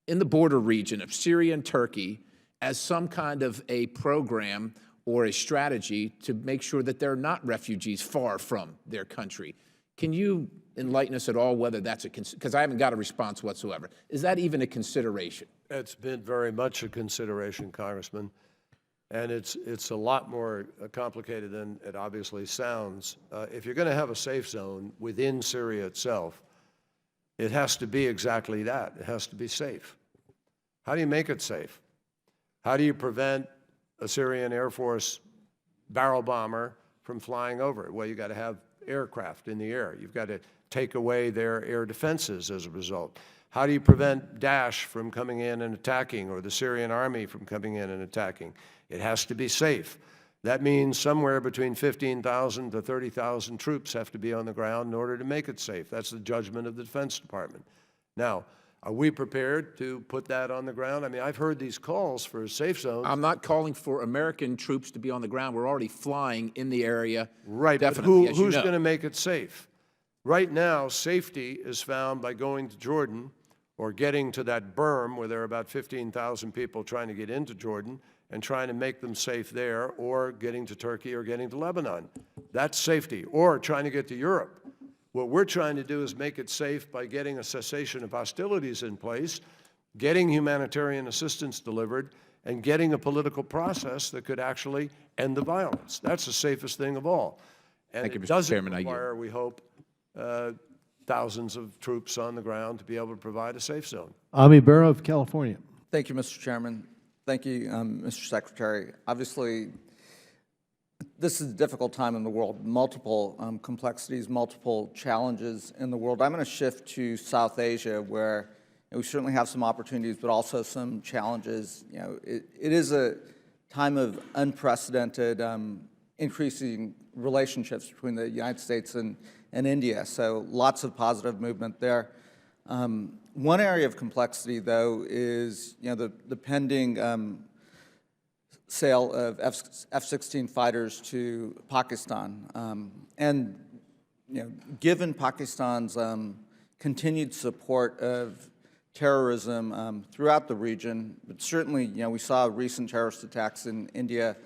in the border region of Syria and Turkey as some kind of a program or a strategy to make sure that there are not refugees far from their country. Can you enlighten us at all whether that's because I haven't got a response whatsoever. Is that even a consideration? It's been very much a consideration, Congressman, and it's a lot more complicated than it obviously sounds. If you're going to have a safe zone within Syria itself, it has to be exactly that. It has to be safe. How do you make it safe? How do you prevent a Syrian Air Force barrel bomber from flying over it? Well, you've got to have aircraft in the air. You've got to take away their air defenses as a result. How do you prevent Daesh from coming in and attacking, or the Syrian army from coming in and attacking? It has to be safe. That means somewhere between 15,000 to 30,000 troops have to be on the ground in order to make it safe. That's the judgment of the Defense Department. Now, are we prepared to put that on the ground? I mean, I've heard these calls for safe zones. I'm not calling for American troops to be on the ground. We're already flying in the area. Right, definitely, but who's going to make it safe? Right now, safety is found by going to Jordan or getting to that berm where there are about 15,000 people trying to get into Jordan and trying to make them safe there, or getting to Turkey or getting to Lebanon. That's safety. Or trying to get to Europe. What we're trying to do is make it safe by getting a cessation of hostilities in place, getting humanitarian assistance delivered, and getting a political process that could actually end the violence. That's the safest thing of all. And Thank you, it Mr. doesn't Chairman. require, we hope, thousands of troops on the ground to be able to provide a safe zone. Ami Berra of California. Thank you, Mr. Chairman. Thank you, Mr. Secretary. Obviously, this is a difficult time in the world, multiple complexities, multiple challenges in the world. I'm going to shift to South Asia, where we certainly have some opportunities, but also some challenges. You know, it is a time of unprecedented increasing relationships between the United States and India, so lots of positive movement there. One area of complexity, though, is the pending sale of F-16 fighters to Pakistan, and given Pakistan's continued support of terrorism throughout the region, but certainly we saw recent terrorist attacks in India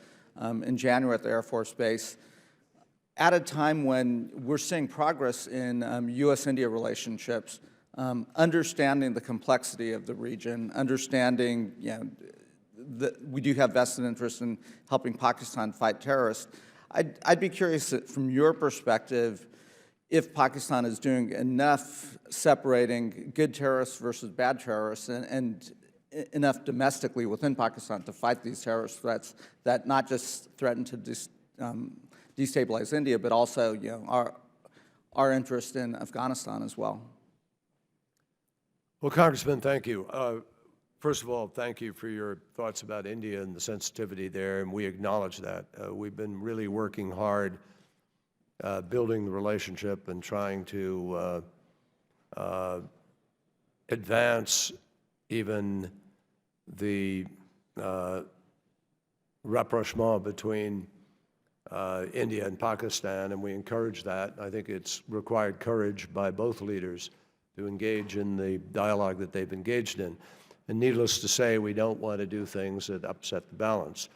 in January at the Air Force Base, at a time when we're seeing progress in U.S.-India relationships, understanding the complexity of the region, understanding that we do have vested interest in helping Pakistan fight terrorists. I'd be curious, from your perspective, if Pakistan is doing enough separating good terrorists versus bad terrorists, and enough domestically within Pakistan to fight these terrorist threats that not just threaten to destabilize India, but also our interest in Afghanistan as well. Well, Congressman, thank you. First of all, thank you for your thoughts about India and the sensitivity there, and we acknowledge that. We've been really working hard building the relationship and trying to advance even the rapprochement between India and Pakistan, and we encourage that. I think it's required courage by both leaders to engage in the dialogue that they've engaged in. And needless to say, we don't want to do things that upset the balance.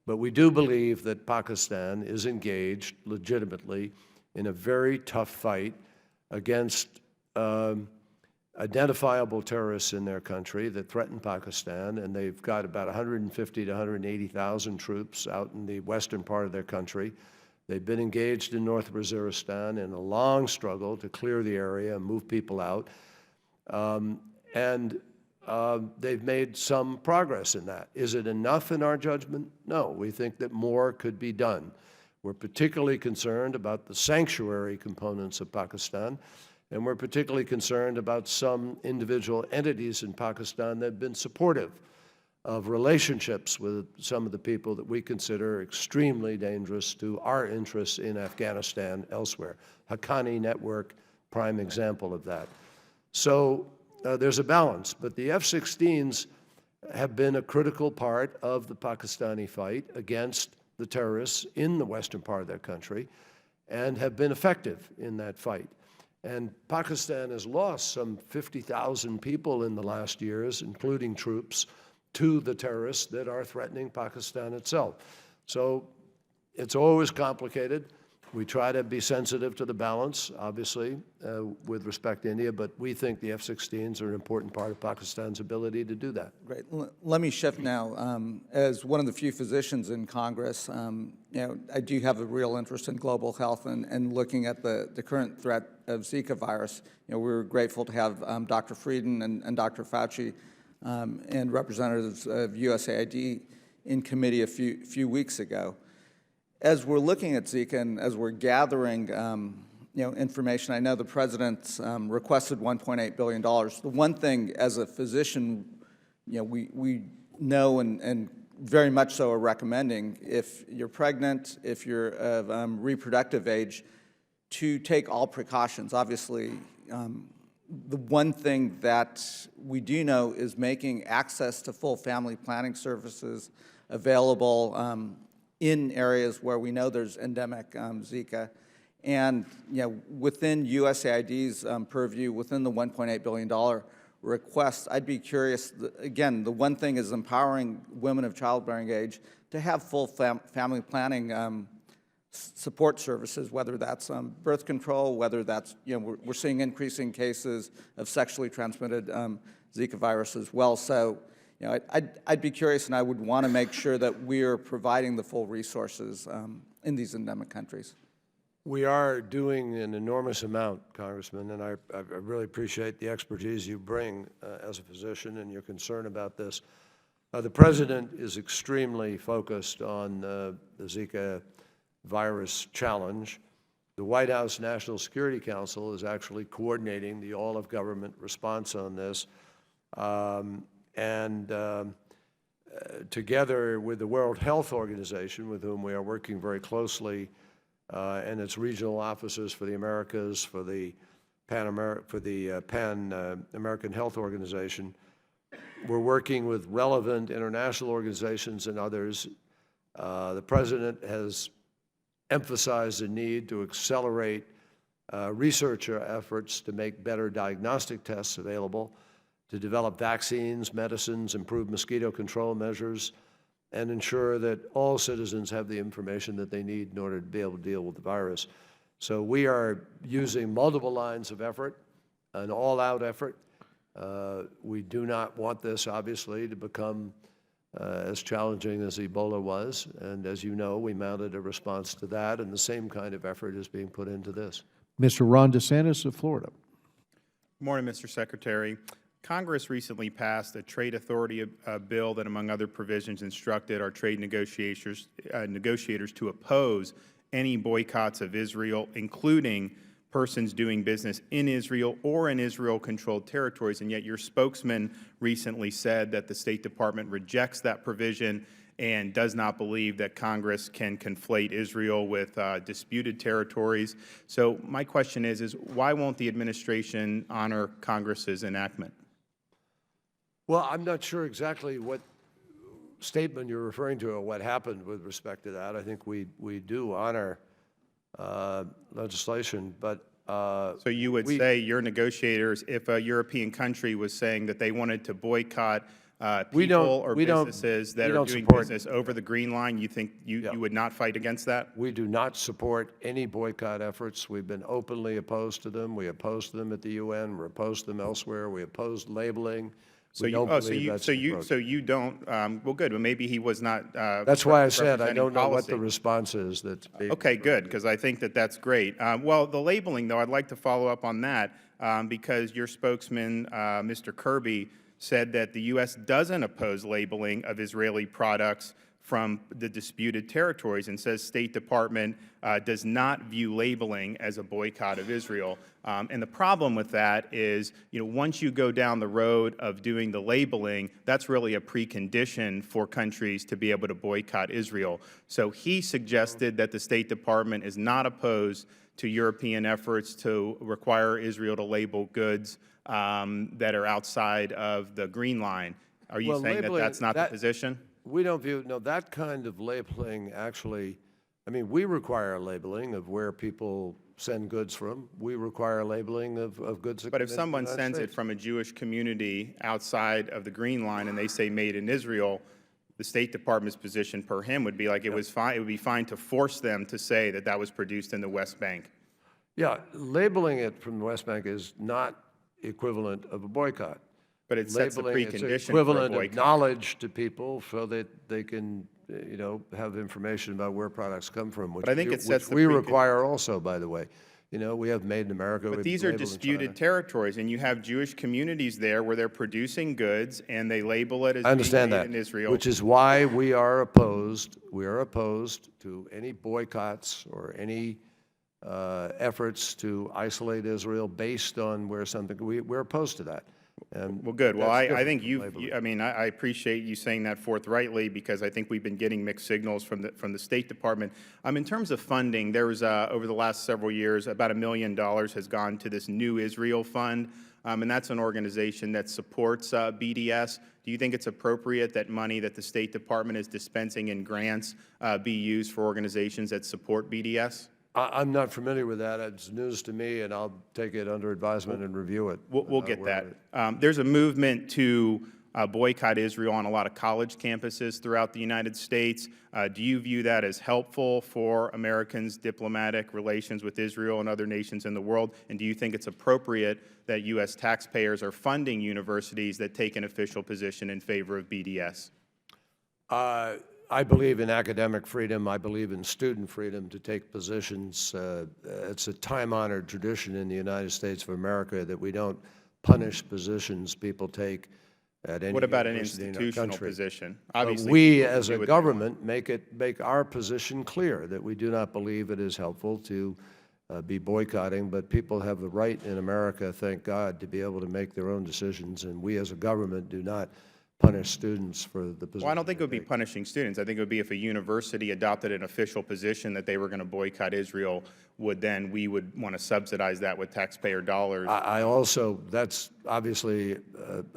But we do believe that Pakistan is engaged legitimately in a very tough fight against identifiable terrorists in their country that threaten Pakistan, and they've got about 150 to 180,000 troops out in the western part of their country. They've been engaged in North Waziristan in a long struggle to clear the area and move people out. They've made some progress in that. Is it enough in our judgment? No. We think that more could be done. We're particularly concerned about the sanctuary components of Pakistan, and we're particularly concerned about some individual entities in Pakistan that have been supportive of relationships with some of the people that we consider extremely dangerous to our interests in Afghanistan elsewhere. Haqqani Network, prime example of that. So there's a balance, but the F-16s have been a critical part of the Pakistani fight against the terrorists in the western part of their country and have been effective in that fight. And Pakistan has lost some 50,000 people in the last years, including troops, to the terrorists that are threatening Pakistan itself. So it's always complicated. We try to be sensitive to the balance, obviously, with respect to India, but we think the F-16s are an important part of Pakistan's ability to do that. Great. Let me shift now. As one of the few physicians in Congress, I do have a real interest in global health and looking at the current threat of Zika virus. We're grateful to have Dr. Frieden and Dr. Fauci and representatives of USAID in committee a few weeks ago. As we're looking at Zika and as we're gathering information, I know the President's requested $1.8 billion. The one thing as a physician, we know and very much so are recommending, if you're pregnant, if you're of reproductive age, to take all precautions. Obviously, the one thing that we do know is making access to full family planning services available in areas where we know there's endemic Zika. And within USAID's purview, within the $1.8 billion request, I'd be curious, again, the one thing is empowering women of childbearing age to have full family planning support services, whether that's birth control, whether that's, we're seeing increasing cases of sexually transmitted Zika virus as well. So, I'd be curious, and I would want to make sure that we're providing the full resources in these endemic countries. We are doing an enormous amount, Congressman, and I really appreciate the expertise you bring as a physician and your concern about this. The President is extremely focused on the Zika virus challenge. The White House National Security Council is actually coordinating the all-of-government response on this. Together with the World Health Organization, with whom we are working very closely, and its regional offices for the Americas, for the Pan American Health Organization, we're working with relevant international organizations and others. The President has emphasized the need to accelerate researcher efforts to make better diagnostic tests available, to develop vaccines, medicines, improve mosquito control measures, and ensure that all citizens have the information that they need in order to be able to deal with the virus. So we are using multiple lines of effort, an all-out effort. We do not want this, obviously, to become as challenging as Ebola was. And as you know, we mounted a response to that, and the same kind of effort is being put into this. Mr. Ron DeSantis of Florida. Good morning, Mr. Secretary. Congress recently passed a trade authority bill that, among other provisions, instructed our trade negotiators to oppose any boycotts of Israel, including persons doing business in Israel or in Israel-controlled territories. And yet your spokesman recently said that the State Department rejects that provision and does not believe that Congress can conflate Israel with disputed territories. So my question is why won't the administration honor Congress's enactment? Well, I'm not sure exactly what statement you're referring to or what happened with respect to that. I think we do honor legislation, but So you would say your negotiators, if a European country was saying that they wanted to boycott people or businesses that are doing business over the Green Line, you think you would not fight against that? We do not support any boycott efforts. We've been openly opposed to them. We oppose them at the UN. We're opposed to them elsewhere. We oppose labeling. So you don't. Well, good. Well, maybe he was not. That's why I said I don't know what the response is. That's okay. Good, because I think that that's great. Well, the labeling, though, I'd like to follow up on that because your spokesman, Mr. Kirby, said that the U.S. doesn't oppose labeling of Israeli products from the disputed territories and says State Department does not view labeling as a boycott of Israel. And the problem with that is, once you go down the road of doing the labeling, that's really a precondition for countries to be able to boycott Israel. So he suggested that the State Department is not opposed to European efforts to require Israel to label goods that are outside of the Green Line. Are you saying that that's not the position? We don't view, no, that kind of labeling actually, I mean, we require labeling of where people send goods from. We require labeling of goods that But if someone sends it from a Jewish community outside of the Green Line and they say made in Israel, the State Department's position per him would be like it was fine. It would be fine to force them to say that that was produced in the West Bank. Yeah, labeling it from the West Bank is not equivalent of a boycott. But it sets a precondition for a equivalent boycott. of knowledge to people so that they can, have information about where products come from, which, But I think it sets we require also, by the way. We have Made in America. But these are disputed territories, and you have Jewish communities there where they're producing goods, and they label it as being made in Israel. Which is why we are opposed. We are opposed to any boycotts or any efforts to isolate Israel based on where something. We're opposed to that. Well, good. Well, I think I appreciate you saying that forthrightly because I think we've been getting mixed signals from the State Department. In terms of funding, there was over the last several years about $1 million has gone to this New Israel Fund, and that's an organization that supports BDS. Do you think it's appropriate that money that the State Department is dispensing in grants be used for organizations that support BDS? I'm not familiar with that. It's news to me, and I'll take it under advisement and review it. We'll get that. There's a movement to boycott Israel on a lot of college campuses throughout the United States. Do you view that as helpful for Americans' diplomatic relations with Israel and other nations in the world? And do you think it's appropriate that U.S. taxpayers are funding universities that take an official position in favor of BDS? I believe in academic freedom. I believe in student freedom to take positions. It's a time-honored tradition in the United States of America that we don't punish positions people take at any What about an university in our institutional country. position? But Obviously, we, as a government, make our position clear that we do not believe it is helpful to be boycotting, but people have the right in America, thank God, to be able to make their own decisions, and we as a government do not punish students for the position. Well, I don't think it would be punishing students. I think it would be if a university adopted an official position that they were going to boycott Israel, we would want to subsidize that with taxpayer dollars. I also, that's obviously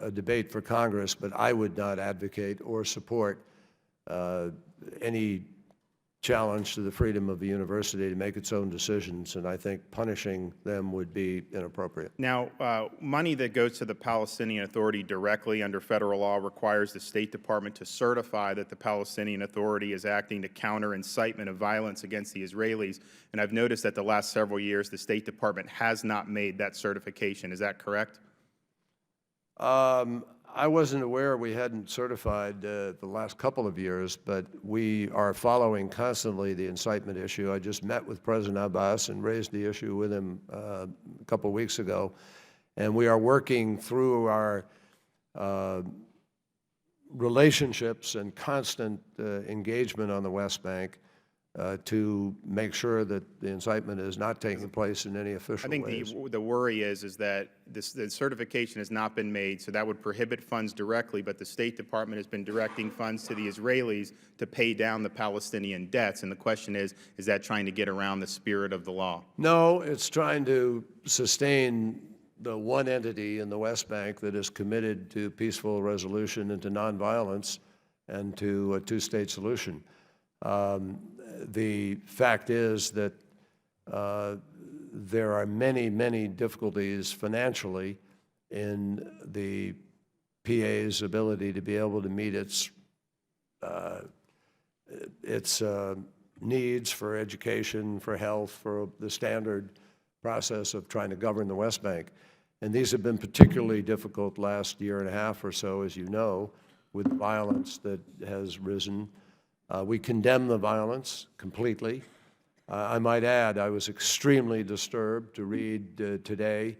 a debate for Congress, but I would not advocate or support any challenge to the freedom of the university to make its own decisions, and I think punishing them would be inappropriate. Now, money that goes to the Palestinian Authority directly under federal law requires the State Department to certify that the Palestinian Authority is acting to counter incitement of violence against the Israelis, and I've noticed that the last several years the State Department has not made that certification. Is that correct? I wasn't aware we hadn't certified the last couple of years, but we are following constantly the incitement issue. I just met with President Abbas and raised the issue with him a couple of weeks ago, and we are working through our relationships and constant engagement on the West Bank to make sure that the incitement is not taking place in any official ways. I think the worry is that the certification has not been made, so that would prohibit funds directly, but the State Department has been directing funds to the Israelis to pay down the Palestinian debts, and the question is that trying to get around the spirit of the law? No, it's trying to sustain the one entity in the West Bank that is committed to peaceful resolution and to nonviolence and to a two-state solution. The fact is that there are many, many difficulties financially in the PA's ability to be able to meet its needs for education, for health, for the standard process of trying to govern the West Bank. And these have been particularly difficult last year and a half or so, as you know, with violence that has risen. We condemn the violence completely. I might add, I was extremely disturbed to read today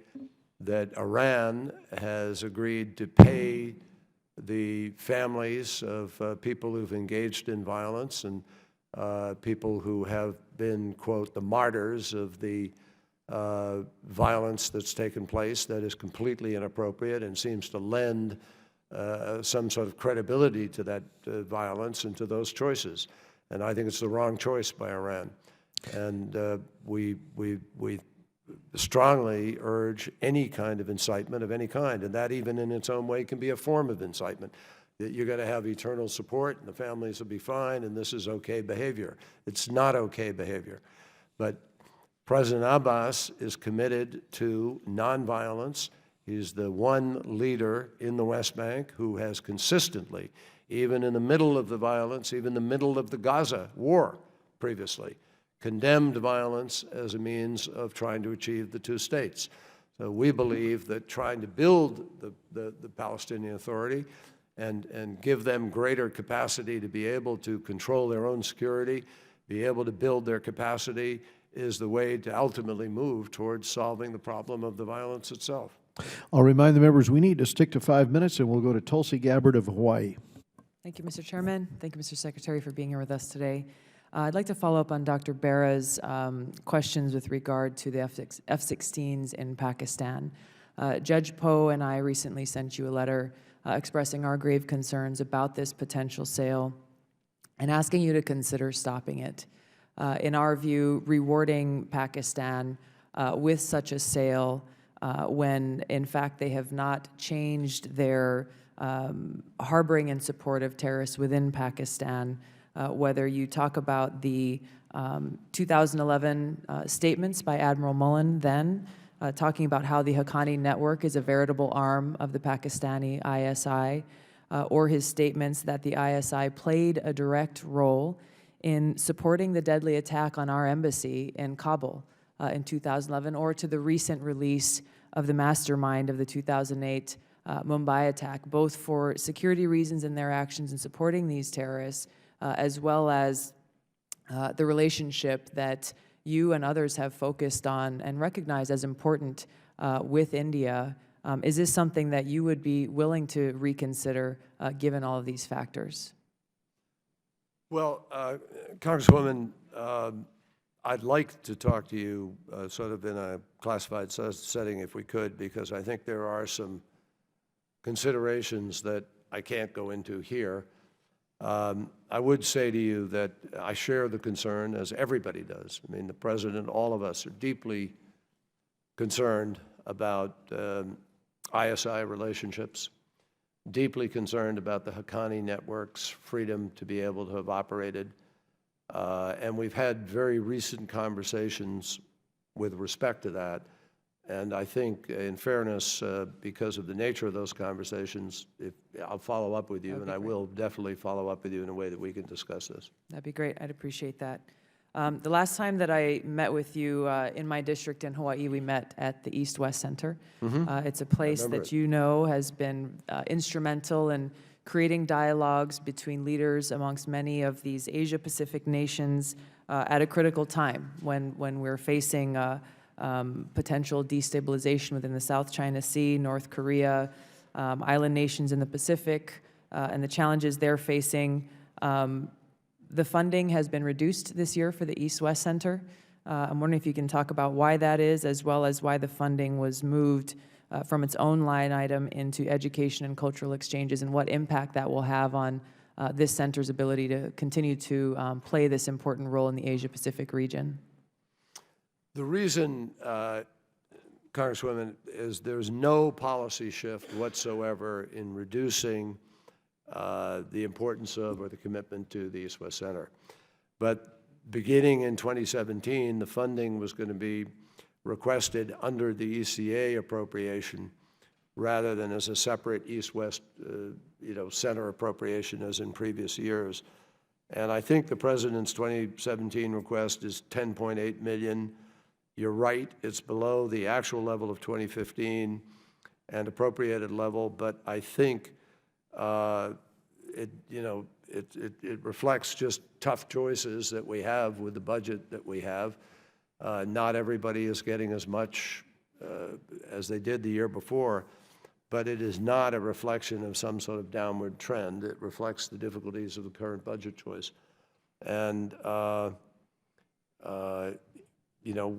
that Iran has agreed to pay the families of people who've engaged in violence and people who have been, quote, the martyrs of the violence that's taken place that is completely inappropriate and seems to lend some sort of credibility to that violence and to those choices. And I think it's the wrong choice by Iran. And we strongly urge any kind of incitement of any kind, and that even in its own way can be a form of incitement. That you're going to have eternal support and the families will be fine and this is okay behavior. It's not okay behavior. But President Abbas is committed to nonviolence. He's the one leader in the West Bank who has consistently, even in the middle of the violence, even in the middle of the Gaza war previously, condemned violence as a means of trying to achieve the two states. So we believe that trying to build the Palestinian Authority and give them greater capacity to be able to control their own security, be able to build their capacity, is the way to ultimately move towards solving the problem of the violence itself. I'll remind the members we need to stick to 5 minutes, and we'll go to Tulsi Gabbard of Hawaii. Thank you, Mr. Chairman. Thank you, Mr. Secretary, for being here with us today. I'd like to follow up on Dr. Bera's questions with regard to the F-16s in Pakistan. Judge Poe and I recently sent you a letter expressing our grave concerns about this potential sale and asking you to consider stopping it. In our view, rewarding Pakistan with such a sale when, in fact, they have not changed their harboring and support of terrorists within Pakistan, whether you talk about the 2011 statements by Admiral Mullen then, talking about how the Haqqani network is a veritable arm of the Pakistani ISI, or his statements that the ISI played a direct role in supporting the deadly attack on our embassy in Kabul in 2011, or to the recent release of the mastermind of the 2008 Mumbai attack, both for security reasons in their actions in supporting these terrorists, as well as the relationship that you and others have focused on and recognized as important with India. Is this something that you would be willing to reconsider given all of these factors? Well, Congresswoman, I'd like to talk to you sort of in a classified setting if we could, because I think there are some considerations that I can't go into here. I would say to you that I share the concern, as everybody does. I mean, the President, all of us are deeply concerned about ISI relationships, deeply concerned about the Haqqani network's freedom to be able to have operated. And we've had very recent conversations with respect to that. And I think, in fairness, because of the nature of those conversations, I'll follow up with you, and I will definitely follow up with you in a way that we can discuss this. That'd be great. I'd appreciate that. The last time that I met with you in my district in Hawaii, we met at the East-West Center. It's a place that you know has been instrumental in creating dialogues between leaders amongst many of these Asia-Pacific nations at a critical time when we're facing potential destabilization within the South China Sea, North Korea, island nations in the Pacific, and the challenges they're facing. The funding has been reduced this year for the East-West Center. I'm wondering if you can talk about why that is, as well as why the funding was moved from its own line item into education and cultural exchanges, and what impact that will have on this center's ability to continue to play this important role in the Asia-Pacific region. The reason, Congresswoman, is there's no policy shift whatsoever in reducing the importance of or the commitment to the East-West Center. But beginning in 2017, the funding was going to be requested under the ECA appropriation rather than as a separate East-West center appropriation as in previous years. And I think the President's 2017 request is $10.8 million. You're right, it's below the actual level of 2015 and appropriated level, but I think it reflects just tough choices that we have with the budget that we have. Not everybody is getting as much as they did the year before, but it is not a reflection of some sort of downward trend. It reflects the difficulties of the current budget choice. And,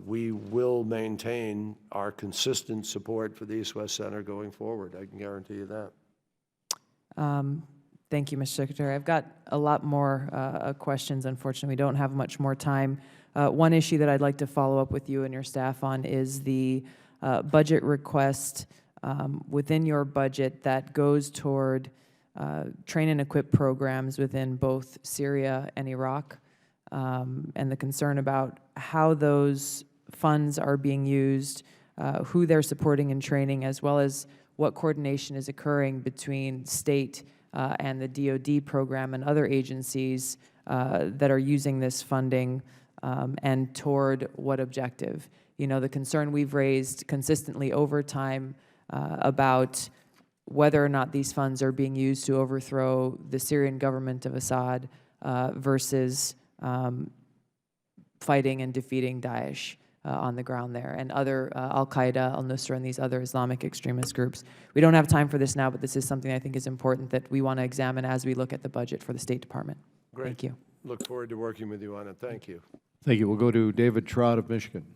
we will maintain our consistent support for the East-West Center going forward. I can guarantee you that. Thank you, Mr. Secretary. I've got a lot more questions. Unfortunately, we don't have much more time. One issue that I'd like to follow up with you and your staff on is the budget request within your budget that goes toward train and equip programs within both Syria and Iraq, and the concern about how those funds are being used, who they're supporting in training, as well as what coordination is occurring between state and the DoD program and other agencies that are using this funding, and toward what objective. You know, the concern we've raised consistently over time about whether or not these funds are being used to overthrow the Syrian government of Assad versus fighting and defeating Daesh on the ground there, and other Al-Qaeda, al-Nusra, and these other Islamic extremist groups. We don't have time for this now, but this is something I think is important that we want to examine as we look at the budget for the State Department. Great. Thank you. Look forward to working with you on it. Thank you. Thank you. We'll go to David Trott of Michigan.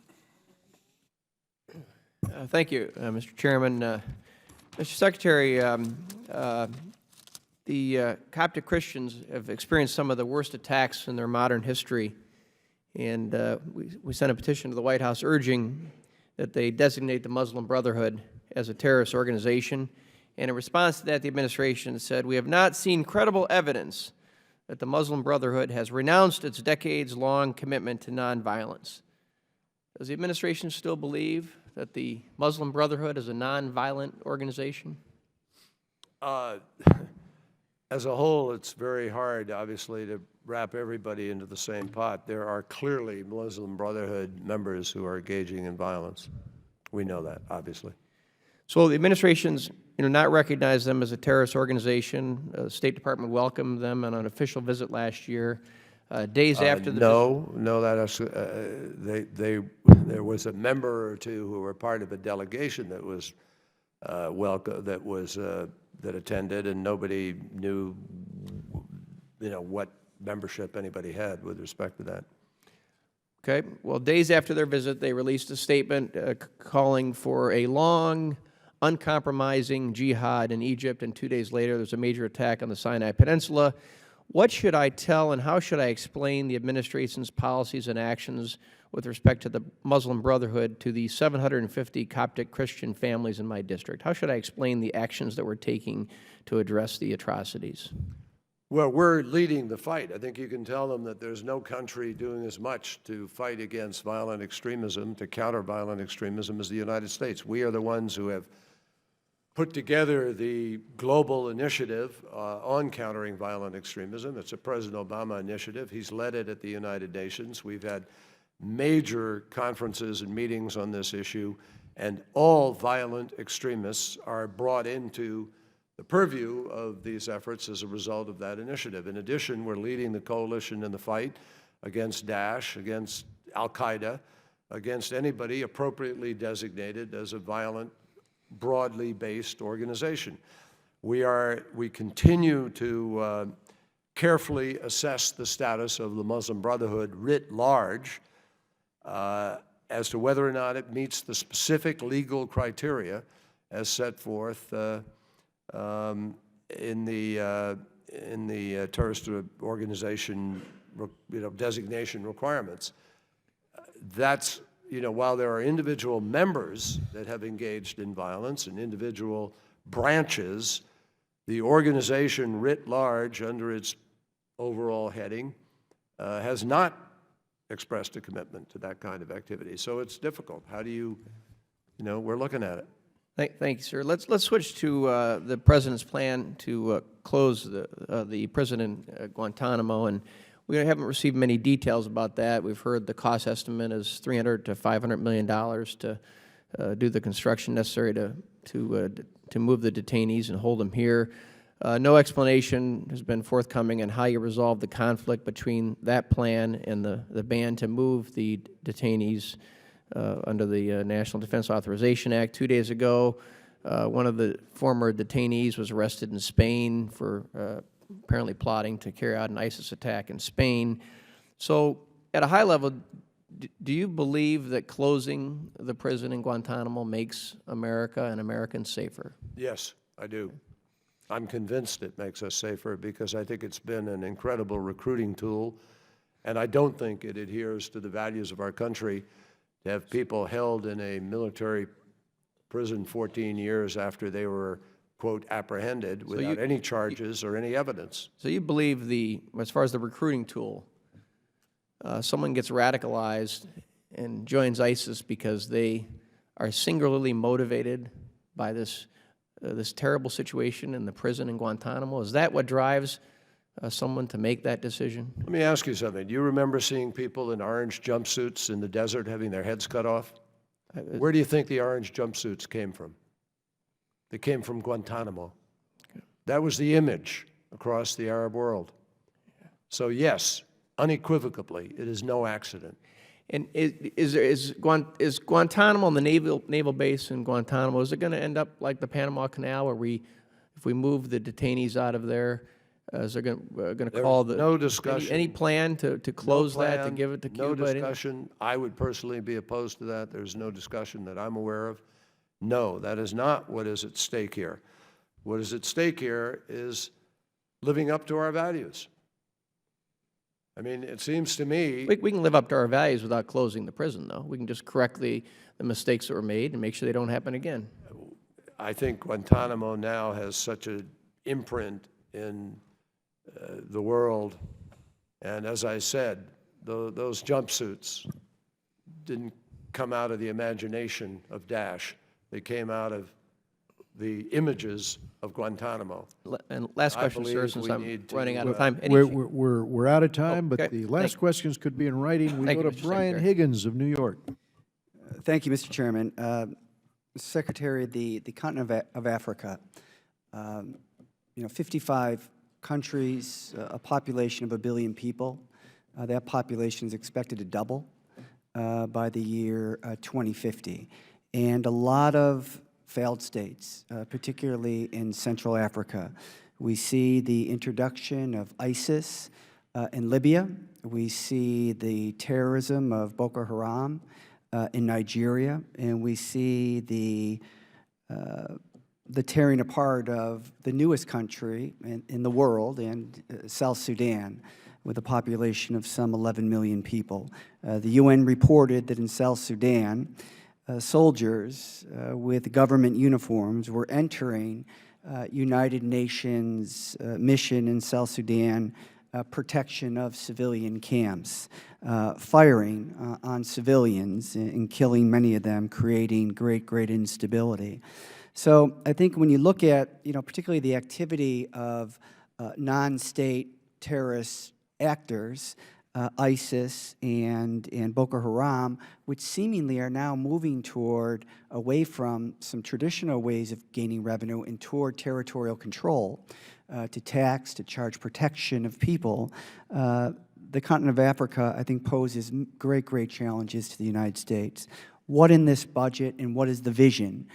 Thank you, Mr. Chairman. Mr. Secretary, the Coptic Christians have experienced some of the worst attacks in their modern history, and we sent a petition to the White House urging that they designate the Muslim Brotherhood as a terrorist organization. And in response to that, the administration said, "We have not seen credible evidence that the Muslim Brotherhood has renounced its decades-long commitment to nonviolence." Does the administration still believe that the Muslim Brotherhood is a nonviolent organization? As a whole, it's very hard, obviously, to wrap everybody into the same pot. There are clearly Muslim Brotherhood members who are engaging in violence. We know that, obviously. So the administration's not recognized them as a terrorist organization. The State Department welcomed them on an official visit last year. Days after the there was a member or two who were part of a delegation that was that attended, and nobody knew what membership anybody had with respect to that. Okay. Well, days after their visit, they released a statement calling for a long, uncompromising jihad in Egypt, and 2 days later, there's a major attack on the Sinai Peninsula. What should I tell and how should I explain the administration's policies and actions with respect to the Muslim Brotherhood to the 750 Coptic Christian families in my district? How should I explain the actions that we're taking to address the atrocities? Well, we're leading the fight. I think you can tell them that there's no country doing as much to fight against violent extremism, to counter violent extremism, as the United States. We are the ones who have put together the global initiative on countering violent extremism. It's a President Obama initiative. He's led it at the United Nations. We've had major conferences and meetings on this issue, and all violent extremists are brought into the purview of these efforts as a result of that initiative. In addition, we're leading the coalition in the fight against Daesh, against Al-Qaeda, against anybody appropriately designated as a violent, broadly based organization. We continue to carefully assess the status of the Muslim Brotherhood writ large as to whether or not it meets the specific legal criteria as set forth in the terrorist organization designation requirements. That's, while there are individual members that have engaged in violence and individual branches, the organization writ large under its overall heading has not expressed a commitment to that kind of activity. So it's difficult. How do you, we're looking at it. Thank you, sir. Let's switch to the president's plan to close the prison in Guantanamo, and we haven't received many details about that. We've heard the cost estimate is $300 to $500 million to do the construction necessary to move the detainees and hold them here. No explanation has been forthcoming on how you resolve the conflict between that plan and the ban to move the detainees under the National Defense Authorization Act. 2 days ago, one of the former detainees was arrested in Spain for apparently plotting to carry out an ISIS attack in Spain. So at a high level, do you believe that closing the prison in Guantanamo makes America and Americans safer? Yes, I do. I'm convinced it makes us safer because I think it's been an incredible recruiting tool, and I don't think it adheres to the values of our country to have people held in a military prison 14 years after they were, quote, apprehended without any charges or any evidence. So you believe as far as the recruiting tool, someone gets radicalized and joins ISIS because they are singularly motivated by this terrible situation in the prison in Guantanamo? Is that what drives someone to make that decision? Let me ask you something. Do you remember seeing people in orange jumpsuits in the desert having their heads cut off? Where do you think the orange jumpsuits came from? They came from Guantanamo. That was the image across the Arab world. So yes, unequivocally, it is no accident. And is Guantanamo and the naval base in Guantanamo, is it going to end up like the Panama Canal, where if we move the detainees out of there, is there going to call no discussion. Any plan to close that, to give it to Cuba? No discussion. I would personally be opposed to that. There's no discussion that I'm aware of. No, that is not what is at stake here. What is at stake here is living up to our values. I mean, it seems to me... We can live up to our values without closing the prison, though. We can just correct the mistakes that were made and make sure they don't happen again. I think Guantanamo now has such an imprint in the world. And as I said, those jumpsuits didn't come out of the imagination of Daesh. They came out of the images of Guantanamo. And last question, sir, since I'm running out of time. We're out of time, but Okay. the last questions could be in writing. We Thank go you, to Mr. Brian Secretary. Higgins of New York. Thank you, Mr. Chairman. Mr. Secretary, the continent of Africa, 55 countries, a population of 1 billion people. That population is expected to double by the year 2050. And a lot of failed states, particularly in Central Africa. We see the introduction of ISIS in Libya. We see the terrorism of Boko Haram in Nigeria, and we see the tearing apart of the newest country in the world, and South Sudan, with a population of some 11 million people. The UN reported that in South Sudan, soldiers with government uniforms were entering United Nations mission in South Sudan, protection of civilian camps, firing on civilians and killing many of them, creating great instability. So I think when you look at, particularly the activity of non-state terrorist actors, ISIS and Boko Haram, which seemingly are now moving away from some traditional ways of gaining revenue and toward territorial control, to tax, to charge protection of people, the continent of Africa, I think, poses great challenges to the United States. What in this budget and what is the vision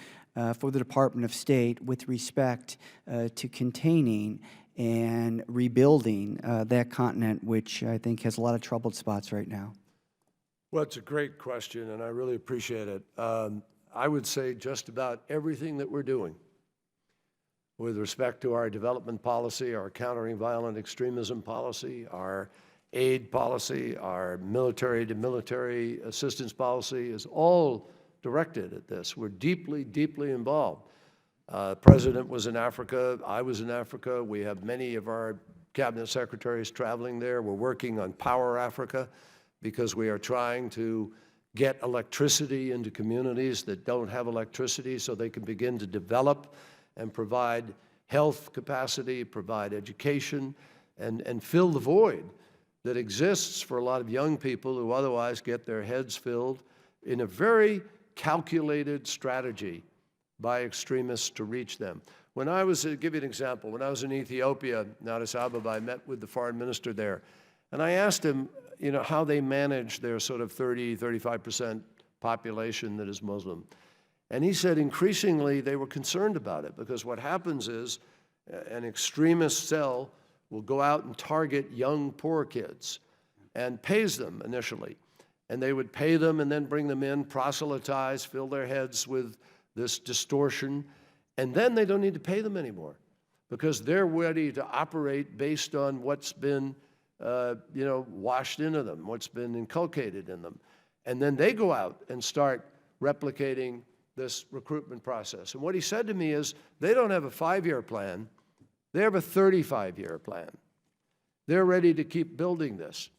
for the Department of State with respect to containing and rebuilding that continent, which I think has a lot of troubled spots right now? Well, it's a great question, and I really appreciate it. I would say just about everything that we're doing with respect to our development policy, our countering violent extremism policy, our aid policy, our military-to-military assistance policy is all directed at this. We're deeply involved. President was in Africa. I was in Africa. We have many of our cabinet secretaries traveling there. We're working on Power Africa, because we are trying to get electricity into communities that don't have electricity so they can begin to develop and provide health capacity, provide education, and fill the void that exists for a lot of young people who otherwise get their heads filled in a very calculated strategy by extremists to reach them. When I was, to give you an example, when I was in Ethiopia, in Addis Ababa, I met with the foreign minister there, and I asked him, you know, how they manage their sort of 35% population that is Muslim. And he said increasingly they were concerned about it, because what happens is an extremist cell will go out and target young poor kids and pays them initially. And they would pay them and then bring them in, proselytize, fill their heads with this distortion, and then they don't need to pay them anymore because they're ready to operate based on what's been you know, washed into them, what's been inculcated in them. And then they go out and start replicating this recruitment process. And what he said to me is, they don't have a 5-year plan, they have a 35-year plan. They're ready to keep building this.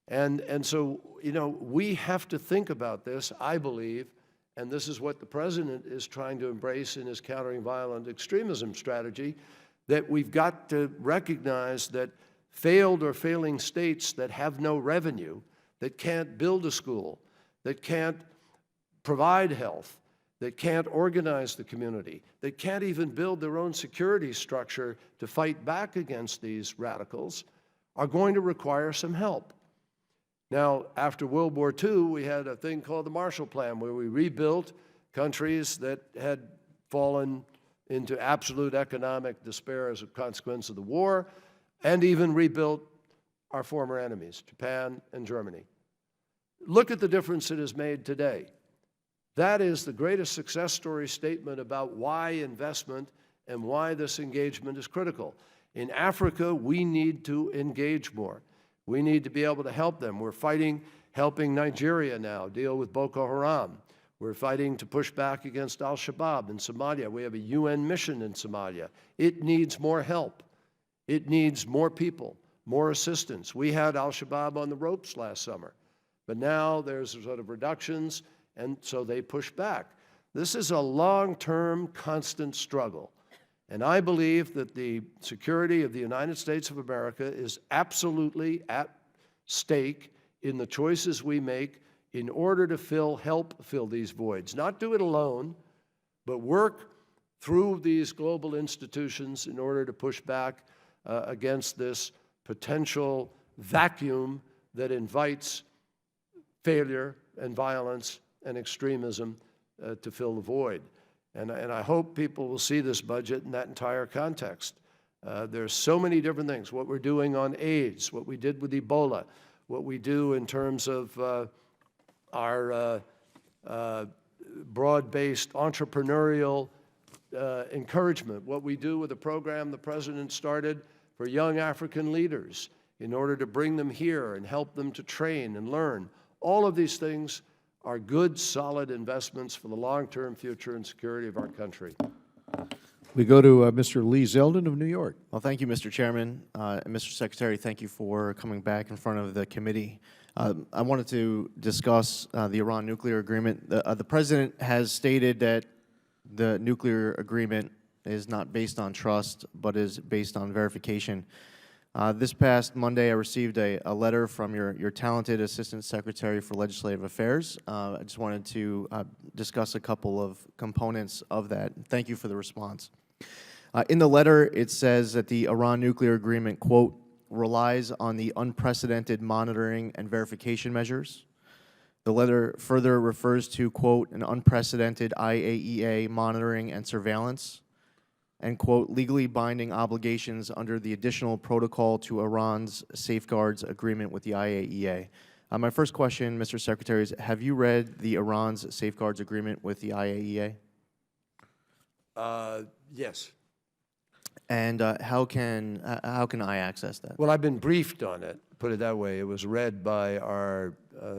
And so, you know, we have to think about this, I believe, and this is what the President is trying to embrace in his countering violent extremism strategy, that we've got to recognize that failed or failing states that have no revenue, that can't build a school, that can't provide health, that can't organize the community, that can't even build their own security structure to fight back against these radicals, are going to require some help. Now, after World War II, we had a thing called the Marshall Plan, where we rebuilt countries that had fallen into absolute economic despair as a consequence of the war, and even rebuilt our former enemies, Japan and Germany. Look at the difference it has made today. That is the greatest success story statement about why investment and why this engagement is critical. In Africa, we need to engage more. We need to be able to help them. We're helping Nigeria now deal with Boko Haram. We're fighting to push back against al-Shabaab in Somalia. We have a UN mission in Somalia. It needs more help. It needs more people, more assistance. We had al-Shabaab on the ropes last summer, but now there's sort of reductions, and so they push back. This is a long-term, constant struggle. And I believe that the security of the United States of America is absolutely at stake in the choices we make in order to help fill these voids. Not do it alone, but work through these global institutions in order to push back against this potential vacuum that invites failure and violence and extremism to fill the void. And I hope people will see this budget in that entire context. There's so many different things, what we're doing on AIDS, what we did with Ebola, what we do in terms of our broad-based entrepreneurial encouragement, what we do with a program the President started for young African leaders in order to bring them here and help them to train and learn. All of these things are good, solid investments for the long-term future and security of our country. We go to Mr. Lee Zeldin of New York. Well, thank you, Mr. Chairman. And Mr. Secretary, thank you for coming back in front of the committee. I wanted to discuss the Iran nuclear agreement. The President has stated that the nuclear agreement is not based on trust, but is based on verification. This past Monday, I received a letter from your talented Assistant Secretary for Legislative Affairs. I just wanted to discuss a couple of components of that. Thank you for the response. In the letter, it says that the Iran nuclear agreement, quote, relies on the unprecedented monitoring and verification measures. The letter further refers to, quote, an unprecedented IAEA monitoring and surveillance, and, quote, legally binding obligations under the additional protocol to Iran's safeguards agreement with the IAEA. My first question, Mr. Secretary, is have you read the Iran's safeguards agreement with the IAEA? Yes. And how can I access that? Well, I've been briefed on it, put it that way. It was read by our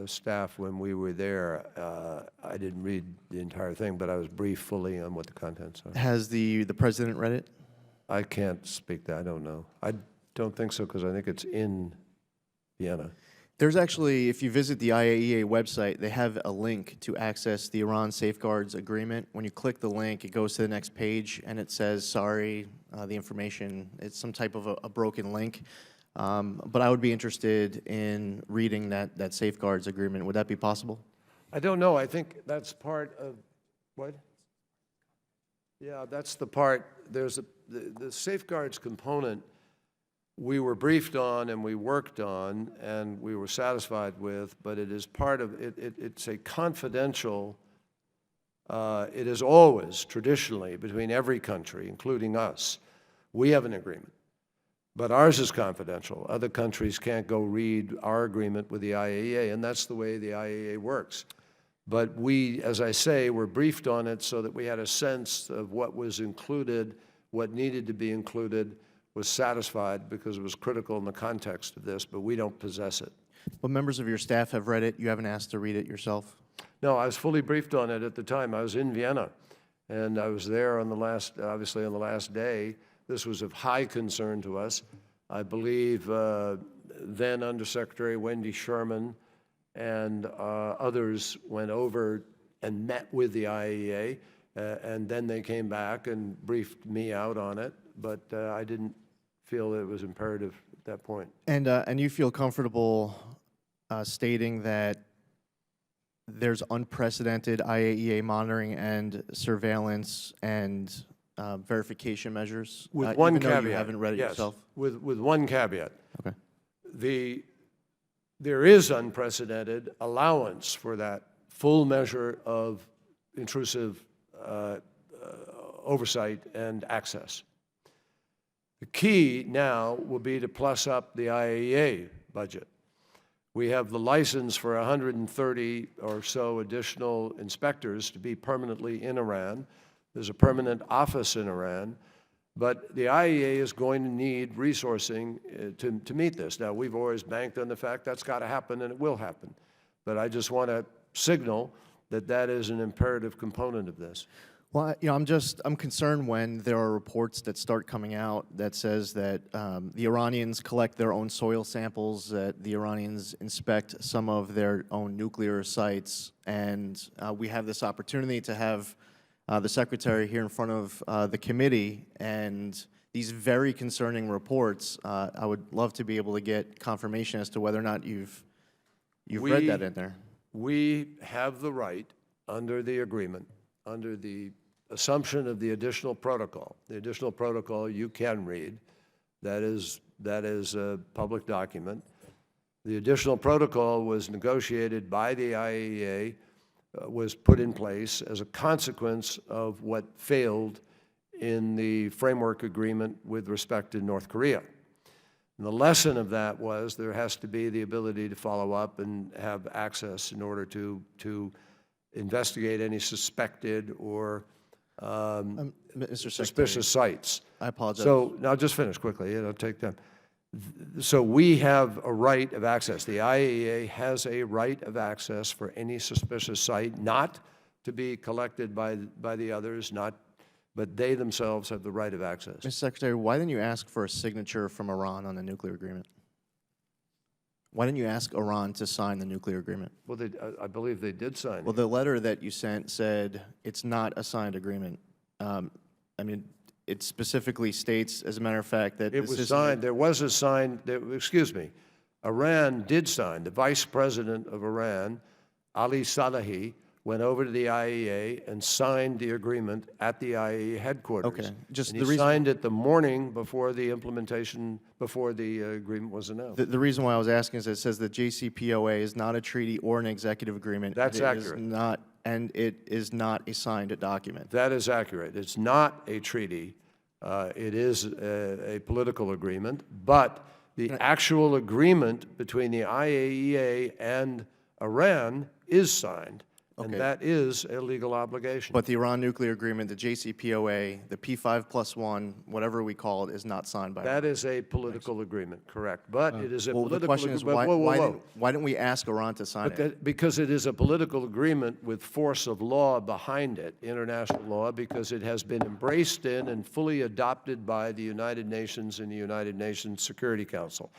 staff when we were there. I didn't read the entire thing, but I was briefed fully on what the contents are. Has the President read it? I can't speak that. I don't know. I don't think so because I think it's in Vienna. There's actually, if you visit the IAEA website, they have a link to access the Iran Safeguards Agreement. When you click the link, it goes to the next page, and it says, sorry, the information, it's some type of a broken link. But I would be interested in reading that Safeguards Agreement. Would that be possible? I don't know. I think that's part of, what? Yeah, that's the part. There's the safeguards component we were briefed on and we worked on and we were satisfied with, but it is part of, it's a confidential, it is always traditionally between every country, including us. We have an agreement, but ours is confidential. Other countries can't go read our agreement with the IAEA, and that's the way the IAEA works. But we, as I say, were briefed on it so that we had a sense of what was included, what needed to be included, was satisfied because it was critical in the context of this, but we don't possess it. But members of your staff have read it. You haven't asked to read it yourself? No, I was fully briefed on it at the time. I was in Vienna, and I was there on the last, obviously on the last day. This was of high concern to us. I believe then Undersecretary Wendy Sherman and others went over and met with the IAEA, and then they came back and briefed me out on it, but I didn't feel that it was imperative at that point. And you feel comfortable stating that there's unprecedented IAEA monitoring and surveillance and verification measures? With one even though caveat. you haven't read it yes, yourself? With one caveat. Okay. There is unprecedented allowance for that full measure of intrusive oversight and access. The key now will be to plus up the IAEA budget. We have the license for 130 or so additional inspectors to be permanently in Iran. There's a permanent office in Iran. But the IAEA is going to need resourcing to meet this. Now, we've always banked on the fact that's got to happen, and it will happen. But I just want to signal that that is an imperative component of this. Well, I'm concerned when there are reports that start coming out that says that the Iranians collect their own soil samples, that the Iranians inspect some of their own nuclear sites, and we have this opportunity to have the Secretary here in front of the committee, and these very concerning reports. I would love to be able to get confirmation as to whether or not you've read that in there. We have the right under the agreement, under the assumption of the additional protocol. The additional protocol you can read. That is a public document. The additional protocol was negotiated by the IAEA, was put in place as a consequence of what failed in the framework agreement with respect to North Korea. And the lesson of that was there has to be the ability to follow up and have access in order to investigate any suspected or suspicious sites. I apologize. So, now just finish quickly, it'll take time. So we have a right of access. The IAEA has a right of access for any suspicious site, not to be collected by the others, but they themselves have the right of access. Mr. Secretary, why didn't you ask for a signature from Iran on the nuclear agreement? Why didn't you ask Iran to sign the nuclear agreement? Well, I believe they did sign it. Well, the letter that you sent said it's not a signed agreement. I mean, it specifically states, as a matter of fact, that it was signed. There was a sign. Excuse me. Iran did sign. The vice president of Iran, Ali Salehi, went over to the IAEA and signed the agreement at the IAEA headquarters. Okay. Just and he signed it the morning before the implementation, before the agreement was announced. The reason why I was asking is it says the JCPOA is not a treaty or an executive agreement. That's accurate. And it is not a signed document. That is accurate. It's not a treaty. It is a political agreement, but the actual agreement between the IAEA and Iran is signed, and that is a legal obligation. But the Iran nuclear agreement, the JCPOA, the P5+1, whatever we call it, is not signed by Iran. That is a political agreement, correct. But it is a political the question is, why didn't we ask Iran to sign it? Because it is a political agreement with force of law behind it, international law, because it has been embraced in and fully adopted by the United Nations and the United Nations Security Council.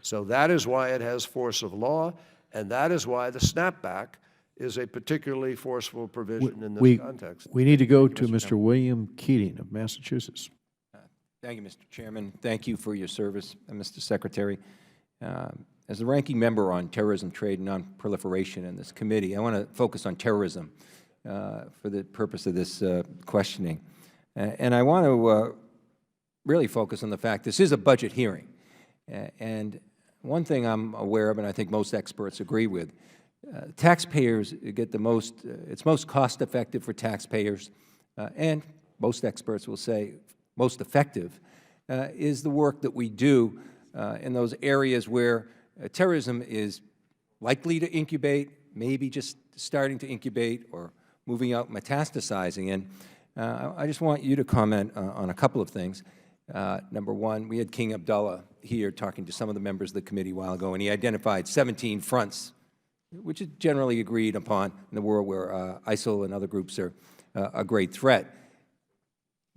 So that is why it has force of law, and that is why the snapback is a particularly forceful provision in this context. We need to go to Mr. William Keating of Massachusetts. Thank you, Mr. Chairman. Thank you for your service, Mr. Secretary. As the ranking member on terrorism, trade, and nonproliferation in this committee, I want to focus on terrorism for the purpose of this questioning. And I want to really focus on the fact this is a budget hearing. And one thing I'm aware of, and I think most experts agree with, taxpayers get the most, it's most cost-effective for taxpayers, and most experts will say most effective, is the work that we do in those areas where terrorism is likely to incubate, maybe just starting to incubate or moving out, metastasizing. And I just want you to comment on a couple of things. Number one, we had King Abdullah here talking to some of the members of the committee a while ago, and he identified 17 fronts, which is generally agreed upon in the world where ISIL and other groups are a great threat.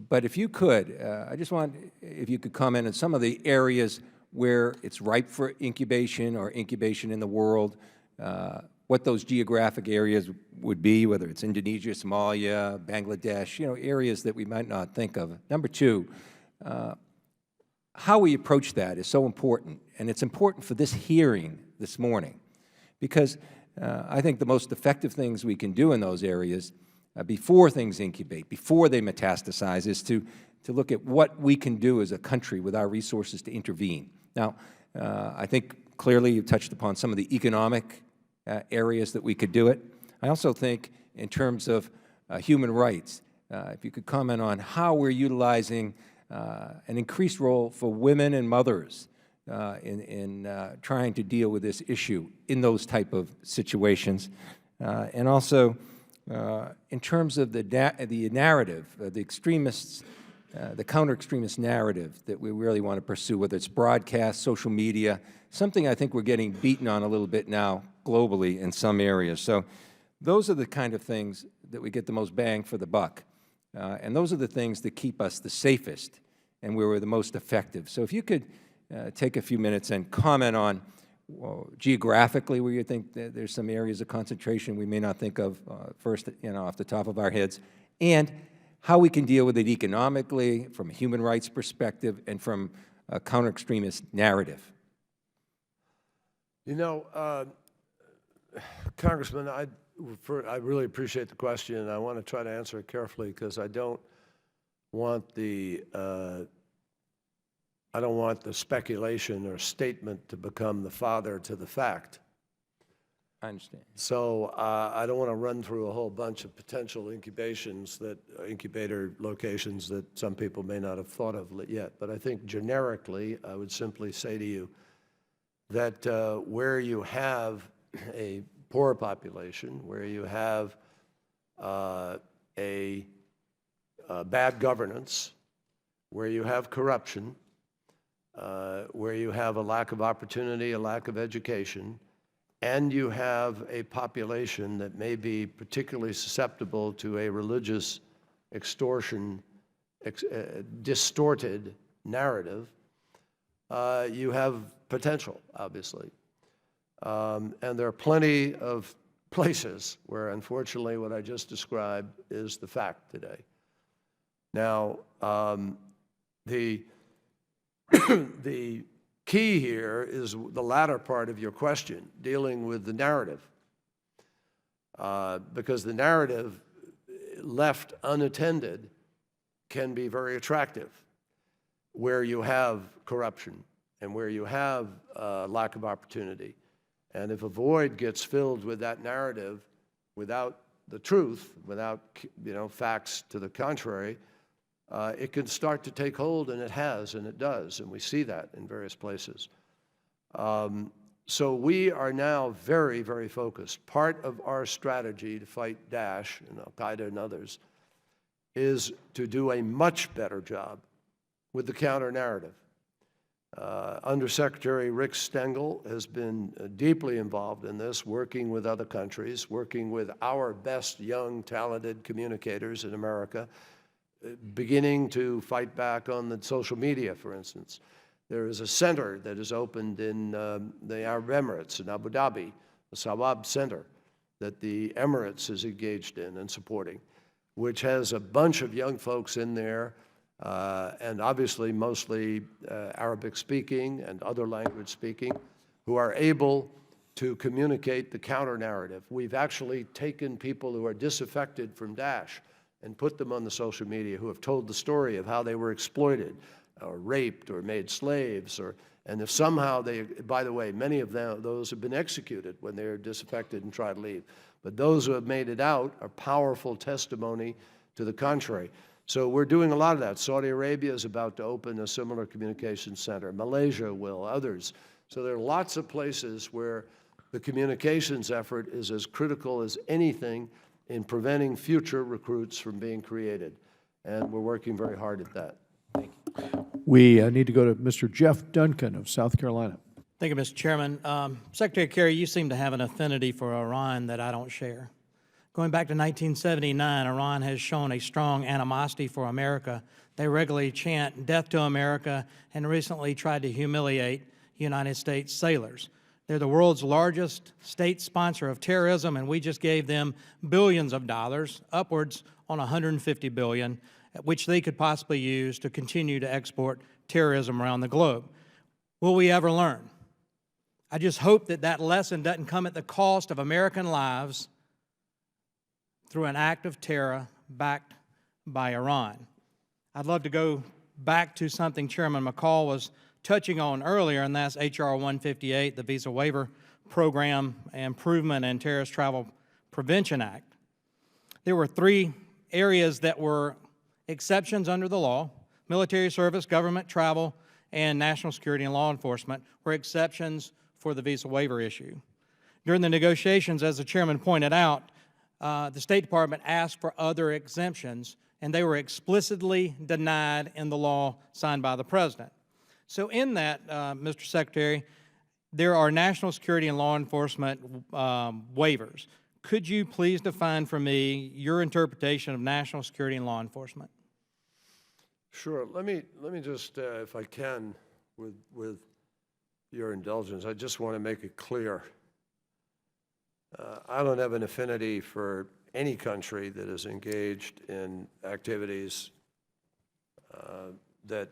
But if you could, I just want, if you could comment on some of the areas where it's ripe for incubation or incubation in the world, what those geographic areas would be, whether it's Indonesia, Somalia, Bangladesh, you know, areas that we might not think of. Number two, how we approach that is so important, and it's important for this hearing this morning, because I think the most effective things we can do in those areas before things incubate, before they metastasize, is to look at what we can do as a country with our resources to intervene. Now, I think clearly you touched upon some of the economic areas that we could do it. I also think in terms of human rights, if you could comment on how we're utilizing an increased role for women and mothers in trying to deal with this issue in those type of situations. And also, in terms of the narrative, the extremists, the counter-extremist narrative that we really want to pursue, whether it's broadcast, social media, something I think we're getting beaten on a little bit now globally in some areas. So those are the kind of things that we get the most bang for the buck. And those are the things that keep us the safest and where we're the most effective. So if you could take a few minutes and comment on geographically where you think that there's some areas of concentration we may not think of first, you know, off the top of our heads, and how we can deal with it economically, from a human rights perspective, and from a counter-extremist narrative. You know, Congressman, I really appreciate the question, and I want to try to answer it carefully because I don't want the speculation or statement to become the father to the fact. I understand. So I don't want to run through a whole bunch of potential incubator locations that some people may not have thought of yet. But I think generically, I would simply say to you that where you have a poor population, where you have bad governance, where you have corruption, where you have a lack of opportunity, a lack of education, and you have a population that may be particularly susceptible to a religious extortion, distorted narrative, you have potential, obviously. And there are plenty of places where, unfortunately, what I just described is the fact today. Now, the key here is the latter part of your question, dealing with the narrative. Because the narrative, left unattended, can be very attractive, where you have corruption and where you have lack of opportunity. And if a void gets filled with that narrative without the truth, without facts to the contrary, it can start to take hold, and it has, and it does, and we see that in various places. So we are now very, very focused. Part of our strategy to fight Daesh and Al-Qaeda and others is to do a much better job with the counter-narrative. Undersecretary Rick Stengel has been deeply involved in this, working with other countries, working with our best young, talented communicators in America, beginning to fight back on the social media, for instance. There is a center that is opened in the Arab Emirates in Abu Dhabi, the Sawab Center, that the Emirates is engaged in and supporting, which has a bunch of young folks in there, and obviously mostly Arabic speaking and other language speaking, who are able to communicate the counter narrative. We've actually taken people who are disaffected from Daesh and put them on the social media, who have told the story of how they were exploited or raped or made slaves, and if somehow they, by the way, many of those have been executed when they're disaffected and try to leave. But those who have made it out are powerful testimony to the contrary. So we're doing a lot of that. Saudi Arabia is about to open a similar communications center. Malaysia will, others. So there are lots of places where the communications effort is as critical as anything in preventing future recruits from being created. And we're working very hard at that. Thank you. We need to go to Mr. Jeff Duncan of South Carolina. Thank you, Mr. Chairman. Secretary Kerry, you seem to have an affinity for Iran that I don't share. Going back to 1979, Iran has shown a strong animosity for America. They regularly chant death to America and recently tried to humiliate United States sailors. They're the world's largest state sponsor of terrorism, and we just gave them billions of dollars, upwards on $150 billion, which they could possibly use to continue to export terrorism around the globe. Will we ever learn? I just hope that that lesson doesn't come at the cost of American lives through an act of terror backed by Iran. I'd love to go back to something Chairman McCall was touching on earlier, and that's H.R. 158, the Visa Waiver Program Improvement and Terrorist Travel Prevention Act. There were 3 areas that were exceptions under the law: military service, government travel, and national security and law enforcement were exceptions for the visa waiver issue. During the negotiations, as the chairman pointed out, the State Department asked for other exemptions, and they were explicitly denied in the law signed by the President. So in that, Mr. Secretary, there are national security and law enforcement waivers. Could you please define for me your interpretation of national security and law enforcement? Sure. Let me just, if I can, with your indulgence, I just want to make it clear. I don't have an affinity for any country that is engaged in activities that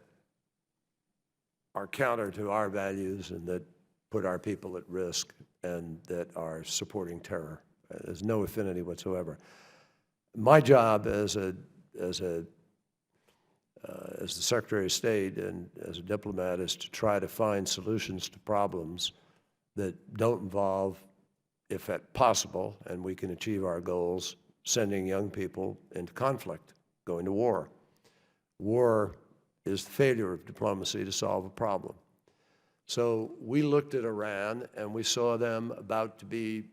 are counter to our values and that put our people at risk and that are supporting terror. There's no affinity whatsoever. My job as the Secretary of State and as a diplomat is to try to find solutions to problems that don't involve, if at possible, and we can achieve our goals, sending young people into conflict, going to war. War is the failure of diplomacy to solve a problem. So we looked at Iran and we saw them about to be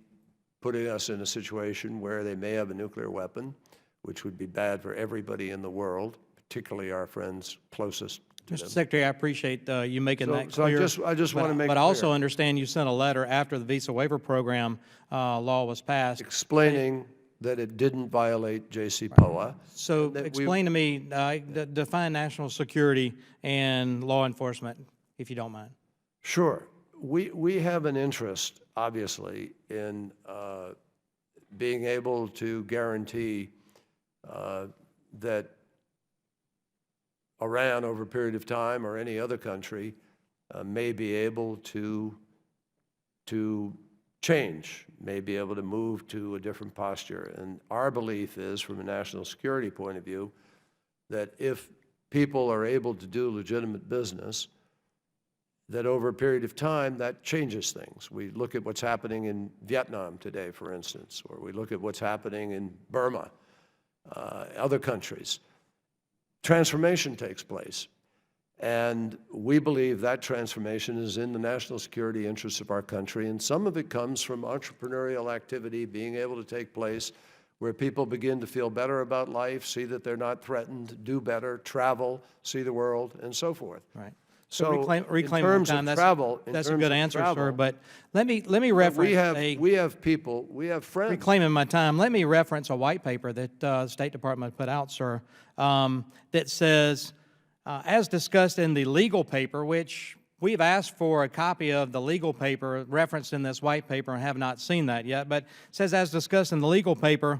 putting us in a situation where they may have a nuclear weapon, which would be bad for everybody in the world, particularly our friends closest to Mr. them. Secretary, I appreciate you making that So clear. I just want to make But it I also clear. understand you sent a letter after the Visa Waiver Program law was passed. Explaining that it didn't violate JCPOA. So explain to me, define national security and law enforcement, if you don't mind. Sure. We have an interest, obviously, in being able to guarantee that Iran, over a period of time, or any other country, may be able to change, may be able to move to a different posture. And our belief is, from a national security point of view, that if people are able to do legitimate business, that over a period of time, that changes things. We look at what's happening in Vietnam today, for instance, or we look at what's happening in Burma, other countries. Transformation takes place. And we believe that transformation is in the national security interests of our country, and some of it comes from entrepreneurial activity being able to take place where people begin to feel better about life, see that they're not threatened, do better, travel, see the world, and so forth. Right. So reclaim in terms time, of travel, that's a good answer, sir. But let me reference we have people, we have friends. Reclaiming my time, let me reference a white paper that the State Department put out, sir, that says As discussed in the legal paper, which we've asked for a copy of the legal paper referenced in this white paper and have not seen that yet, but it says, as discussed in the legal paper,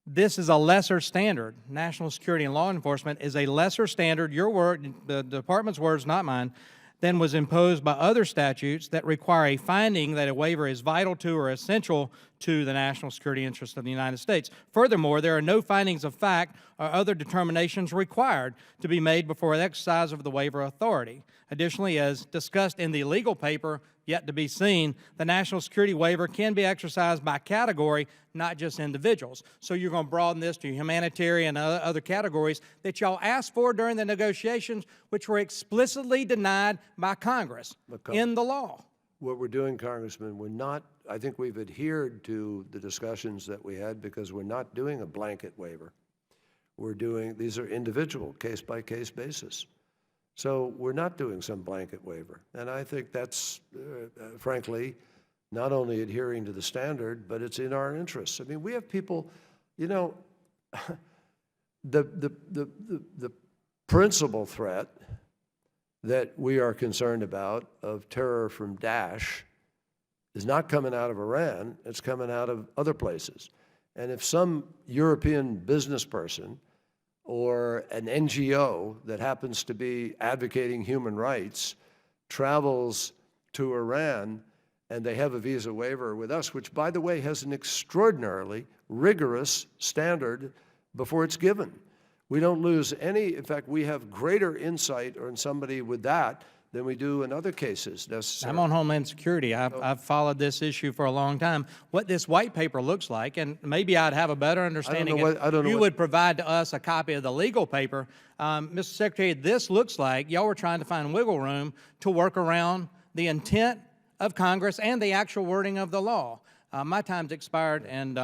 this is a lesser standard. National security and law enforcement is a lesser standard, your word, the department's words, not mine, than was imposed by other statutes that require a finding that a waiver is vital to or essential to the national security interest of the United States. Furthermore, there are no findings of fact or other determinations required to be made before the exercise of the waiver authority. Additionally, as discussed in the legal paper, yet to be seen, the national security waiver can be exercised by category, not just individuals. So you're going to broaden this to humanitarian and other categories that y'all asked for during the negotiations, which were explicitly denied by Congress in the law. What we're doing, Congressman, we're not, I think we've adhered to the discussions that we had because we're not doing a blanket waiver. We're doing, these are individual, case-by-case basis. So we're not doing some blanket waiver. And I think that's, frankly, not only adhering to the standard, but it's in our interests. I mean, we have people, you know, the principal threat that we are concerned about of terror from Daesh is not coming out of Iran, it's coming out of other places. And if some European business person or an NGO that happens to be advocating human rights travels to Iran and they have a visa waiver with us, which, by the way, has an extraordinarily rigorous standard before it's given. We don't lose any, in fact, we have greater insight on somebody with that than we do in other cases necessarily. I'm on Homeland Security. I've followed this issue for a long time. What this white paper looks like, and maybe I'd have a better understanding if you would provide to us a copy of the legal paper. Mr. Secretary, this looks like y'all were trying to find wiggle room to work around the intent of Congress and the actual wording of the law. My time's expired, and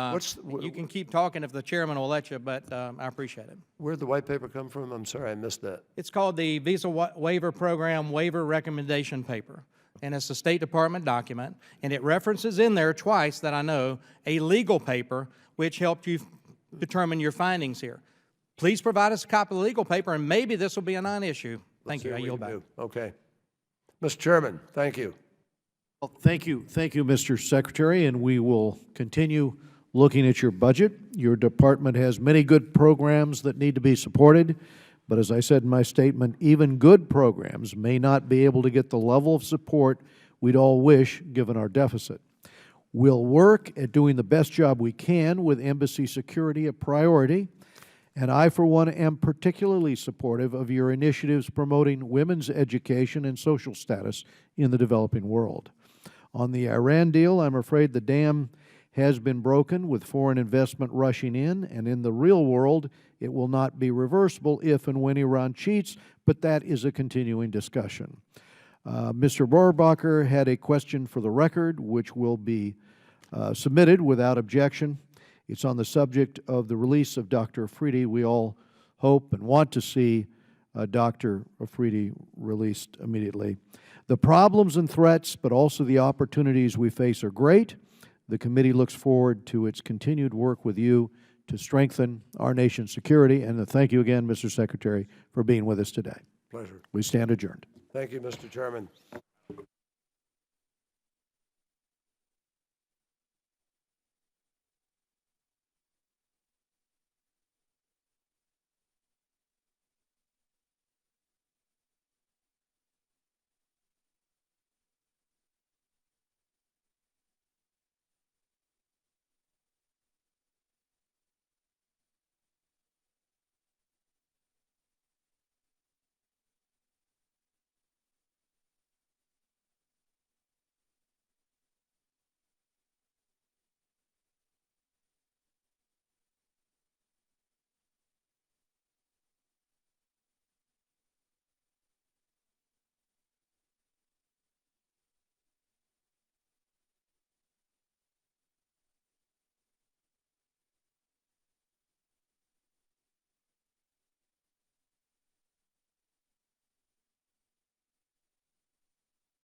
you can keep talking if the chairman will let you, but I appreciate it. Where'd the white paper come from? I'm sorry, I missed that. It's called the Visa Waiver Program Waiver Recommendation Paper, and it's a State Department document, and it references in there twice that I know a legal paper which helped you determine your findings here. Please provide us a copy of the legal paper, and maybe this will be a non-issue. Thank you. I yield back. Okay. Mr. Chairman, thank you. Well, thank you, Mr. Secretary, and we will continue looking at your budget. Your department has many good programs that need to be supported, but as I said in my statement, even good programs may not be able to get the level of support we'd all wish given our deficit. We'll work at doing the best job we can with embassy security a priority, and I, for one, am particularly supportive of your initiatives promoting women's education and social status in the developing world. On the Iran deal, I'm afraid the dam has been broken with foreign investment rushing in, and in the real world, it will not be reversible if and when Iran cheats, but that is a continuing discussion. Mr. Rohrbacher had a question for the record, which will be submitted without objection. It's on the subject of the release of Dr. Afridi. We all hope and want to see Dr. Afridi released immediately. The problems and threats, but also the opportunities we face are great. The committee looks forward to its continued work with you to strengthen our nation's security. And thank you again, Mr. Secretary, for being with us today. Pleasure. We stand adjourned. Thank you, Mr. Chairman.